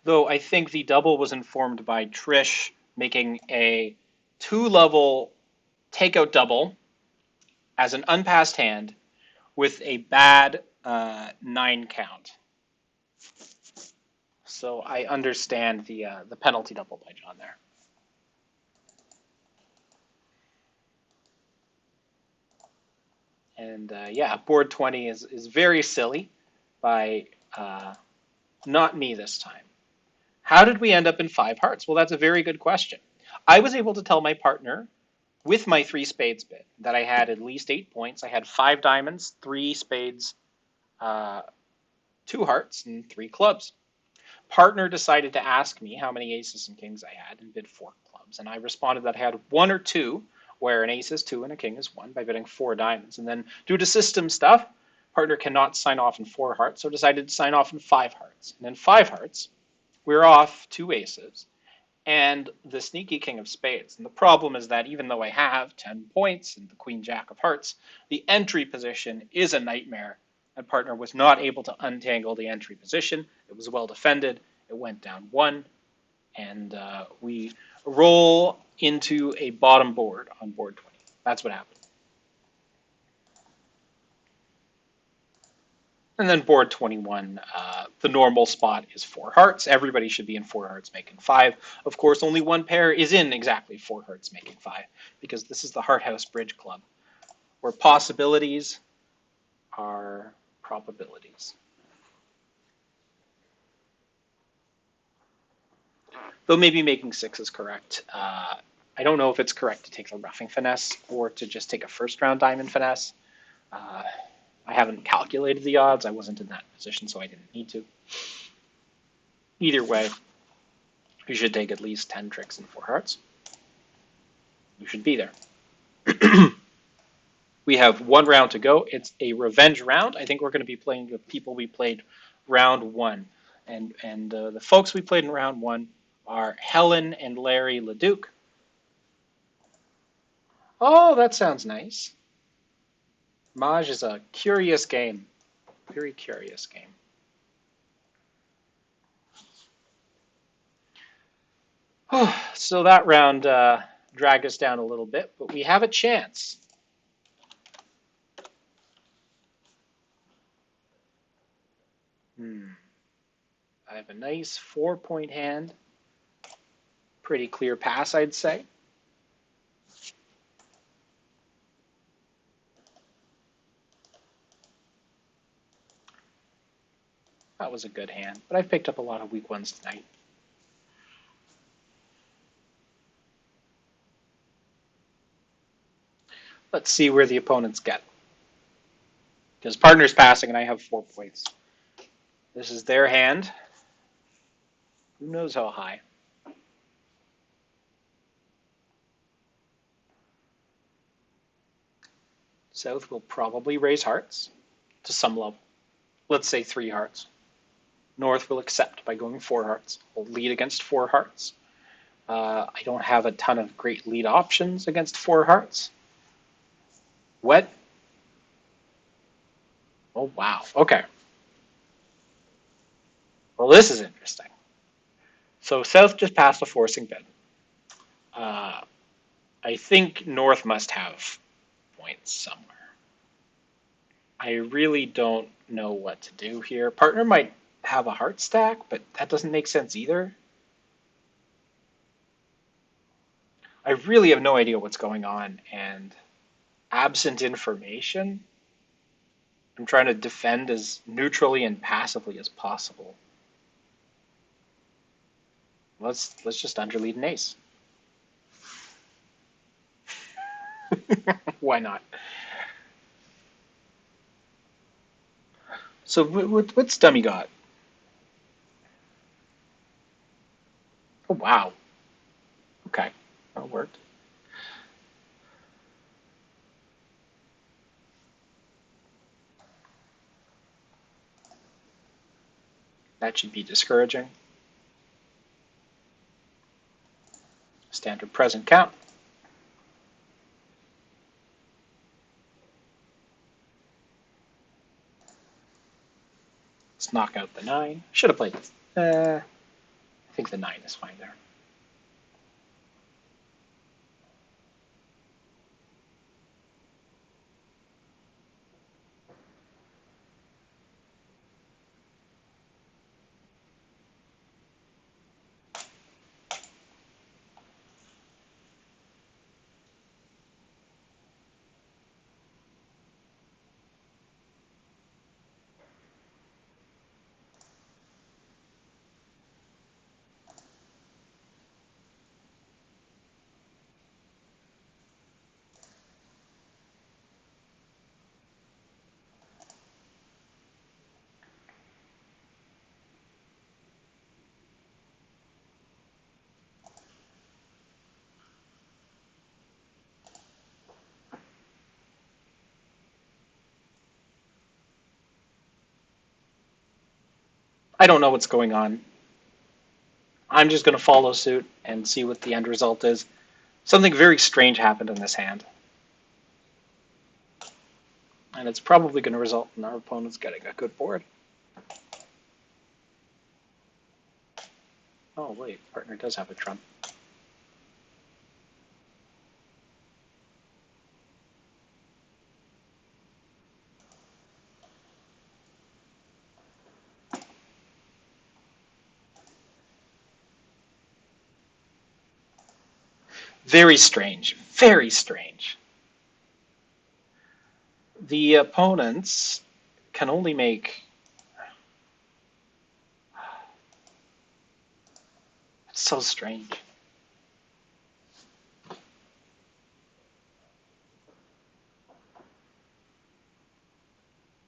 Though I think the double was informed by Trish making a 2-level takeout double as an unpassed hand with a bad 9 count. So I understand the penalty double by John there. And yeah, board 20 is very silly by not me this time. How did we end up in 5 hearts? Well, that's a very good question. I was able to tell my partner with my three spades bit that I had at least 8 points. I had five diamonds, three spades, uh, two hearts, and three clubs. Partner decided to ask me how many aces and kings I had and bid four clubs. And I responded that I had one or two, where an ace is two and a king is one, by bidding four diamonds. And then, due to system stuff, partner cannot sign off in four hearts, so decided to sign off in five hearts. And in five hearts, we're off two aces and the sneaky king of spades. And the problem is that even though I have 10 points and the queen jack of hearts, the entry position is a nightmare. And partner was not able to untangle the entry position. It was well defended. It went down one, and we roll into a bottom board on board 20. That's what happened. And then board 21, the normal spot is four hearts. Everybody should be in four hearts making five. Of course, only one pair is in exactly four hearts making five, because this is the Hart House Bridge Club, where possibilities are probabilities. Though maybe making six is correct. I don't know if it's correct to take the roughing finesse or to just take a first round diamond finesse. Uh, I haven't calculated the odds. I wasn't in that position, so I didn't need to. Either way, you should take at least 10 tricks and four hearts. You should be there. We have one round to go. It's a revenge round. I think we're going to be playing with people we played round one. And the folks we played in round one are Helen and Larry Leduc. Oh, that sounds nice. Maj is a curious game. Very curious game. So that round dragged us down a little bit, but we have a chance. I have a nice 4-point hand. Pretty clear pass, I'd say. That was a good hand, but I've picked up a lot of weak ones tonight. Let's see where the opponents get. Because partner's passing and I have 4 points. This is their hand. Who knows how high? South will probably raise hearts to some level. Let's say 3 hearts. North will accept by going 4 hearts. We'll lead against 4 hearts. I don't have a ton of great lead options against 4 hearts. What? Oh, wow. Okay. Well, this is interesting. So South just passed a forcing bid. I think North must have points somewhere. I really don't know what to do here. Partner might have a heart stack, but that doesn't make sense either. I really have no idea what's going on, and absent information, I'm trying to defend as neutrally and passively as possible. Let's just underlead an ace. Why not? So what's Dummy got? Oh, wow. Okay, that worked. That should be discouraging. Standard present count. Let's knock out the 9. Should have played. I think the 9 is fine there. I don't know what's going on. I'm just going to follow suit and see what the end result is. Something very strange happened in this hand, and it's probably going to result in our opponents getting a good board. Oh, wait, partner does have a trump. Very strange. Very strange. The opponents can only make... It's so strange.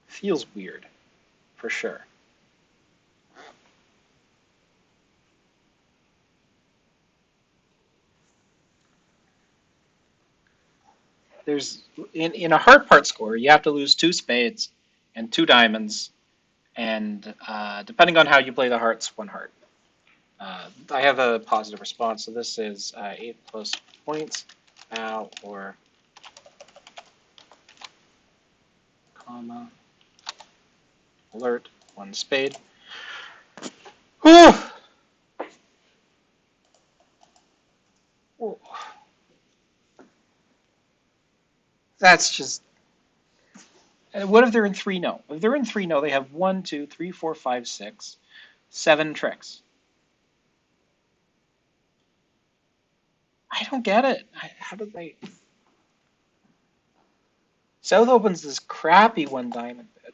Feels weird, for sure. There's in a Hart part score, you have to lose 2 spades and 2 diamonds, and depending on how you play the hearts, 1 heart. I have a positive response, so this is 8 plus points, bow or comma, alert, 1 spade. Whew. That's just. What if they're in 3-no? If they're in 3-no, they have 1, 2, 3, 4, 5, 6, 7 tricks. I don't get it. How did they? South opens this crappy 1 diamond bid.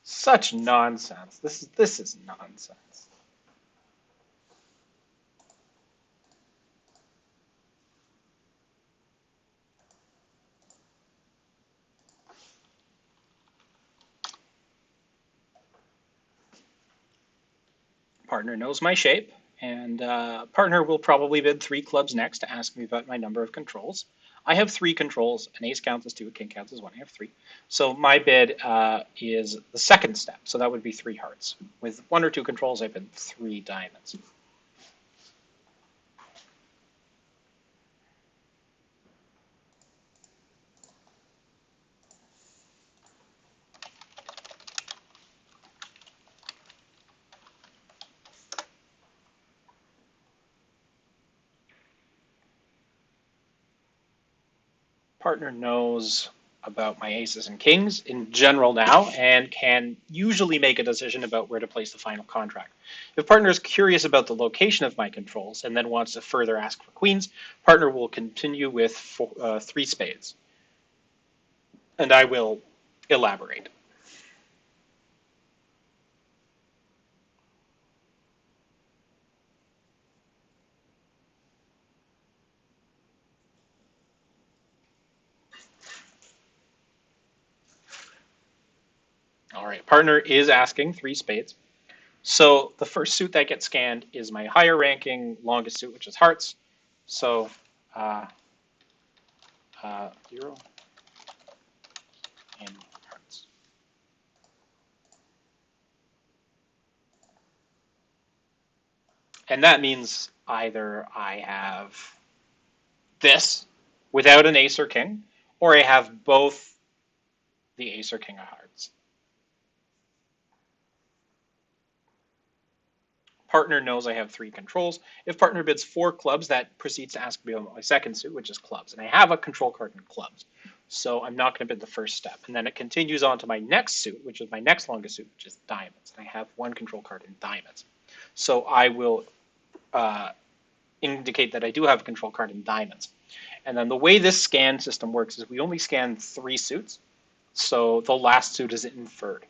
Such nonsense. This is nonsense. Partner knows my shape, and partner will probably bid 3 clubs next to ask me about my number of controls. I have 3 controls. An ace counts as 2, a king counts as 1. I have 3. So my bid is the second step. So that would be 3 hearts. With 1 or 2 controls, I bid 3 diamonds. Partner knows about my aces and kings in general now and can usually make a decision about where to place the final contract. If partner is curious about the location of my controls and then wants to further ask for queens, partner will continue with 3 spades. And I will elaborate. All right, partner is asking 3 spades. So the first suit that gets scanned is my higher ranking longest suit, which is hearts. So 0 in hearts. And that means either I have this without an ace or king, or I have both the ace or king of hearts. Partner knows I have 3 controls. If partner bids 4 clubs, that proceeds to ask me about my second suit, which is clubs. And I have a control card in clubs. So I'm not going to bid the first step. And then it continues on to my next suit, which is my next longest suit, which is diamonds. And I have 1 control card in diamonds. So I will indicate that I do have a control card in diamonds. And then the way this scan system works is we only scan 3 suits. So the last suit is inferred.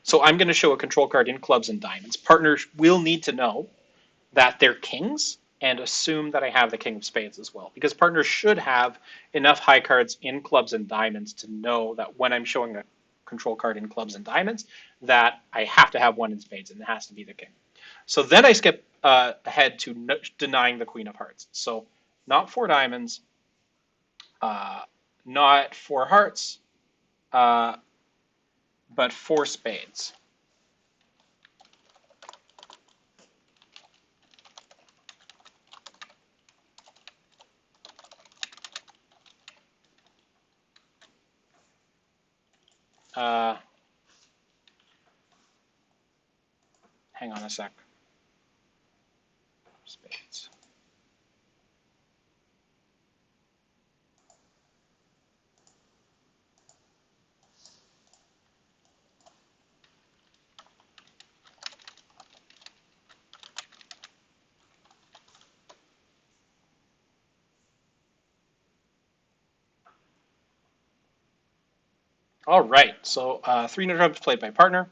So I'm going to show a control card in clubs and diamonds. Partners will need to know that they're kings and assume that I have the king of spades as well, because partner should have enough high cards in clubs and diamonds to know that when I'm showing a control card in clubs and diamonds, that I have to have one in spades, and it has to be the king. So then I skip ahead to denying the queen of hearts. So not four diamonds, uh, not four hearts, uh, but four spades. Uh, hang on a sec. Spades. All right, so three no trumps played by partner.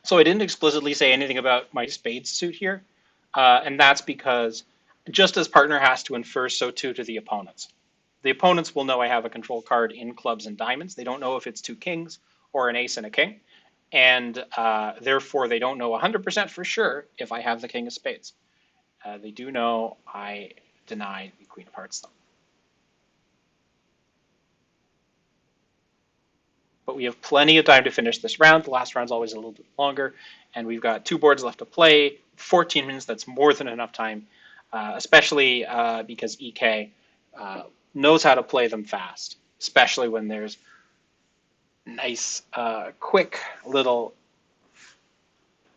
So I didn't explicitly say anything about my spades suit here, and that's because just as partner has to infer, so too do the opponents. The opponents will know I have a control card in clubs and diamonds. They don't know if it's two kings or an ace and a king, and therefore they don't know 100% for sure if I have the king of spades. They do know I denied the queen of hearts, though. But we have plenty of time to finish this round. The last round's always a little bit longer, and we've got two boards left to play. 14 minutes, that's more than enough time, especially because EK knows how to play them fast, especially when there's nice, quick little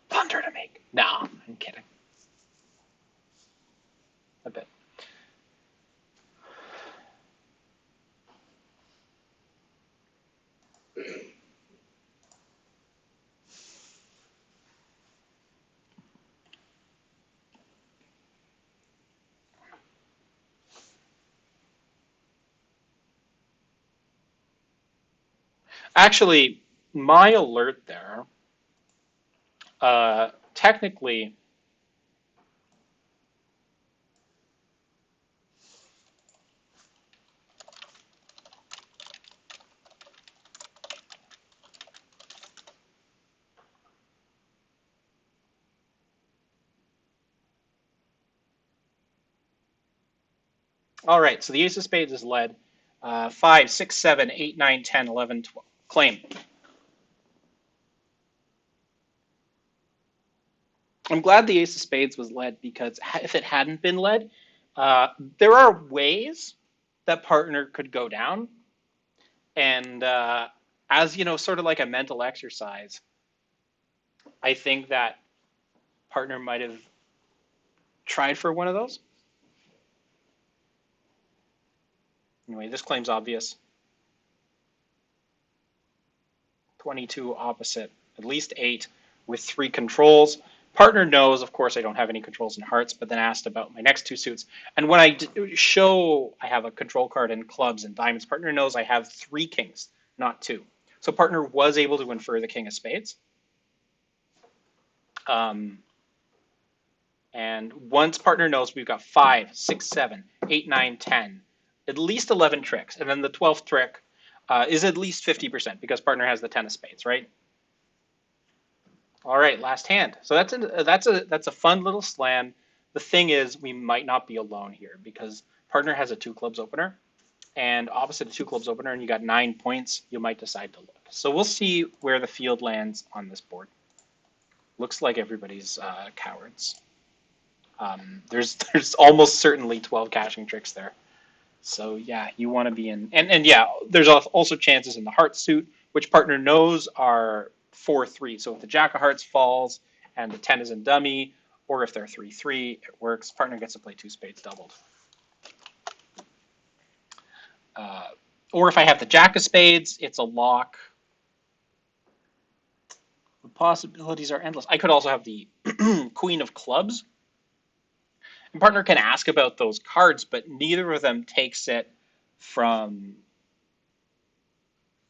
thunder to make. No, I'm kidding. A bit. Actually, my alert there, technically, all right, so the ace of spades is led. 5, 6, 7, 8, 9, 10, 11, 12. Claim. I'm glad the ace of spades was led because if it hadn't been led, uh, there are ways that partner could go down. And as you know, sort of like a mental exercise, I think that partner might have tried for one of those. Anyway, this claim's obvious. 22 opposite, at least 8 with 3 controls. Partner knows, of course, I don't have any controls in hearts, but then asked about my next 2 suits. And when I show I have a control card in clubs and diamonds, partner knows I have 3 kings, not 2. So partner was able to infer the king of spades. Um, and once partner knows we've got 5, 6, 7, 8, 9, 10, at least 11 tricks. And then the 12th trick is at least 50% because partner has the 10 of spades, right? All right, last hand. So that's a fun little slam. The thing is, we might not be alone here because partner has a 2 clubs opener, and opposite a 2 clubs opener, and you got 9 points. You might decide to look. So we'll see where the field lands on this board. Looks like everybody's cowards. There's almost certainly 12 caching tricks there. So yeah, you want to be in, and yeah, there's also chances in the heart suit, which partner knows are 4-3. So if the jack of hearts falls and the 10 is in dummy, or if they're 3-3, it works. Partner gets to play 2 spades doubled. Or if I have the jack of spades, it's a lock. possibilities are endless. I could also have the Queen of Clubs. And partner can ask about those cards, but neither of them takes it from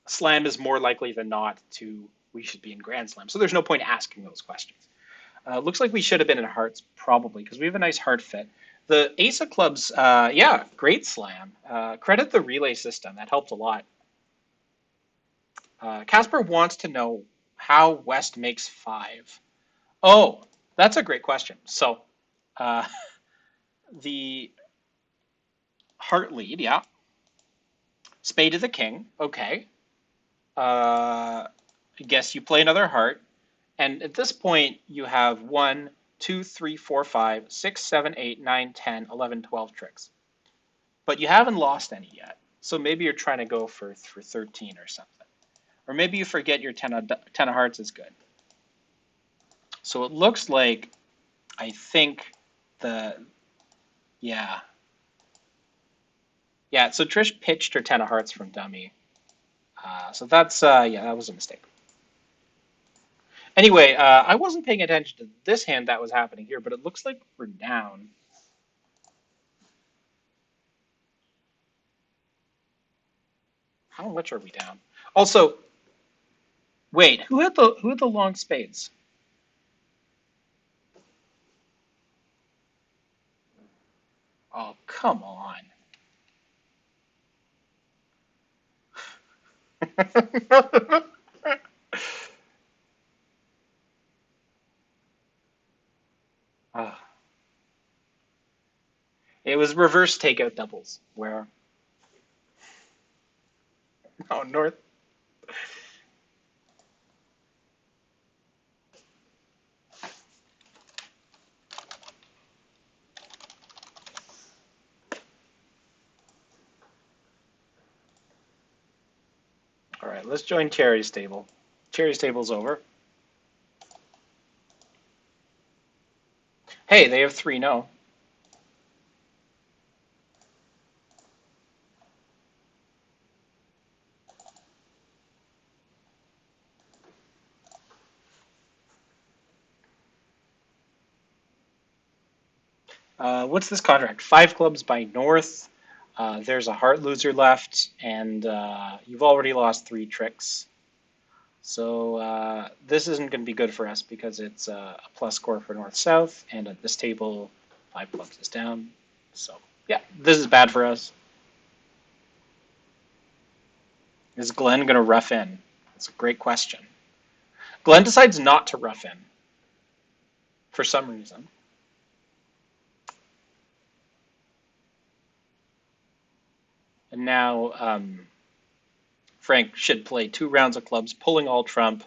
slam is more likely than not to we should be in Grand Slam. So there's no point asking those questions. Looks like we should have been in Hearts probably because we have a nice Heart fit. The Ace of Clubs, yeah, great slam. Credit the relay system. That helped a lot. Casper wants to know how West makes five. Oh, that's a great question. So uh, the Heart lead, yeah. Spade to the king. Okay. I guess you play another heart. And at this point, you have 1, 2, 3, 4, 5, 6, 7, 8, 9, 10, 11, 12 tricks. But you haven't lost any yet. So maybe you're trying to go for 13 or something. Or maybe you forget your 10 of hearts is good. So it looks like, I think the, yeah. Yeah, so Trish pitched her 10 of hearts from dummy. So that's, yeah, that was a mistake. Anyway, I wasn't paying attention to this hand that was happening here, but it looks like we're down. How much are we down? Also, wait, who had the long spades? Oh, come on. Ah, it was reverse takeout doubles where oh North. All right, let's join Cherry's table. Cherry's table's over. Hey, they have three no. What's this contract? Five clubs by North. There's a heart loser left, and you've already lost three tricks. So this isn't going to be good for us because it's a plus score for North-South, and at this table, five clubs is down. So yeah, this is bad for us. Is Glenn going to rough in? That's a great question. Glenn decides not to rough in for some reason. And now Frank should play two rounds of clubs, pulling all trump,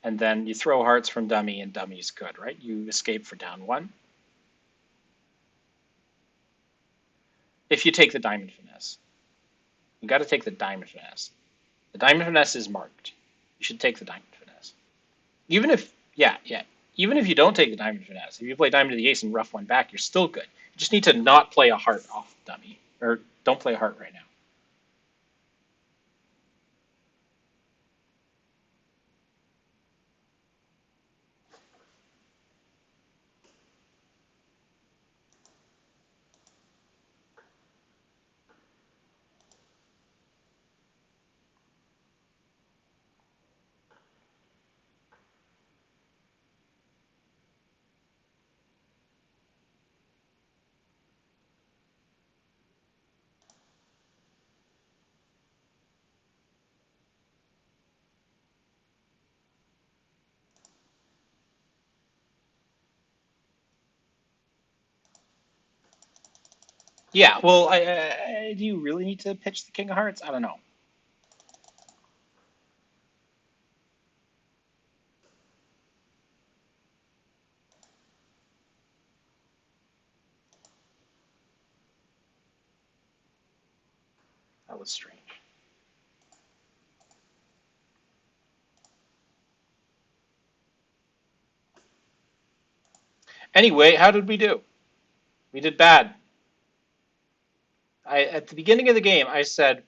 and then you throw hearts from dummy, and dummy's good, right? You escape for down one. If you take the diamond finesse. You got to take the diamond finesse. The diamond finesse is marked. You should take the diamond finesse. Even if, yeah, yeah. Even if you don't take the diamond finesse, if you play diamond to the ace and rough one back, you're still good. You just need to not play a heart off dummy, or don't play a heart right now. Yeah, well, do you really need to pitch the king of hearts? I don't know. That was strange. Anyway, how did we do? We did bad. At the beginning of the game, I said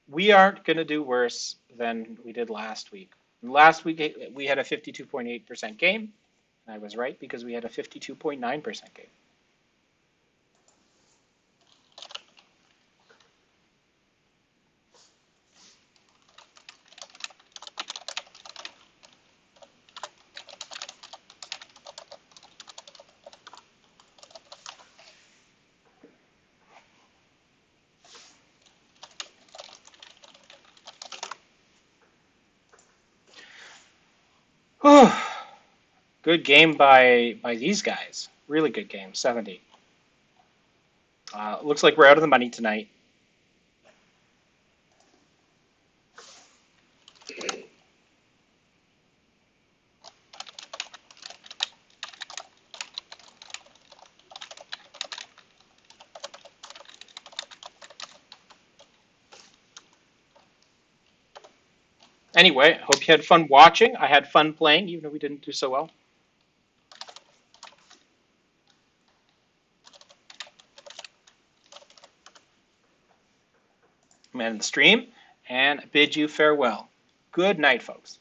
we aren't going to do worse than we did last week. Last week we had a 52.8% game. And I was right because we had a 52.9% game. Good game by these guys. Really good game. 70. Looks like we're out of the money tonight. Anyway, I hope you had fun watching. I had fun playing, even though we didn't do so well. I'm end the stream and bid you farewell. Good night, folks.